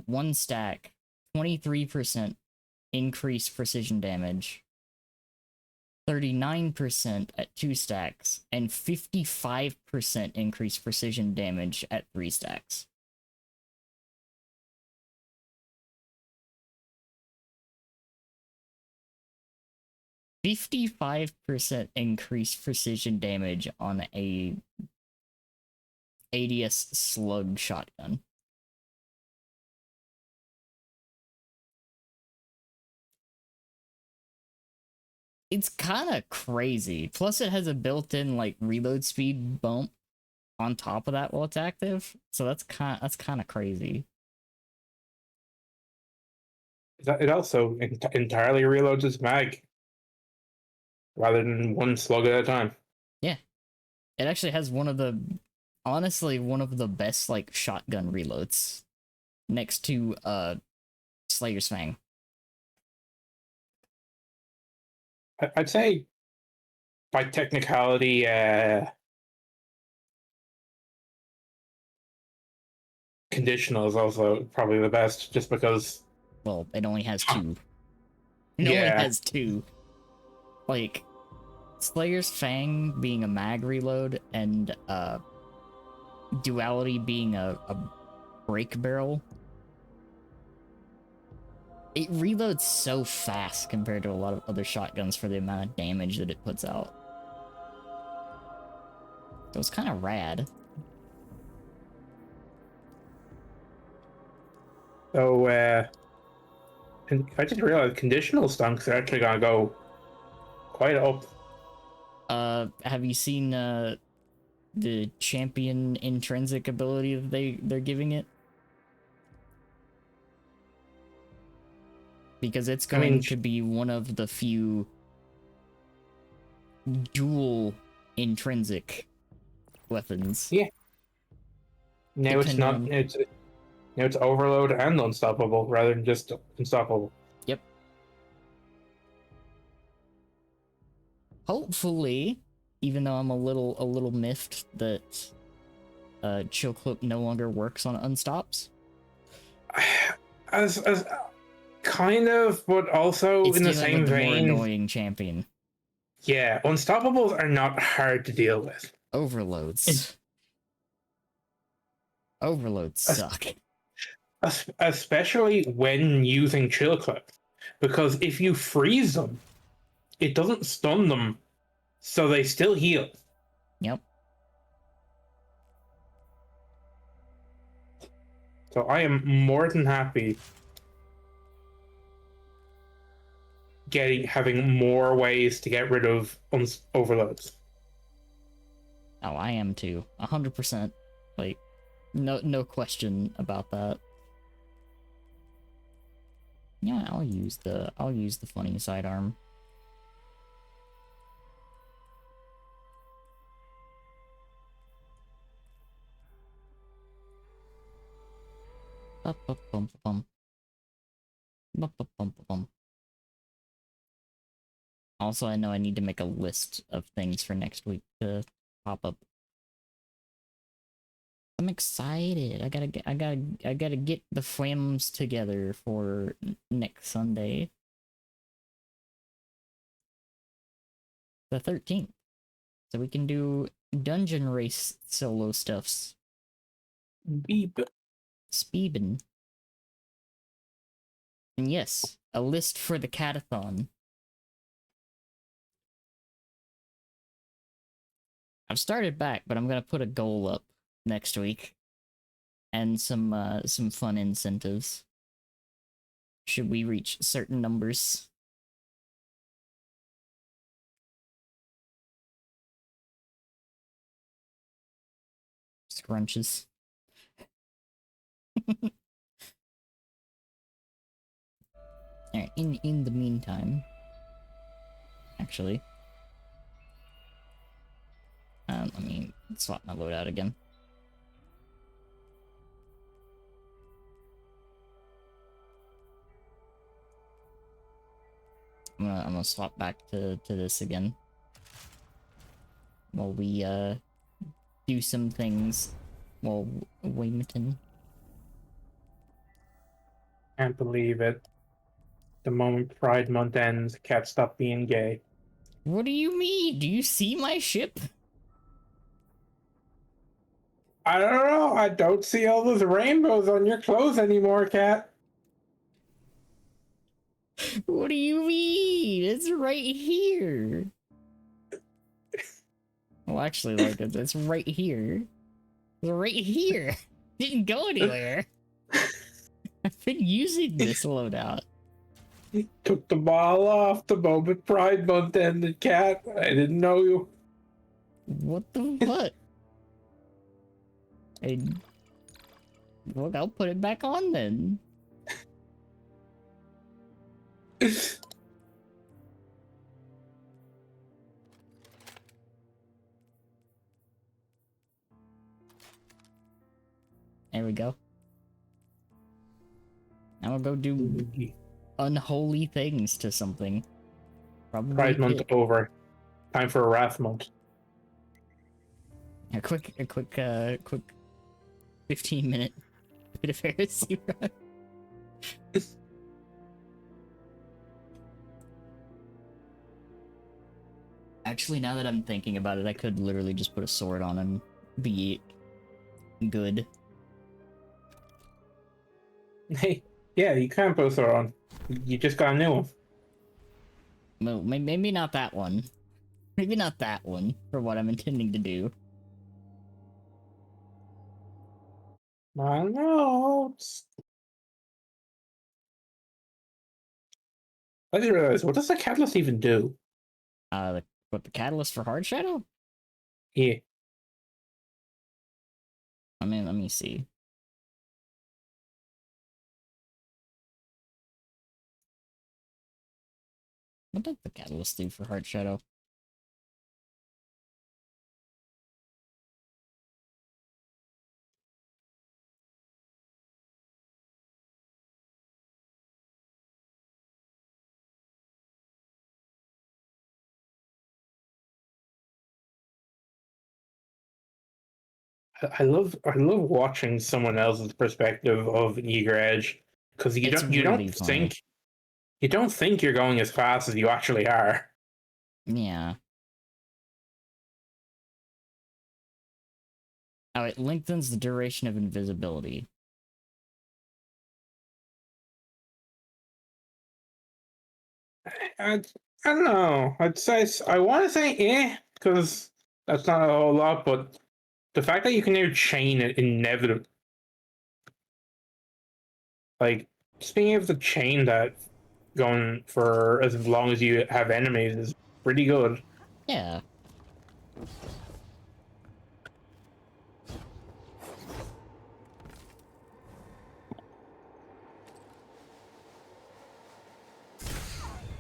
1 stack, 23% increased precision damage, 39% at 2 stacks, and 55% increased precision damage at 3 stacks. 55% increased precision damage on a ADS slug shotgun. It's kind of crazy. Plus, it has a built-in like reload speed bump on top of that while it's active. So that's kind of crazy. It also entirely reloads its mag rather than one slug at a time. Yeah, it actually has honestly one of the best like shotgun reloads next to Slayer's Fang. I'd say by technicality, conditional is also probably the best, just because. Well, it only has 2. It only Yeah. has 2. Like, Slayer's Fang being a mag reload and Duality being a break barrel, it reloads so fast compared to a lot of other shotguns for the amount of damage that it puts out. So it's kind of rad. So, and I just realized conditional stunts are actually gonna go quite up. Have you seen the champion intrinsic ability that they're giving it? Because it's going to be one of the few dual intrinsic weapons. Yeah. Now it's not. Now it's overload and unstoppable rather than just unstoppable. Yep. Hopefully, even though I'm a little miffed that chill clip no longer works on unstops. As kind of, but also It's in the dealing same with the vein. more annoying champion. Yeah, unstoppables are not hard to deal with. Overloads. Overloads suck. Especially when using chill clip, because if you freeze them, it doesn't stun them, so they still heal. Yep. So I am more than happy having more ways to get rid of overloads. Oh, I am too. 100%. Like, no question about that. Yeah, I'll use the funny sidearm. Bum. Also, I know I need to make a list of things for next week to pop up. I'm excited. I gotta get the flames together for next Sunday, the 13th, so we can do dungeon race solo stuffs. Beep. Speebin. And yes, a list for the catathon. I've started back, but I'm gonna put a goal up next week. And some fun incentives. Should we reach certain numbers? Scrunches. Alright, in the meantime, actually, let me swap my loadout again. I'm gonna swap back to this again while we do some things while Waymaton. Can't believe it. The moment Pride Month ends, cats stop being gay. What do you mean? Do you see my ship? I don't know. I don't see all those rainbows on your clothes anymore, cat. What do you mean? It's right here. Well, actually, like, it's right here. It's right here. Didn't go anywhere. I've been using this loadout. You took the ball off the moment Pride Month ended, cat. I didn't know you. What the fuck? Look, I'll put it back on then. There we go. Now we'll go do unholy things to something. Probably Pride Month it. over. Time for a Wrath Month. A quick 15-minute bit of heresy run. Actually, now that I'm thinking about it, I could literally just put a sword on and be good. Hey, yeah, you can put a sword on. You just got a new one. Well, maybe not that one. Maybe not that one, for what I'm intending to do. My notes. I didn't realize, what does the catalyst even do? What, the catalyst for Hard Shadow? Yeah. I mean, let me see. What does the catalyst do for Hard Shadow? I love watching someone else's perspective of Eager Edge because It's you really don't funny. think you're going as fast as you actually are. Yeah. Oh, it lengthens the duration of invisibility. I, I don't know. I want to say because that's not a whole lot, but the fact that you can now chain it inevitably, like just being able to chain that going for as long as you have enemies is pretty good. Yeah.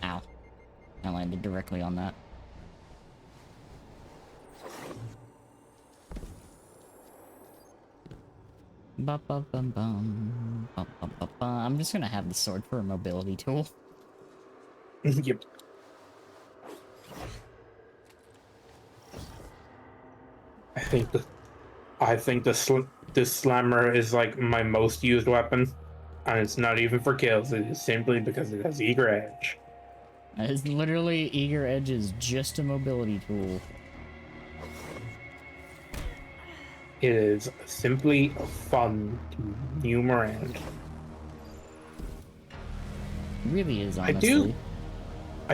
Ow. I landed directly on that. Ba-ba-bum-bum. Ba-ba-ba-ba. I'm just gonna have the sword for a mobility tool. Yep. I think the this slammer is like my most used weapon, and it's not even for kills. It is simply because it has eager edge. It's literally Eager Edge is just a mobility tool. It is simply fun to meme around. It really is, I honestly.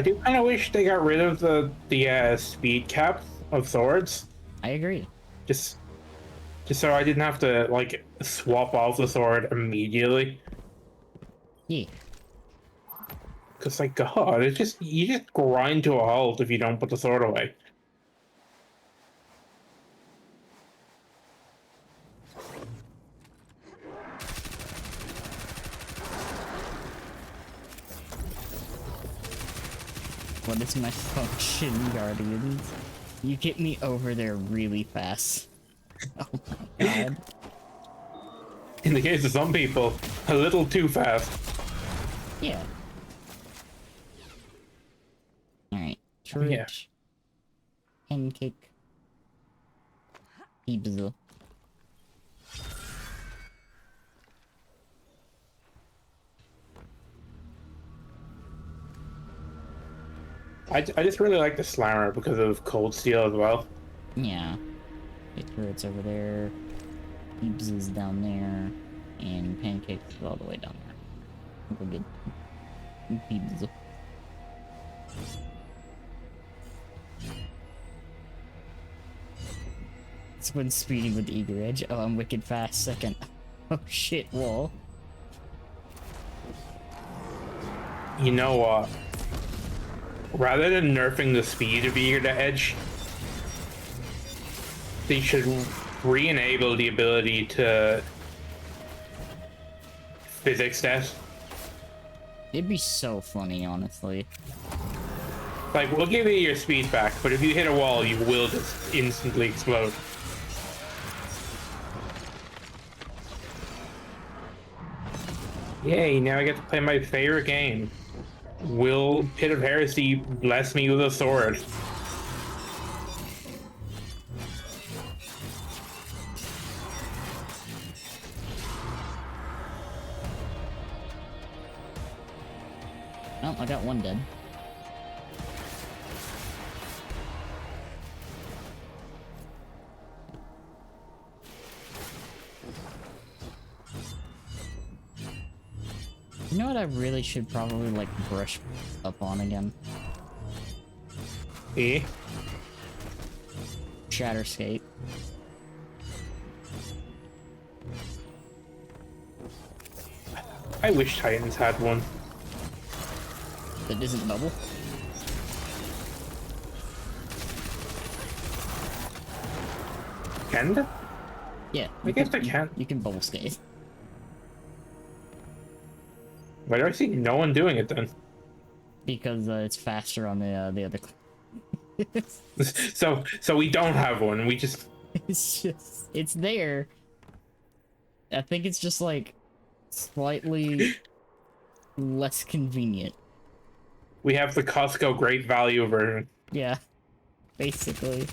do kind of wish they got rid of the speed cap of swords, I agree. just so I didn't have to like swap off the sword immediately. Yeah. Cause like God, you just grind to a halt if you don't put the sword away. What is my function, Guardians? You get me over there really fast. Oh my god. In the case of some people, a little too fast. Yeah. Alright. Oh, yeah. Turret. Pancake. Pizza. I just really like the slammer because of cold steel as well. Yeah. Okay, turret's over there. Pizza's down there. And pancakes is all the way down there. I think we're good. Pizza. It's when speeding with Eager Edge. Oh, I'm wicked fast. Second. Oh shit, wall. You know what? Rather than nerfing the speed of Eager to Edge, they should re-enable the ability to physics death. It'd be so funny, honestly. Like, we'll give you your speed back, but if you hit a wall, you will just instantly explode. Yay, now I get to play my favorite game. Will Pit of Heresy bless me with a sword? Oh, I got one dead. You know what I really should probably like brush up on again? Eh? Shatterscape. I wish Titans had one. That isn't bubble. Can they? Yeah. I guess they can. You can bubble skate. Why do I see no one doing it then? Because it's faster on the other. So we don't have one. We just It's there. I think it's just like slightly less convenient. we have the Costco Great Value version. Yeah, basically.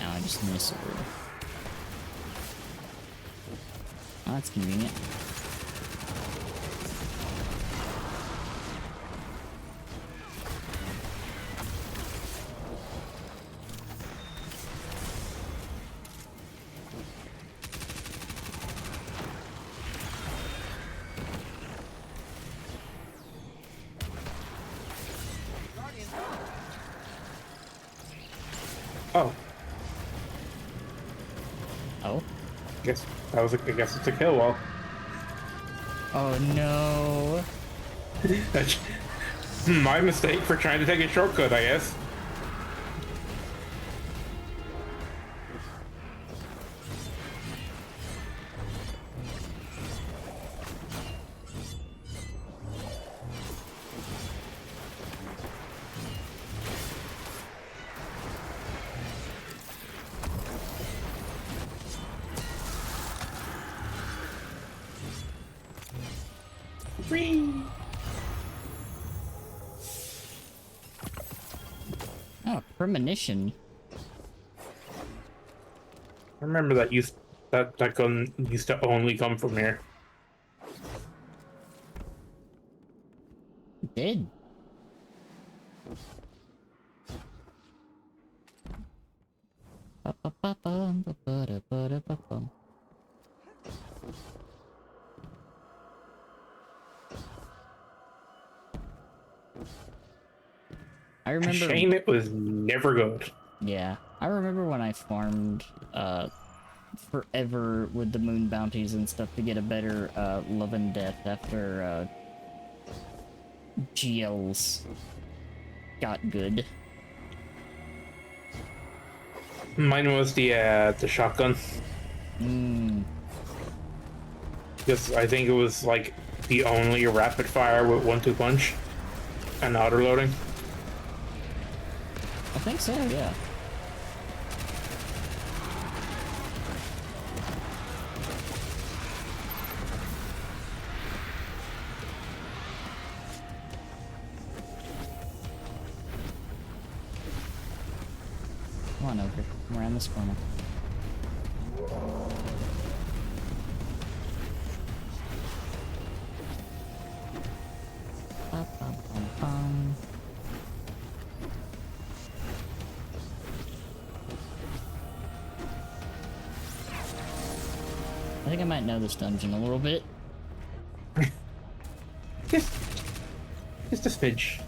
Now I just need a sword. Oh, that's convenient. Oh, Oh? guess that was. I guess it's a kill wall. Oh no. That's my mistake for trying to take a shortcut, I guess. Oh, premonition. I remember that gun used to only come from here. It did. Ba-ba-ba-bum, I remember. Shame it was never good. Yeah, I remember when I farmed forever with the moon bounties and stuff to get a better love and death after GLs got good. Mine was the shotgun. Because I think it was like the only rapid fire with 1-2 punch and auto loading. I think so, yeah. Come on over. Come around this corner. Ba-bum-bum-bum. I think I might know this dungeon a little bit. Just a smidge.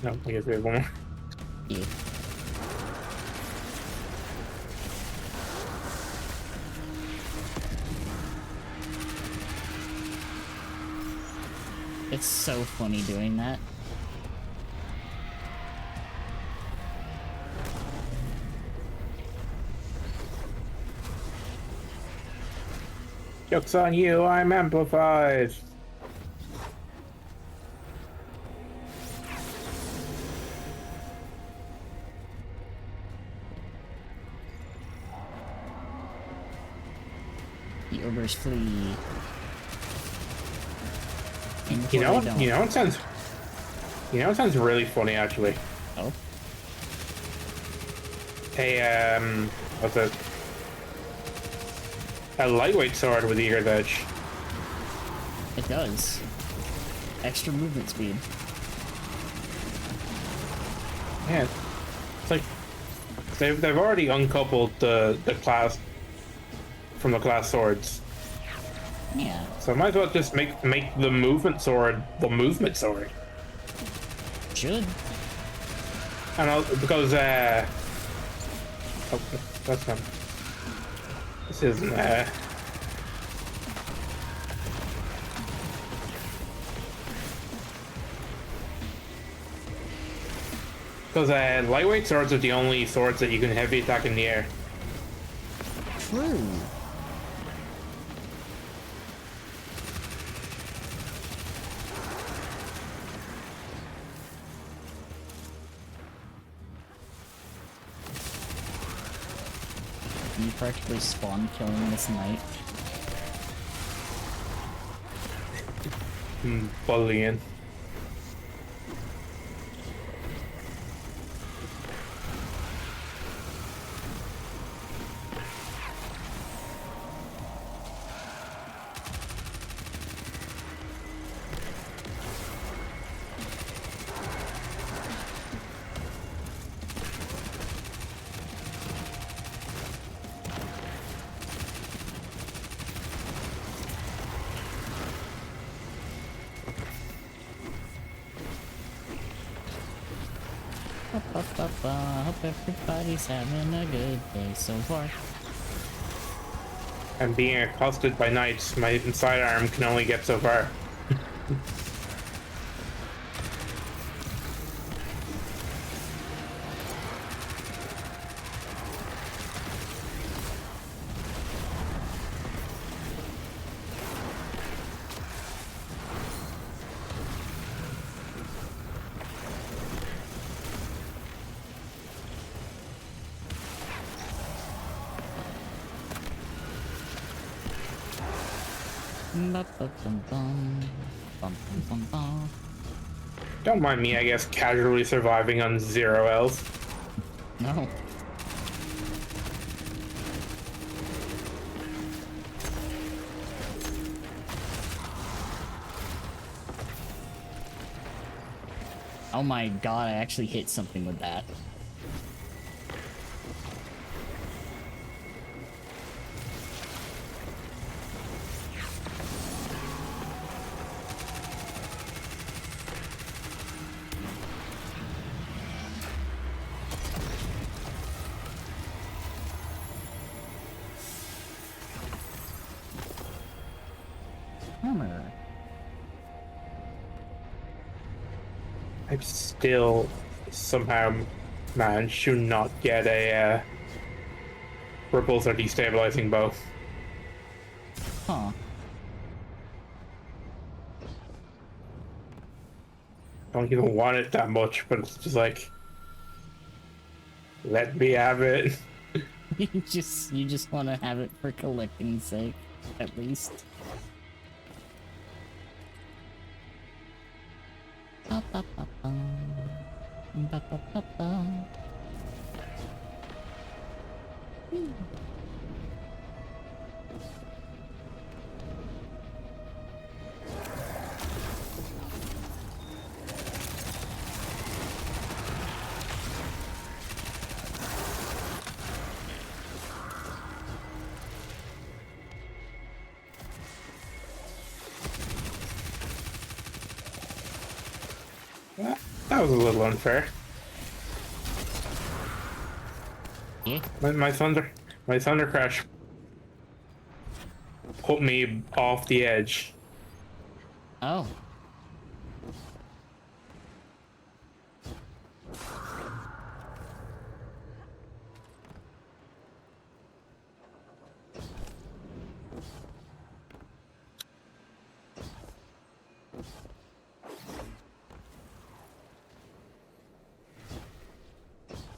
No, I guess we have one more. Yeah. It's so funny doing that. Joke's on you, I'm amplified. The ogres flee. And You know, they don't. it sounds. It sounds really funny actually. Oh. What's it? A lightweight sword with eager's edge. It does. Extra movement speed. Yeah, it's like they've already uncoupled the class from the class swords. Yeah. So I might as well just make the movement sword the movement sword. Should. And because oh, that's not. This isn't because lightweight swords are the only swords that you can heavy attack in the air. True. You practically spawn killing this knight. Bullying. Hope everybody's having a good day so far. And being accosted by knights, my sidearm can only get so far. Don't mind me, I guess, casually surviving on 0 health. No. Oh my god, I actually hit something with that. Hammer. I'm still somehow managed to not get a repulsor destabilizing bow. Huh. Don't even want it that much, but it's just like, let me have it. you just want to have it for collecting's sake, at least. Ba, ba, ba, ba. Ba, ba, ba, ba. That was a little unfair. Yeah. My thunder crash put me off the edge. Oh.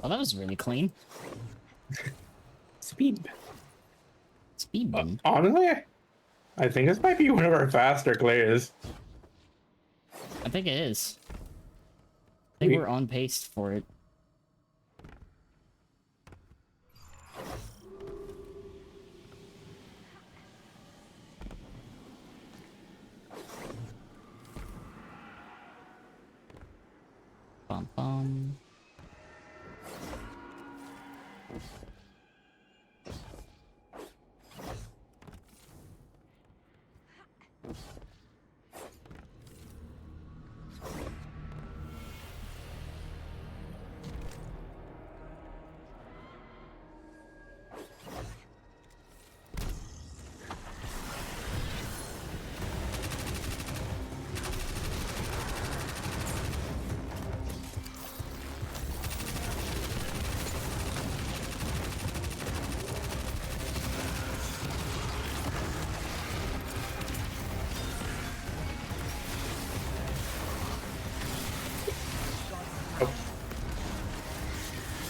Oh, that was really clean. Speed. Speed bump. Honestly, I think this might be one of our faster clears. I think it is. I think we're on pace for it. Bum bum.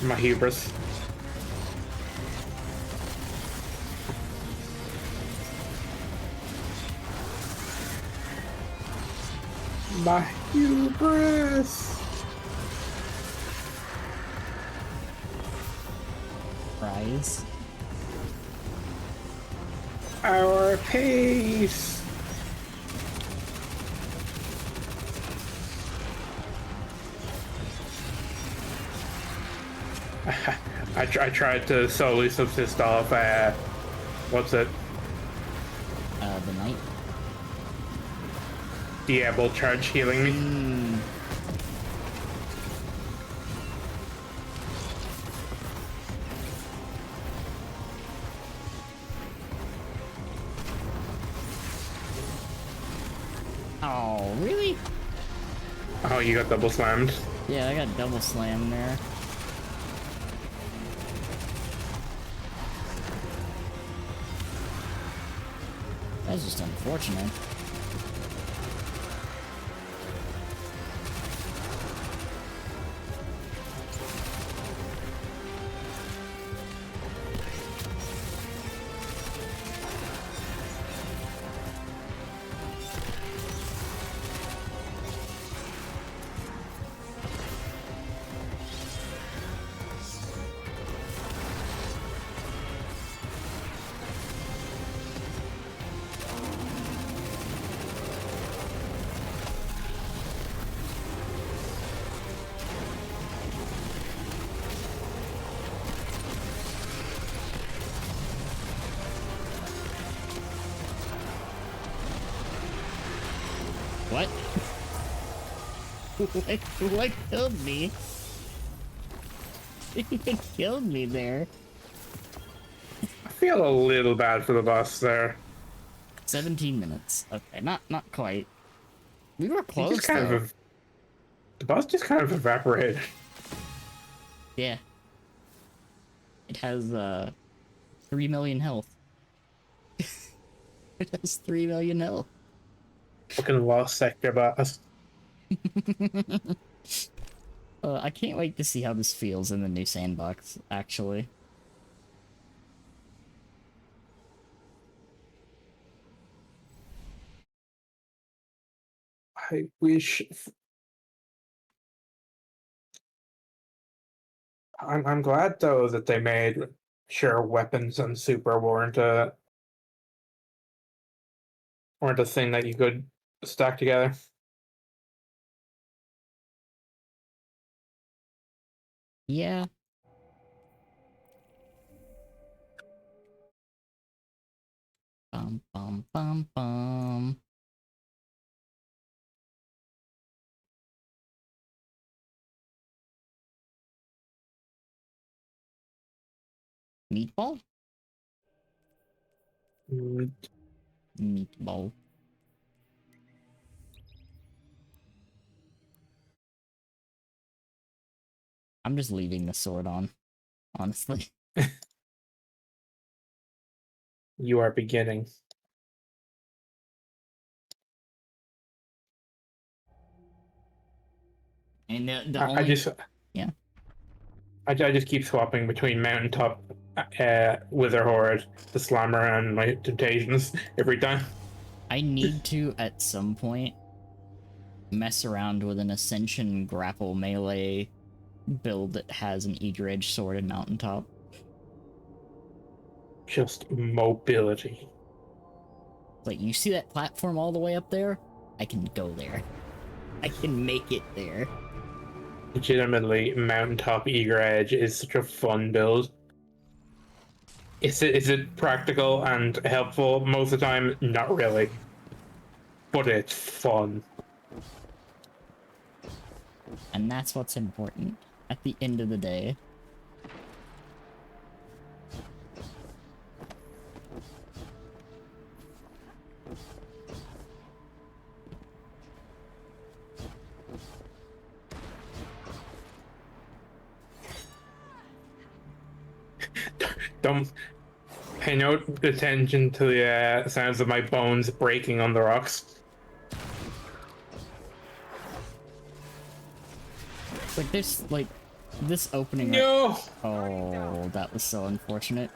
My hubris. My hubris. Rise. Our pace. I tried to solely subsist off, what's it? The knight. Diablo charge healing me. Oh, really? Oh, you got double slammed. Yeah, I got double slam there. That's just unfortunate. What? what killed me? It killed me there. I feel a little bad for the boss there. 17 minutes. Okay, not quite. We were He close just kind though. of the boss just kind of evaporated. Yeah. It has 3 million health. It has 3 million health. Fucking lost sector boss. I can't wait to see how this feels in the new sandbox, actually. I wish. I'm glad though that they made sure weapons and super weren't a thing that you could stack together. Yeah. Bum bum bum bum. Meatball? Mm, Meatball. I'm just leaving the sword on, honestly. You are beginning. And the I only... just Yeah. I just keep swapping between Mountaintop, Wither Horde, the Slammer, and my Temptations every time. I need to, at some point, mess around with an Ascension grapple melee build that has an Eager Edge sword and Mountaintop. Just mobility. Like, you see that platform all the way up there? I can go there. I can make it there. Legitimately, Mountaintop Eager Edge is such a fun build. Is it practical and helpful most of the time? Not really. But it's fun. And that's what's important at the end of the day. Don't pay no attention to the sounds of my bones breaking on the rocks. This opening. No! Oh, that was so unfortunate.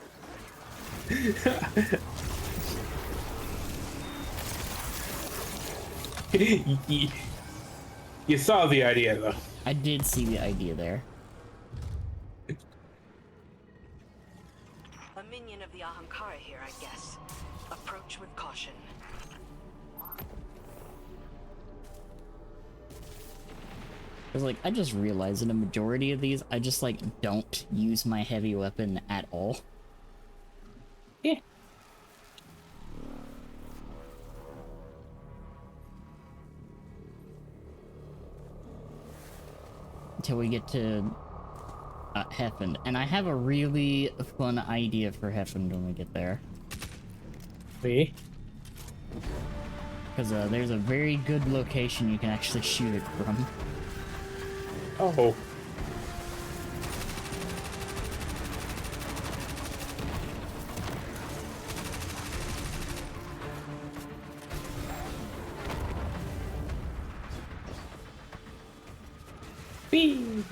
You saw the idea, though. I did see the idea there. A minion of the Ahamkara here, I guess. Approach with caution. Cause like, I just realized in a majority of these, I just like don't use my heavy weapon at all. Yeah. Until we get to Heffend. And I have a really fun idea for Heffend when we get there. Me? Because there's a very good location you can actually shoot it from. Oh. Whee!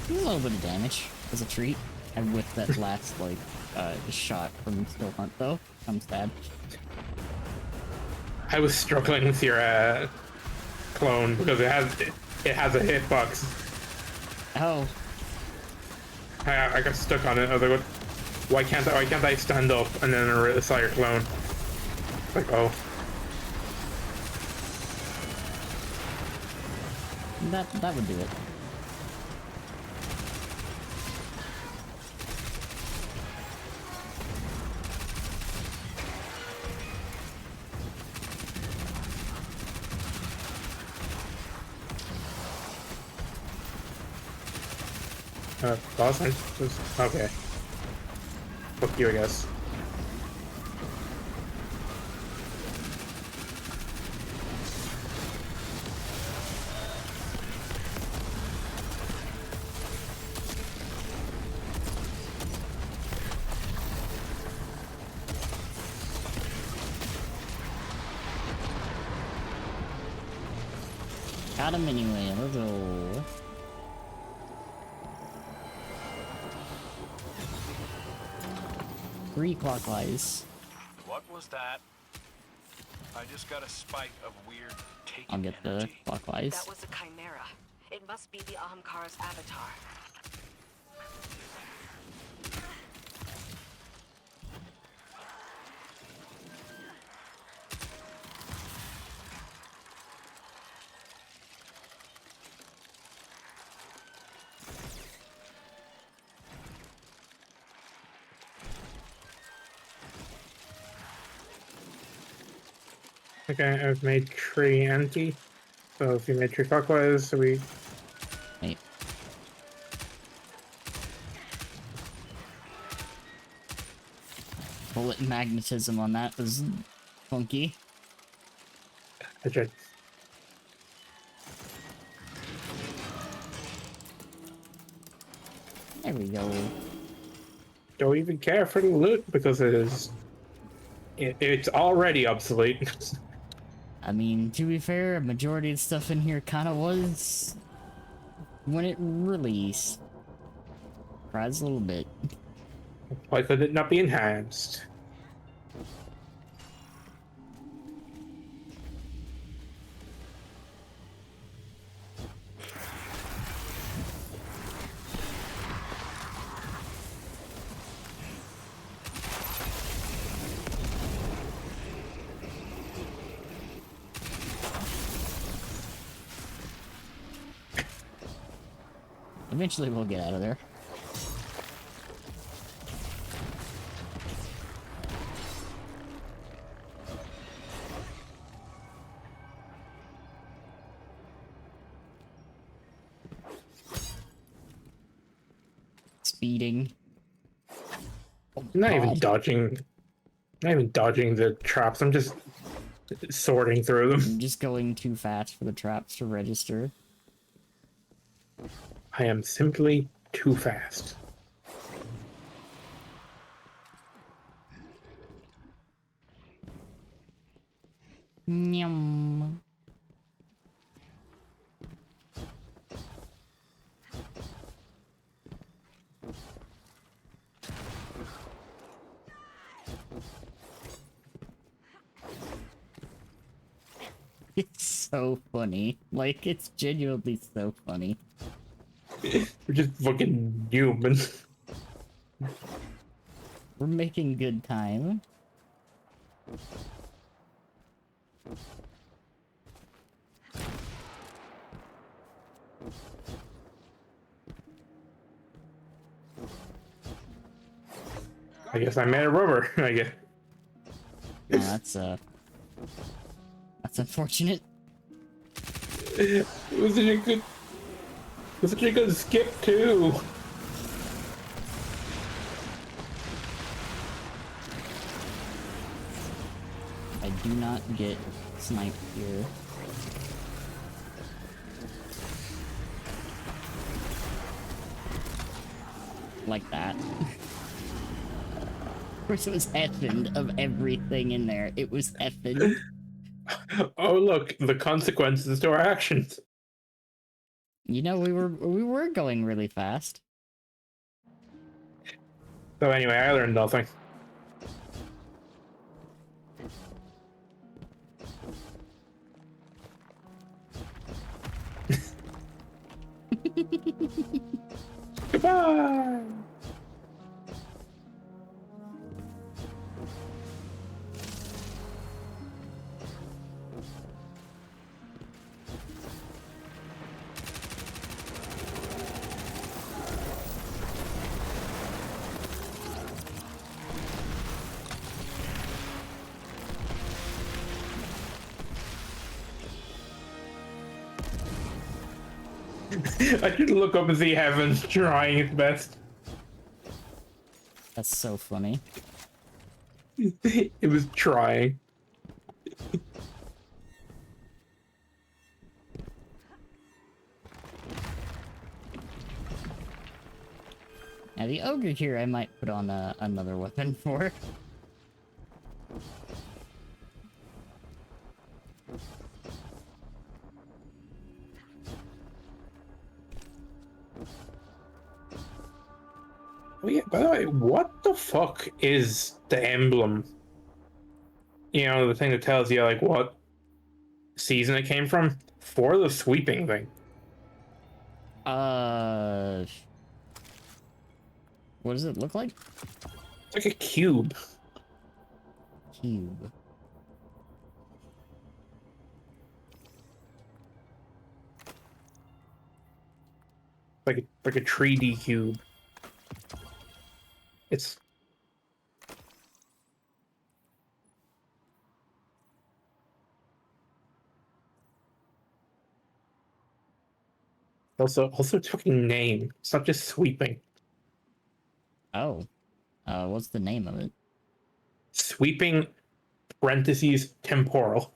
A little bit of damage as a treat. And with that last, like, shot from Still Hunt, though. I'm sad. I was struggling with your clone because it has a hitbox. Oh. I got stuck on it. I was like, why can't I stand up and then I saw your clone? Like, oh. That would do it. Boston? Okay. Fuck you, I guess. Got him anyway, let's go. Three clockwise. What was that? I just got a spike of weird taken I'll get the energy. clockwise. That was a chimera. It must be the Ahamkara's avatar. Okay, I've made tree empty. So if you made tree clockwise, so we... Wait. Bullet magnetism on that was funky. I tried. There we go. Don't even care for the loot because it's already obsolete. I mean, to be fair, a majority of stuff in here kind of was when it released. Surprised a little bit. Why could it not be enhanced? Eventually we'll get out of there. Speeding. Oh, I'm not even God. dodging. Not even dodging the traps. I'm just sorting through them. I'm just going too fast for the traps to register. I am simply too fast. Nyum. It's so funny. Like, it's genuinely so funny. We're just fucking humans. We're making good time. I guess I made a rubber. I guess. Oh, that's unfortunate. It was such a good. It was such a good skip too. I do not get sniped here. Like that. Of course, it was effing of everything in there. It was effing. Oh look, the consequences to our actions. You know, we were going really fast. So anyway, I learned nothing. Goodbye. I should look up and see Heaven's trying its best. That's so funny. It was trying. Now the ogre here, I might put on another weapon for. Oh yeah, by the way, what the fuck is the emblem? You know, the thing that tells you like what season it came from? For the sweeping thing. What does it look like? It's like a cube. Cube. Like a 3D cube. It's Also, it's fucking name. Stop just sweeping. Oh. What's the name of it? Sweeping parentheses temporal.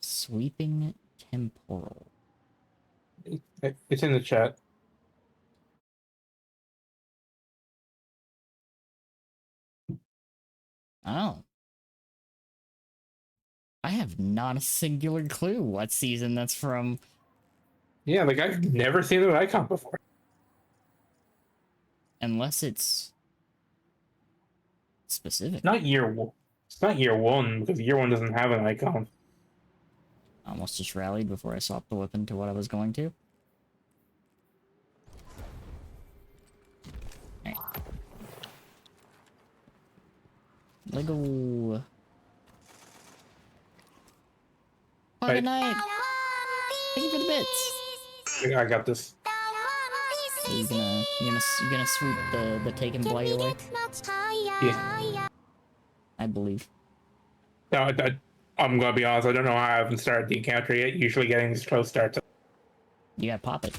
Sweeping temporal. It's in the chat. Oh. I have not a singular clue what season that's from. Yeah, like I've never seen that icon before. Unless it's specific. Not It's not year one because year one doesn't have an icon. I almost just rallied before I swapped the weapon to what I was going to. Alright. Lego. Have a night. Thank you for the bits. I got this. So you gonna sweep the taken blade away? Yeah. I believe. No, I'm gonna be honest. I don't know how I haven't started the encounter yet. Usually, getting this close starts. You gotta pop it.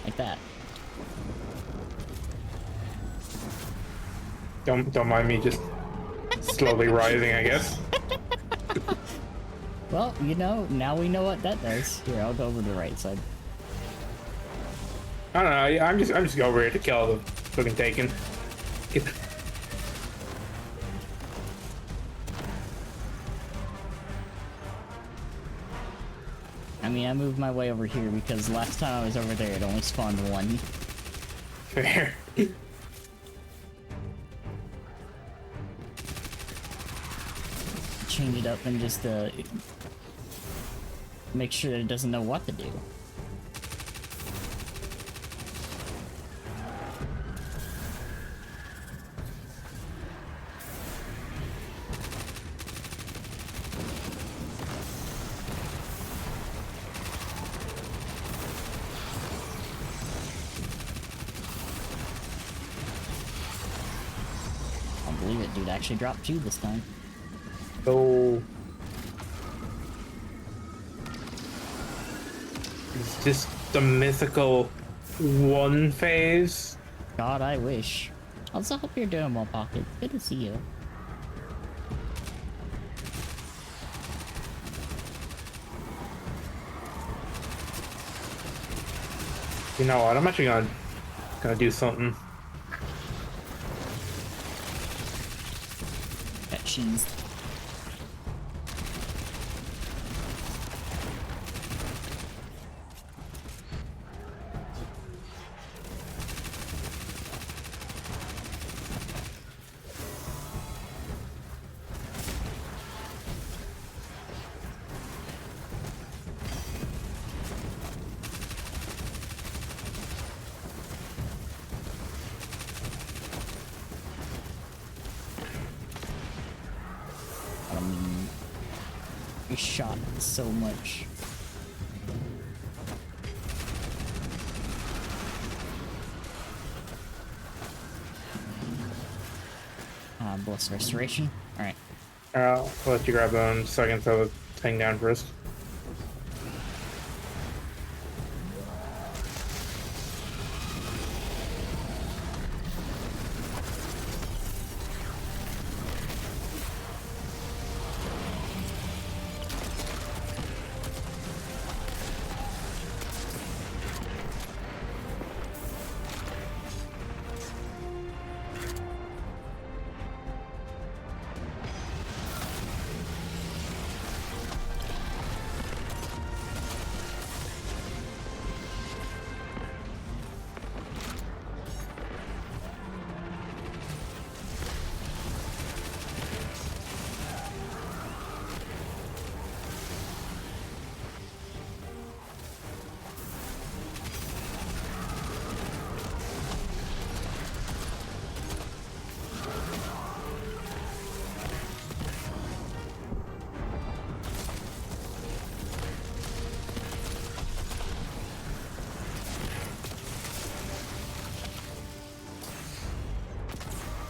Like that. Don't mind me just slowly rising, I guess. Well, now we know what that does. Here, I'll go over to the right side. I don't know. I'm just over here to kill the fucking taken. I mean, I moved my way over here because last time I was over there, it only spawned one. Fair. Change it up and just make sure that it doesn't know what to do. I don't believe it, dude. Actually dropped two this time. So, is this the mythical one phase? God, I wish. Also, hope you're doing well, Pocket. Good to see you. You know what? I'm actually gonna do something. Got cheesed. I mean, we shot so much. Bless restoration. Alright. I'll let you grab that in a second. Throw the thing down first.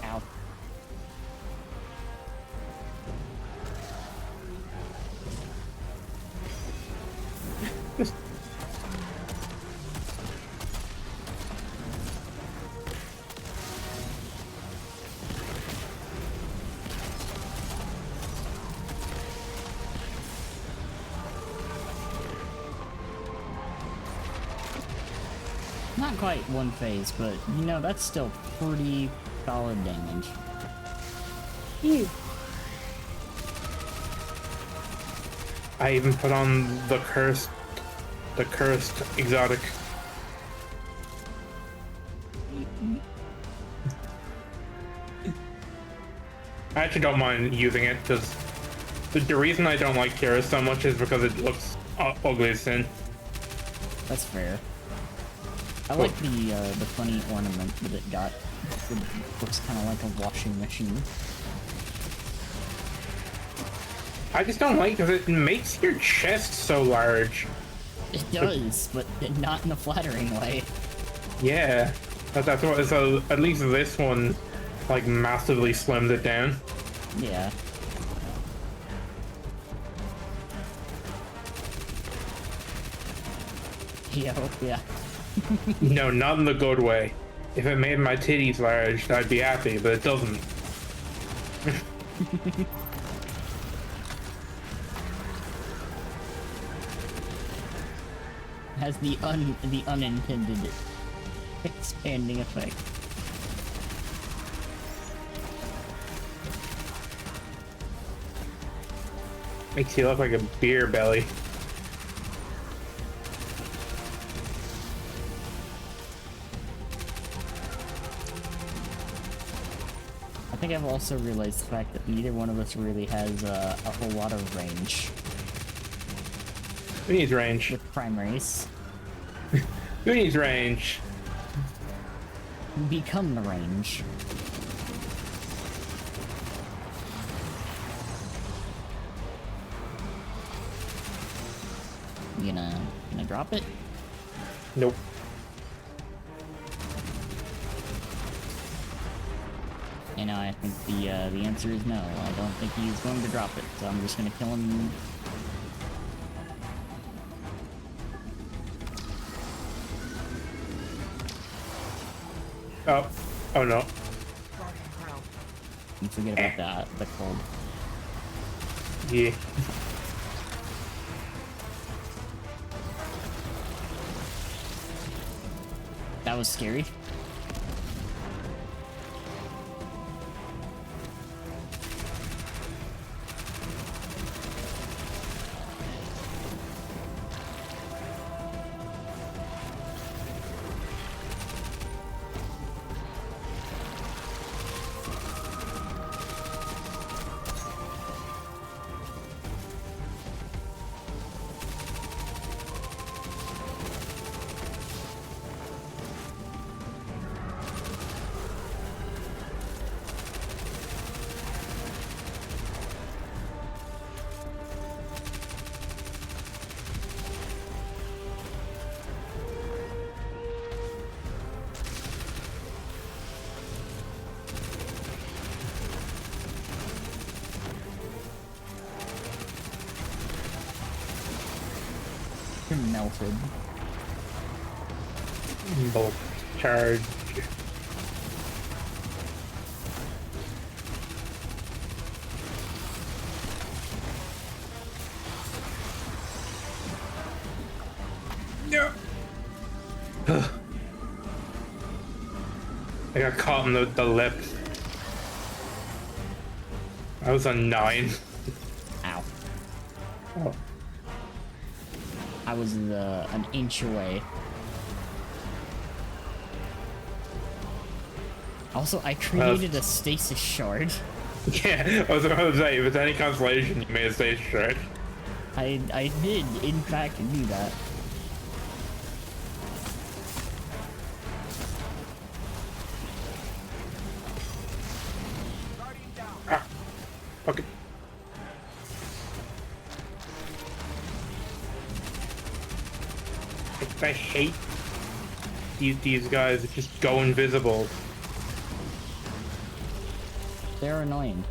Ow. Not quite one phase, but you know, that's still pretty solid damage. Ew. I even put on the cursed exotic. I actually don't mind using it because the reason I don't like Kira so much is because it looks ugly as sin. That's fair. I like the funny ornament that it got. It looks kind of like a washing machine. I just don't like because it makes your chest so large. It does, but not in a flattering way. Yeah, that's what. So at least this one, like, massively slimmed it down. Yeah. Yeah. No, not in the good way. If it made my titties large, I'd be happy, but it doesn't. Has the unintended expanding effect. Makes you look like a beer belly. I think I've also realized the fact that neither one of us really has a whole lot of range Who needs range? with primaries. Who needs range? Become the range. Gonna drop it? Nope. You know, I think the answer is no. I don't think he's going to drop it, so I'm just gonna kill him. Oh no. And forget about that, the cold. Yeah. That was scary. You're melted. Bolt charge. No. I got caught in the lip. I was on 9. Ow. Oh. I was an inch away. Also, I created a stasis shard. Yeah, I was about to say, if it's any consolation, you made a stage shard. I did, in fact, do that. Ah. Okay. I hate these guys that just go invisible. They're annoying.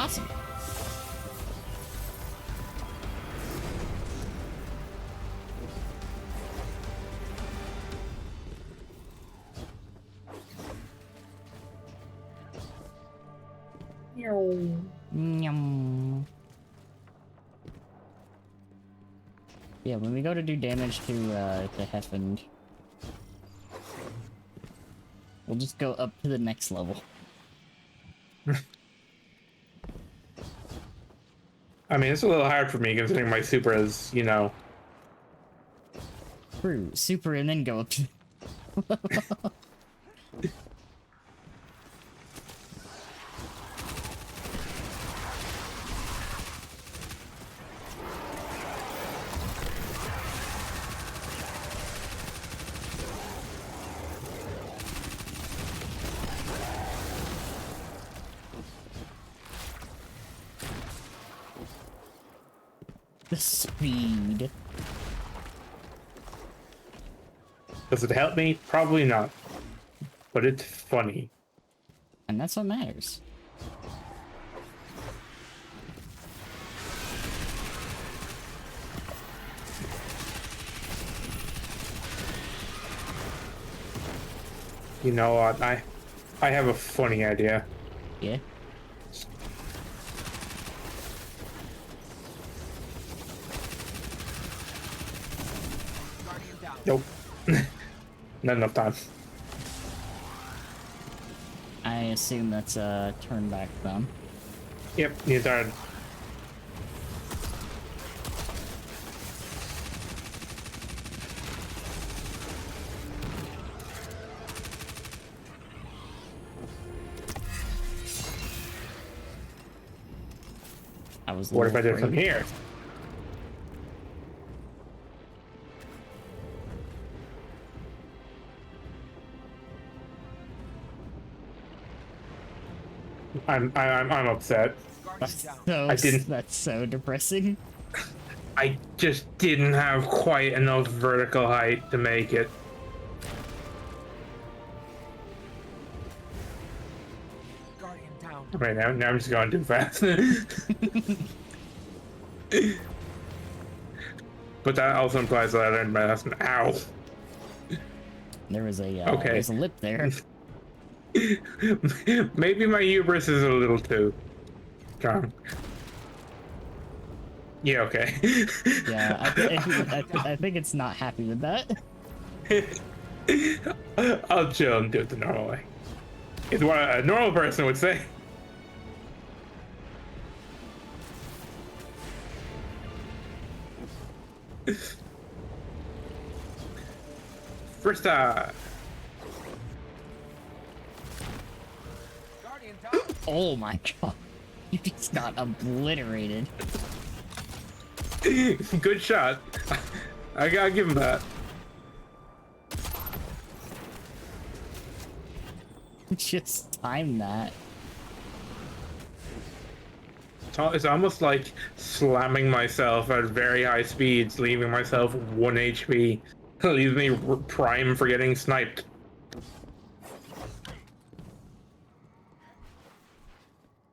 Awesome. Yum. Yeah, when we go to do damage to Heffend, we'll just go up to the next level. I mean, it's a little hard for me considering my super is, you know. True, super and then go up to... The speed. Does it help me? Probably not. But it's funny. And that's what matters. You know what? I have a funny idea. Yeah. Nope. Not enough time. I assume that's a turn back thumb. Yep, you started. I was. What if I did from here? I'm upset. That's so depressing. I just didn't have quite enough vertical height to make it. Right now I'm just going too fast. But that also implies that I learned my lesson. Ow. There was a Okay. there's a lip there. Maybe my hubris is a little too strong. Yeah, okay. Yeah, I think it's not happy with that. I'll chill and do it the normal way. It's what a normal person would say. First, Oh my god. You just got obliterated. good shot. I gotta give him that. Just time that. It's almost like slamming myself at very high speeds, leaving myself 1 HP. Leaves me prime for getting sniped.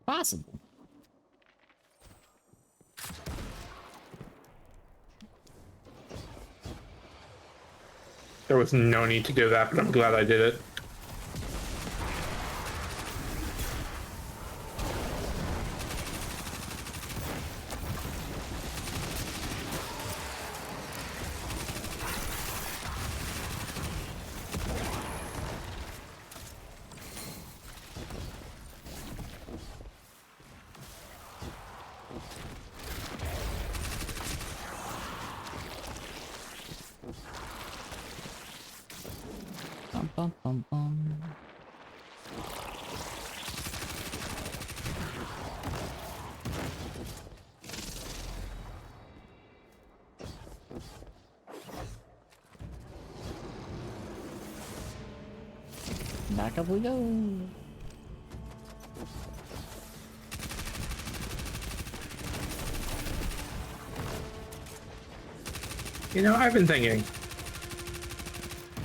Possible. There was no need to do that, but I'm glad I did it. Bum, bum, bum, bum. Back up we go. You know, I've been thinking,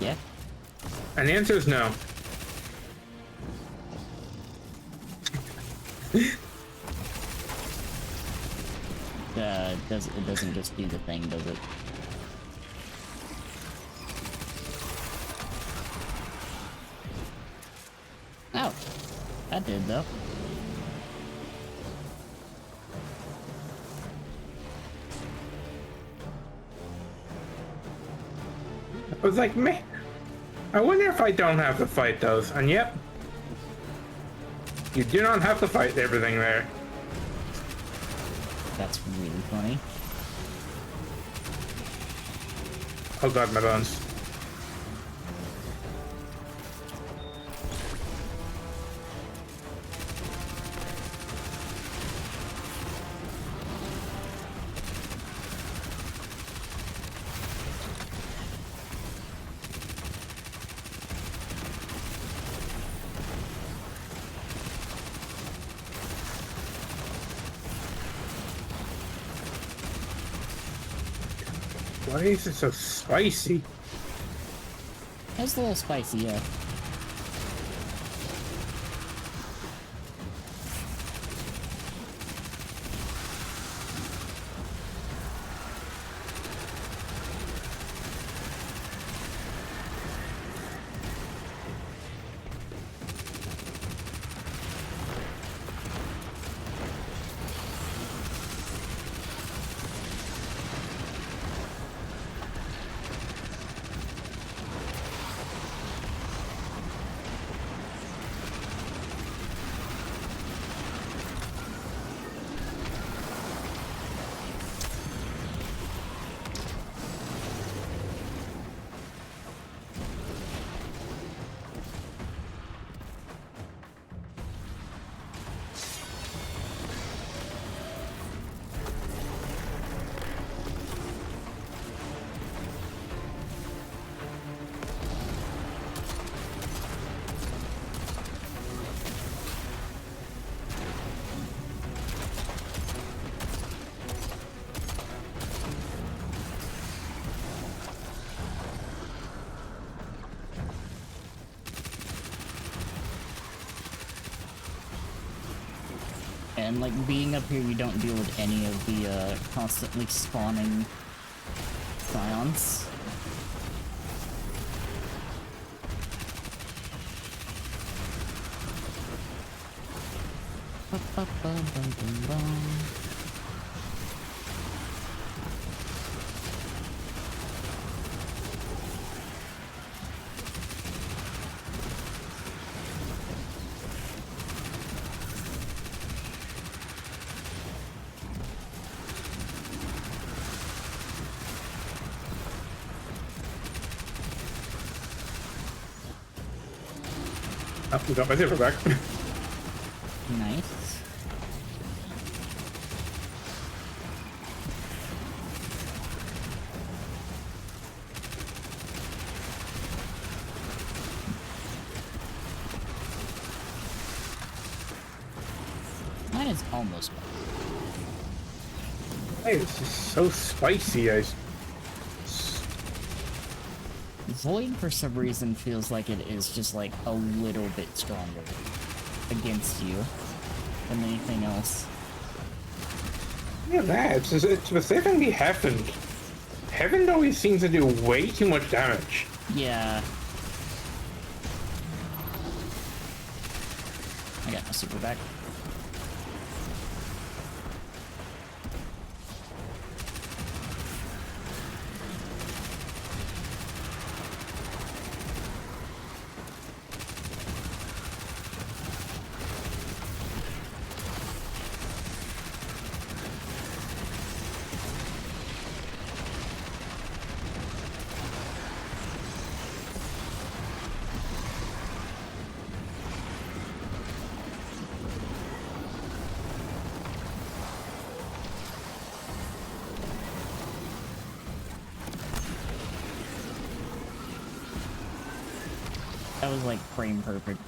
Yeah. and the answer is no. it doesn't just do the thing, does it? Oh, that did though. I was like, man, I wonder if I don't have to fight those. And yep, you do not have to fight everything there. That's really funny. Oh god, my bones. Why is it so spicy? It's a little spicy, yeah. And like being up here, you don't deal with any of the constantly spawning scions. Oh, we got my zipper back. Nice. Mine is almost back. Hey, this is so spicy. Void, for some reason, feels like it is just like a little bit stronger against you than anything else. Yeah, that. It's specifically Heaven. Heaven always seems to do way too much damage. Yeah. I got my super back. That was like frame perfect.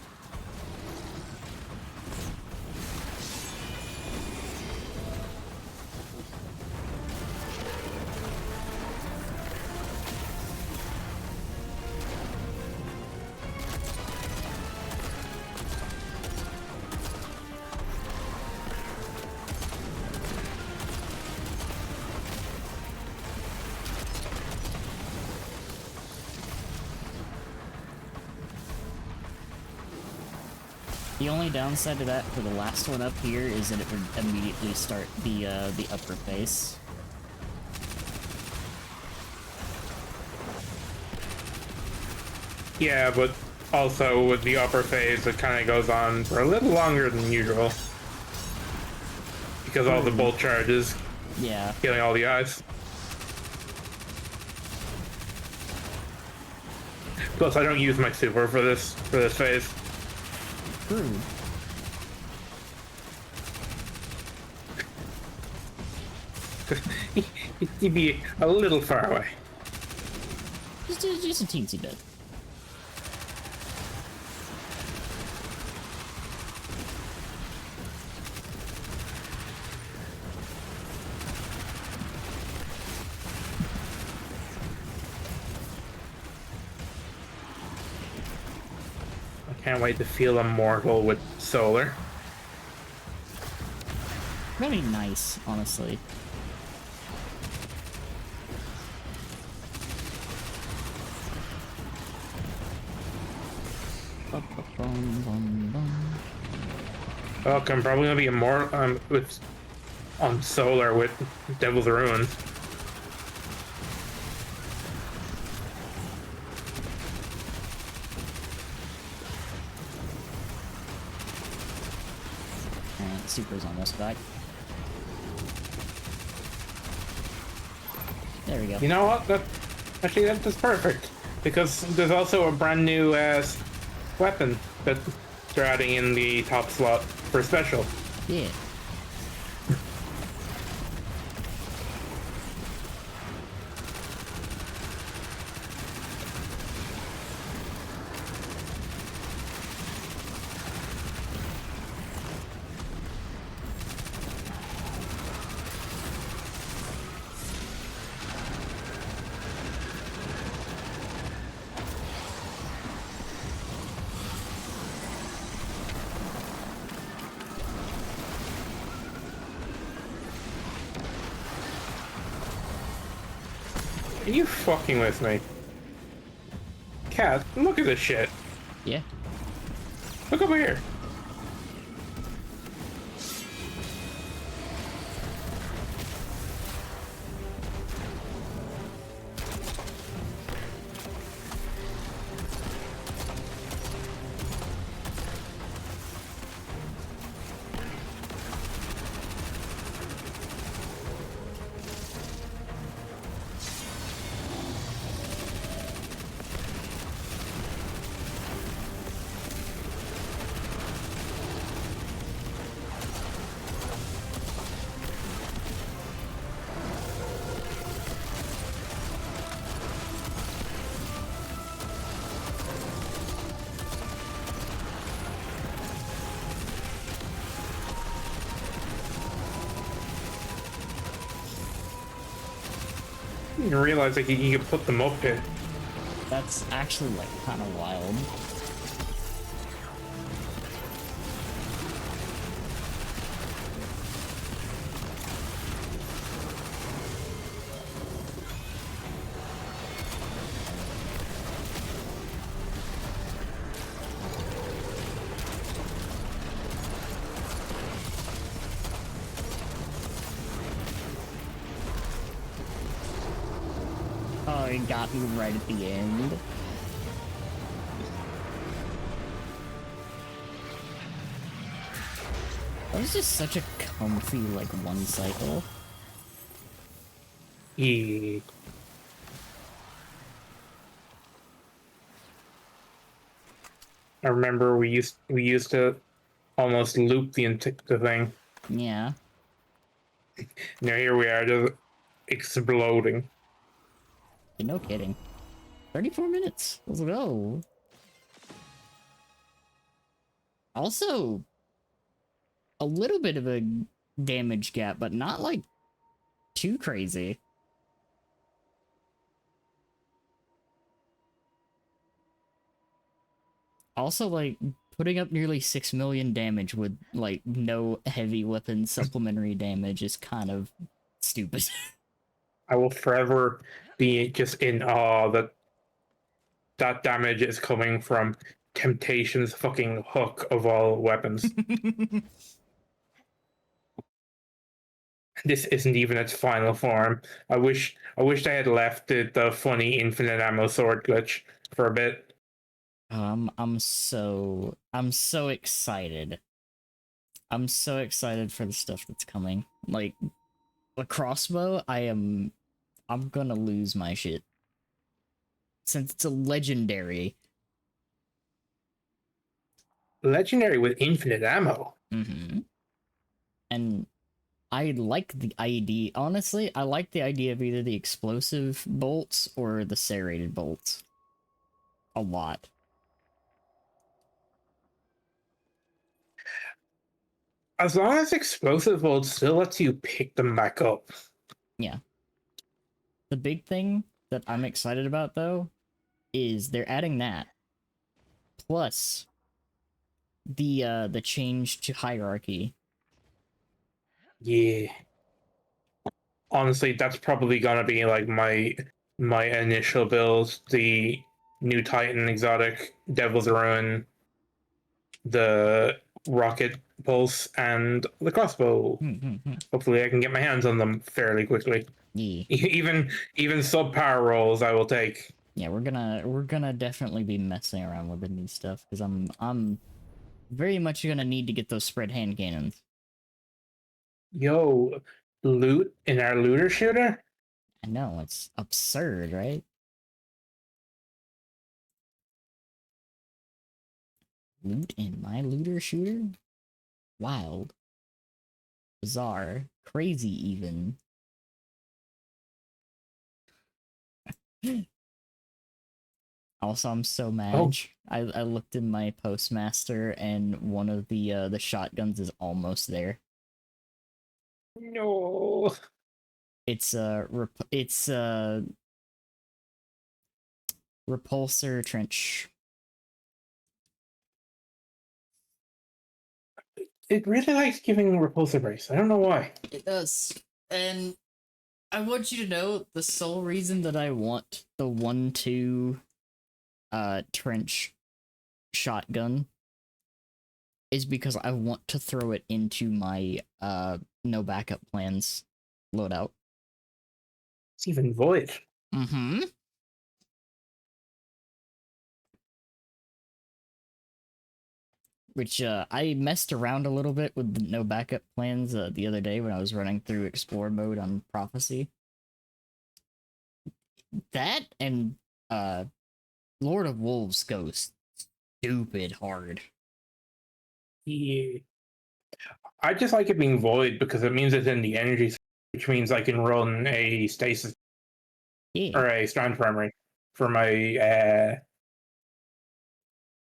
The only downside to that for the last one up here is that it would immediately start the upper phase. Yeah, but also with the upper phase, it kind of goes on for a little longer than usual. Because all the bolt charges Yeah. killing all the eyes. Plus, I don't use my super for this phase. True. You'd be a little far away. Just a teensy bit. I can't wait to feel immortal with solar. Really nice, honestly. Look, I'm probably gonna be immortal with on solar with Devil's Ruins. Alright, super's almost back. There we go. You know what? That's perfect because there's also a brand new weapon that they're adding in the top slot for special. Yeah. Are you fucking with me? Cat, look at this shit. Yeah. Look over here. I didn't realize like you could put them up here. That's actually like kind of wild. Oh, it got me right at the end. That was just such a comfy, like, one cycle. Yeah. I remember we used to almost loop the thing. Yeah. Now here we are, just exploding. No kidding. 34 minutes. Let's go. Also, a little bit of a damage gap, but not like too crazy. Also, like, putting up nearly 6 million damage with, like, no heavy weapon supplementary damage is kind of stupid. I will forever be just in awe that that damage is coming from Temptation's fucking hook of all weapons. This isn't even its final form. I wish they had left the funny infinite ammo sword glitch for a bit. I'm so excited. I'm so excited for the stuff that's coming. Like the crossbow, I'm gonna lose my shit. Since it's a legendary. Legendary with infinite ammo. Mm-hmm. And I like the idea. Honestly, I like the idea of either the explosive bolts or the serrated bolts. A lot. As long as explosive bolts still lets you pick them back up. Yeah. The big thing that I'm excited about though is they're adding that. Plus the change to hierarchy. Yeah. Honestly, that's probably gonna be like my initial build. The new Titan exotic, Devil's Ruin, the rocket pulse, and the crossbow. Hopefully, I can get my hands on them fairly quickly. Yeah. Even subpower rolls, I will take. Yeah, we're gonna definitely be messing around with the new stuff because I'm very much gonna need to get those spread hand cannons. Yo, loot in our looter shooter. I know it's absurd, right? Loot in my looter shooter? Wild, bizarre, crazy, even. Also, I'm so mad. Oh. I looked in my postmaster, and one of the shotguns is almost there. No. It's repulsor trench. It really likes giving repulsive brace. I don't know why. It does, and I want you to know the sole reason that I want the 1-2 trench shotgun is because I want to throw it into my no backup plans loadout. It's even void. Mm-hmm. Which I messed around a little bit with the no backup plans the other day when I was running through explore mode on Prophecy. That and Lord of Wolves goes stupid hard. Yeah. I just like it being void because it means it's in the energy, which means I can run a stasis Yeah. or a strand primary for my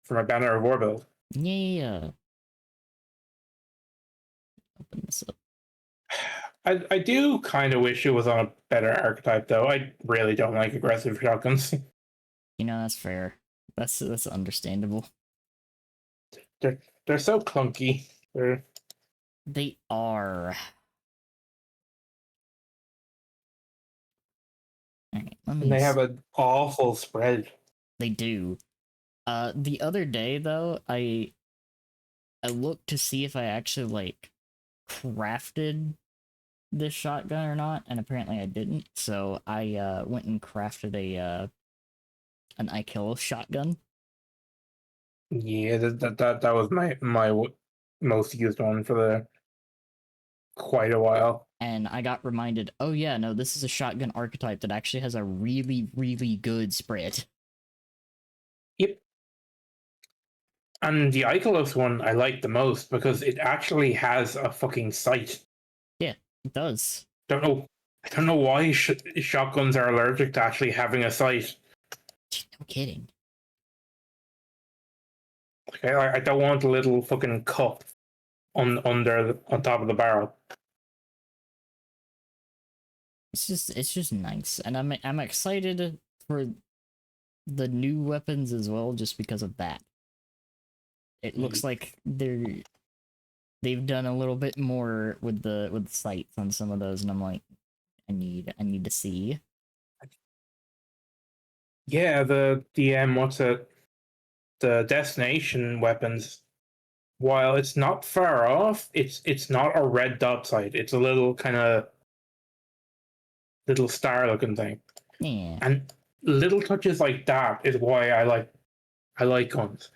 banner of war build. Yeah. Open this up. I do kind of wish it was on a better archetype though. I really don't like aggressive shotguns. You know, that's fair. That's understandable. They're so clunky. They are. Alright, let me And they have an awful spread. They do. The other day though, I looked to see if I actually like crafted this shotgun or not, and apparently I didn't. So I went and crafted an I kill shotgun. Yeah, that was my most used one for the quite a while. And I got reminded, oh yeah, no, this is a shotgun archetype that actually has a really, really good spread. Yep. And the Icolos one I like the most because it actually has a fucking sight. Yeah, it does. I don't know why shotguns are allergic to actually having a sight. No kidding. Like, I don't want a little fucking cup on top of the barrel. It's just nice, and I'm excited for the new weapons as well, just because of that. It looks like they've done a little bit more with the sights on some of those, and I'm like, I need to see. Yeah, the what's it? the destination weapons, while it's not far off, it's not a red dot sight. It's a little kind of little star looking thing. Yeah. And little touches like that is why I like guns.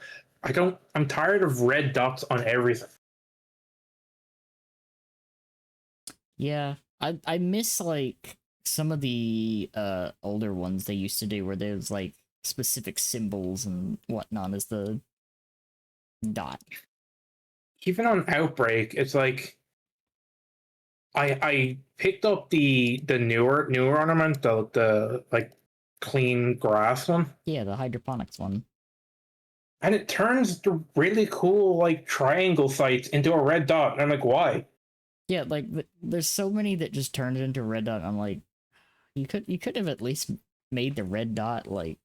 I'm tired of red dots on everything. Yeah. I miss like some of the older ones they used to do where there's like specific symbols and whatnot as the dot. Even on Outbreak, it's like I picked up the newer ornament, the like clean grass one, Yeah, the hydroponics one. and it turns the really cool like triangle sights into a red dot. And I'm like, why? Yeah, like there's so many that just turned it into a red dot. I'm like, you could have at least made the red dot like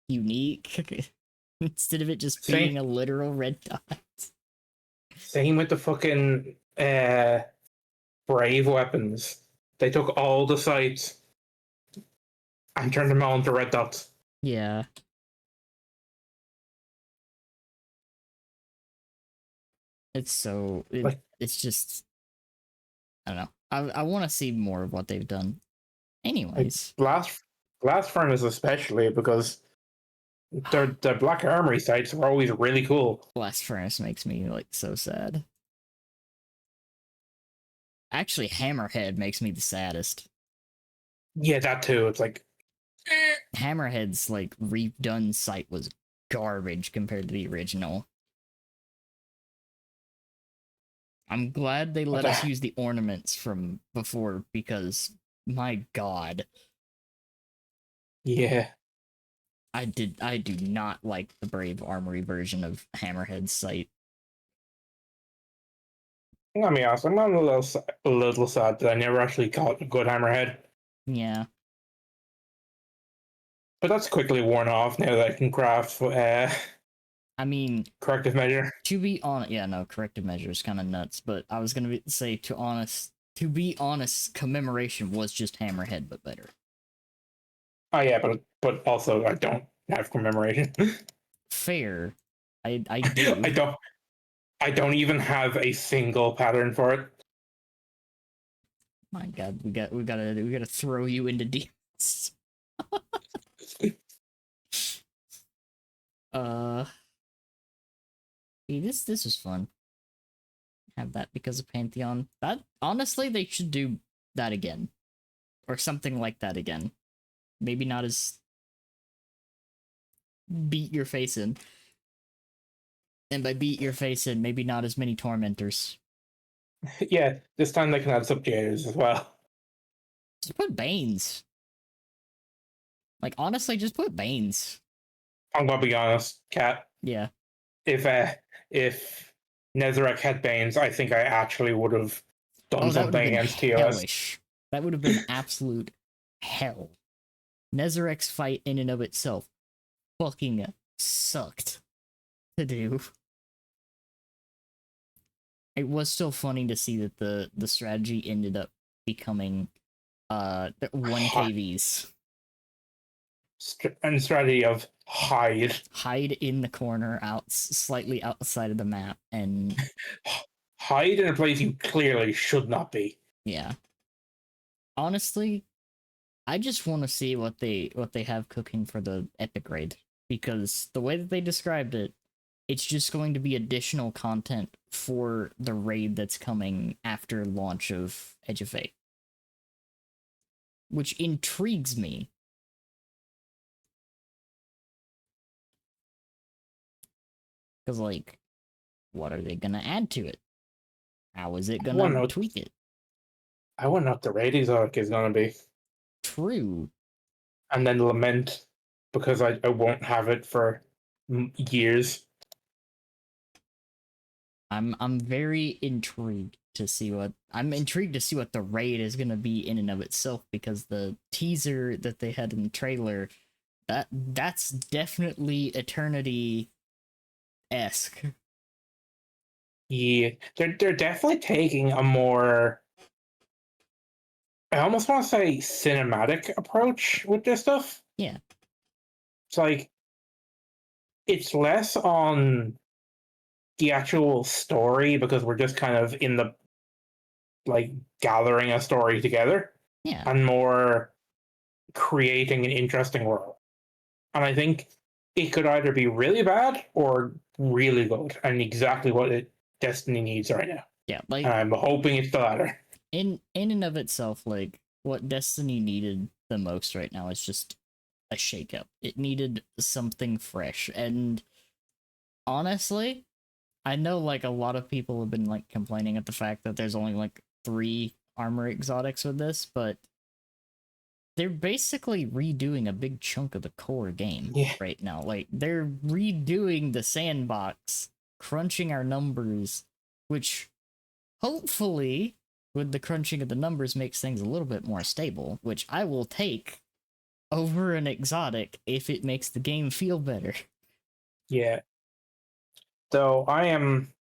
unique instead of it just being Same a literal red dot. same with the fucking brave weapons. They took all the sights and turned them all into red dots. Yeah. Like It's just I don't know. I want to see more of what they've done. like Anyways, blast furnace especially because their black armory sights were always really cool. Blast Furnace makes me like so sad. Actually, Hammerhead makes me the saddest. Yeah, that too. It's like Hammerhead's like redone sight was garbage compared to the original. I'm glad they let us use the ornaments from before because my god, yeah. I do not like the Brave Armory version of Hammerhead's sight. Let me ask. I'm a little sad that I never actually got a good hammerhead, Yeah. but that's quickly worn off now that I can craft I mean, corrective measure. to be honest, yeah, no, corrective measure is kind of nuts, but I was gonna say to be honest, commemoration was just Hammerhead, but better. Oh yeah, but also I don't have commemoration. Fair, I do. I don't even have a single pattern for it. My God, we gotta throw you into demons. uh, this was fun. Have that because of Pantheon. That honestly, they should do that again, or something like that again. Maybe not as beat your face in. And by beat your face in, maybe not as many tormentors. Yeah, this time they can add subjectors as well. Just put Banes. Like honestly, just put Banes. I'm gonna be honest, Kat. Yeah. If Nezarec had Banes, I think I actually would have done Oh, that would have something been against TOS. hellish. That would have been absolute hell. Nezarec's fight in and of itself fucking sucked to do. It was still funny to see that the strategy ended up becoming 1KVs. And strategy of hide. Hide in the corner slightly outside of the map and Hide in a place you clearly should not be. yeah. Honestly, I just want to see what they have cooking for the epic raid because the way that they described it, it's just going to be additional content for the raid that's coming after launch of Edge of Fate, which intrigues me. Because like, what are they gonna add to it? How is it gonna tweak it? I wonder what the ratings arc is gonna be. True. And then lament because I won't have it for years. I'm very intrigued to see what the raid is gonna be in and of itself because the teaser that they had in the trailer, that's definitely Eternity-esque. Yeah, they're definitely taking a more, I almost want to say, cinematic approach with this stuff. Yeah. It's like it's less on the actual story because we're just kind of in the like gathering a story together, Yeah. and more creating an interesting world. And I think it could either be really bad or really good, and exactly what Destiny needs right now. Yeah, like And I'm hoping it's the latter. in and of itself, like what Destiny needed the most right now is just a shakeup. It needed something fresh. And honestly, I know like a lot of people have been like complaining at the fact that there's only like 3 armor exotics with this, but they're basically redoing a big chunk of the core game Yeah. right now. Like they're redoing the sandbox, crunching our numbers, which hopefully with the crunching of the numbers makes things a little bit more stable, which I will take over an exotic if it makes the game feel better. Yeah. So I am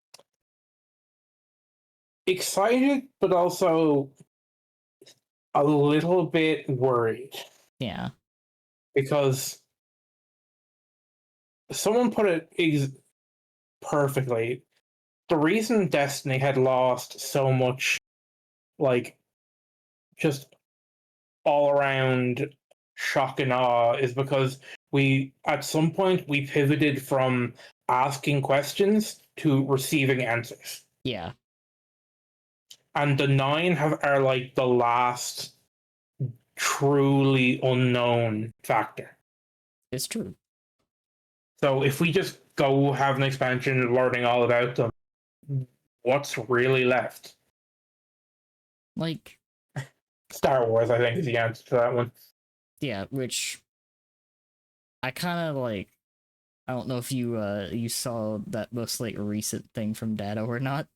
excited, but also a little bit worried Yeah. because someone put it perfectly. The reason Destiny had lost so much, like, just all around shock and awe is because we, at some point, we pivoted from asking questions to receiving answers. Yeah. And the 9 are like the last truly unknown factor. It's true. So if we just go have an expansion learning all about them, what's really left? Like, Star Wars, I think, is the answer to that one. yeah, which I kind of like. I don't know if you saw that most like recent thing from Dado or not.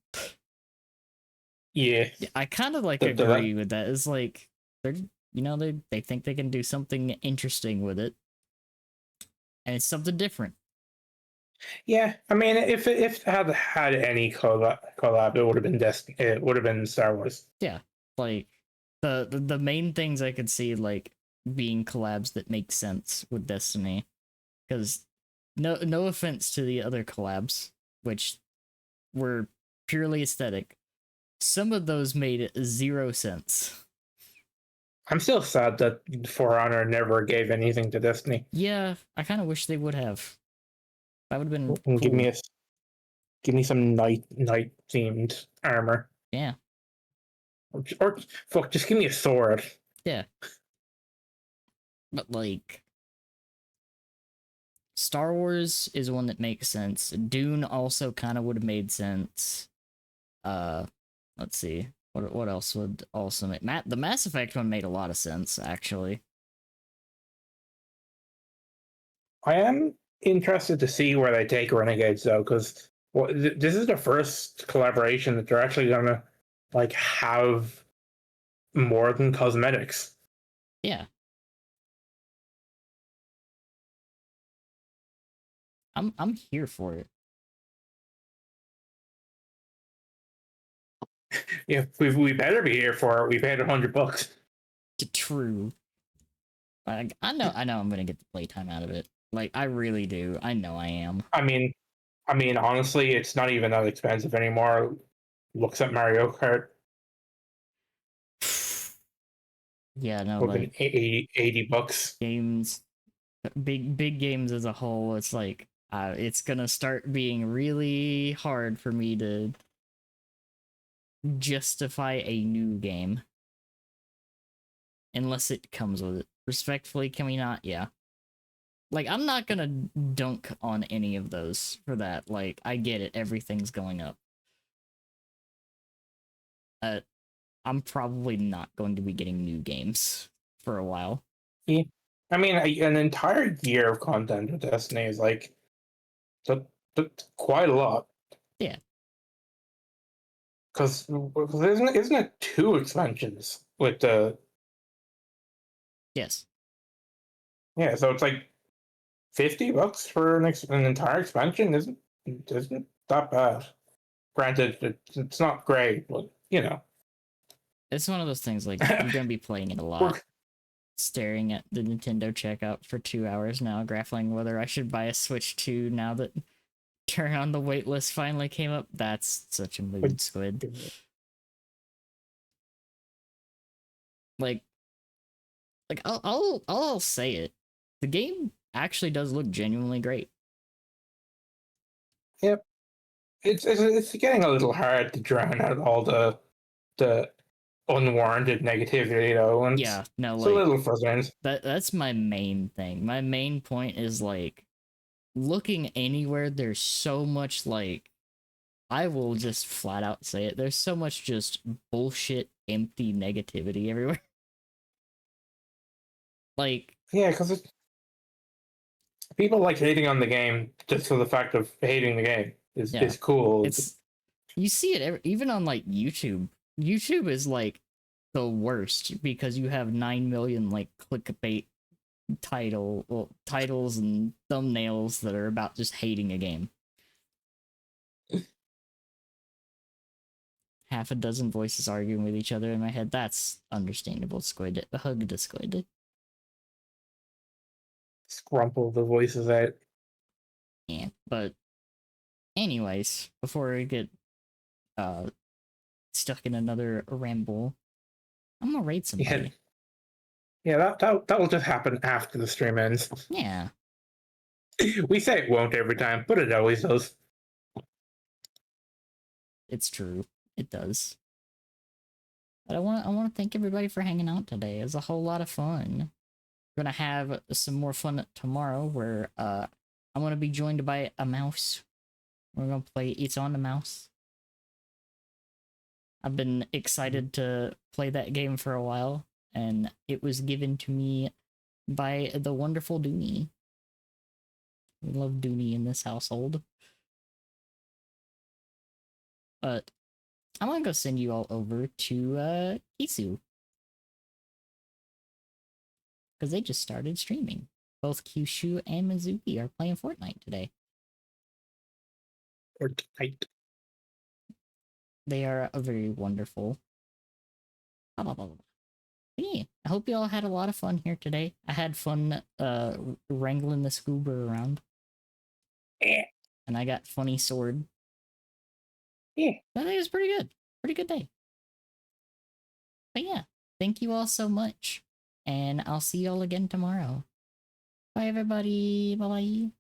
Yeah. I kind of like agree with that. It's like they're they think they can do something interesting with it, and it's something different. Yeah, I mean, if it had any collab, it would have been It would have been Star Wars. Yeah, like the main things I could see like being collabs that make sense with Destiny, because no offense to the other collabs, which were purely aesthetic, some of those made 0 sense. I'm still sad that For Honor never gave anything to Destiny. Yeah, I kind of wish they would have. That would have been And cool. give me some night themed armor. Yeah. Or fuck, just give me a sword. Yeah. But like Star Wars is one that makes sense. Dune also kind of would have made sense. Let's see. What else would also make the Mass Effect one made a lot of sense actually. I am interested to see where they take Renegades though, because this is the first collaboration that they're actually gonna like have more than cosmetics. Yeah. I'm here for it. Yeah, we better be here for it. We paid $100. True. I know I'm gonna get the playtime out of it. Like I really do. I know I am. I mean, honestly, it's not even that expensive anymore. Looks at Mario Kart. Yeah, no, Would like have been $80. games, big games as a whole. It's like it's gonna start being really hard for me to justify a new game unless it comes with it. Respectfully, can we not? Yeah. Like, I'm not gonna dunk on any of those for that. Like, I get it, everything's going up. I'm probably not going to be getting new games for a while. Yeah. I mean, an entire year of content with Destiny is like that's quite a lot. Yeah. Because isn't it 2 expansions with the Yes. yeah? So it's like $50 for an entire expansion. Isn't that bad? Granted, it's not great, but you know. It's one of those things, like, you're gonna be playing it a lot. staring at the Nintendo checkout for 2 hours now, grappling whether I should buy a Switch 2 now that Turn on the Waitlist finally came up. That's such a mood, Squid. Like I'll say it. The game actually does look genuinely great. Yep. It's getting a little hard to drown out all the unwarranted negativity though, and Yeah, no, it's a like little frustrating. that's my main thing. My main point is like looking anywhere, there's so much like I will just flat out say it. There's so much just bullshit, empty negativity everywhere. Like, Yeah, because people like hating on the game just for the fact of hating the game yeah, is cool. it's you see it even on like YouTube. YouTube is like the worst because you have 9 million like clickbait titles and thumbnails that are about just hating a game. Half a dozen voices arguing with each other in my head. That's understandable, Squid. Hug the Squid. Scrumple the voices out. Yeah, but anyways, before we get uh stuck in another ramble, I'm gonna raid somebody. Yeah, that will just happen after the stream ends. Yeah, We say it won't every time, but it always does. it's true. It does. But I want to thank everybody for hanging out today. It was a whole lot of fun. We're gonna have some more fun tomorrow, where I'm gonna be joined by a mouse. We're gonna play It's on the Mouse. I've been excited to play that game for a while, and it was given to me by the wonderful Dooney. We love Dooney in this household. But I'm gonna go send you all over to Kisu. Because they just started streaming. Both Kyushu and Mizuki are playing Fortnite today. Fortnite. They are very wonderful. Yeah, I hope you all had a lot of fun here today. I had fun wrangling this Goober around. Yeah. And I got funny sword. Yeah. I think it was pretty good. Pretty good day. But yeah, thank you all so much. And I'll see you all again tomorrow. Bye everybody. Bye bye.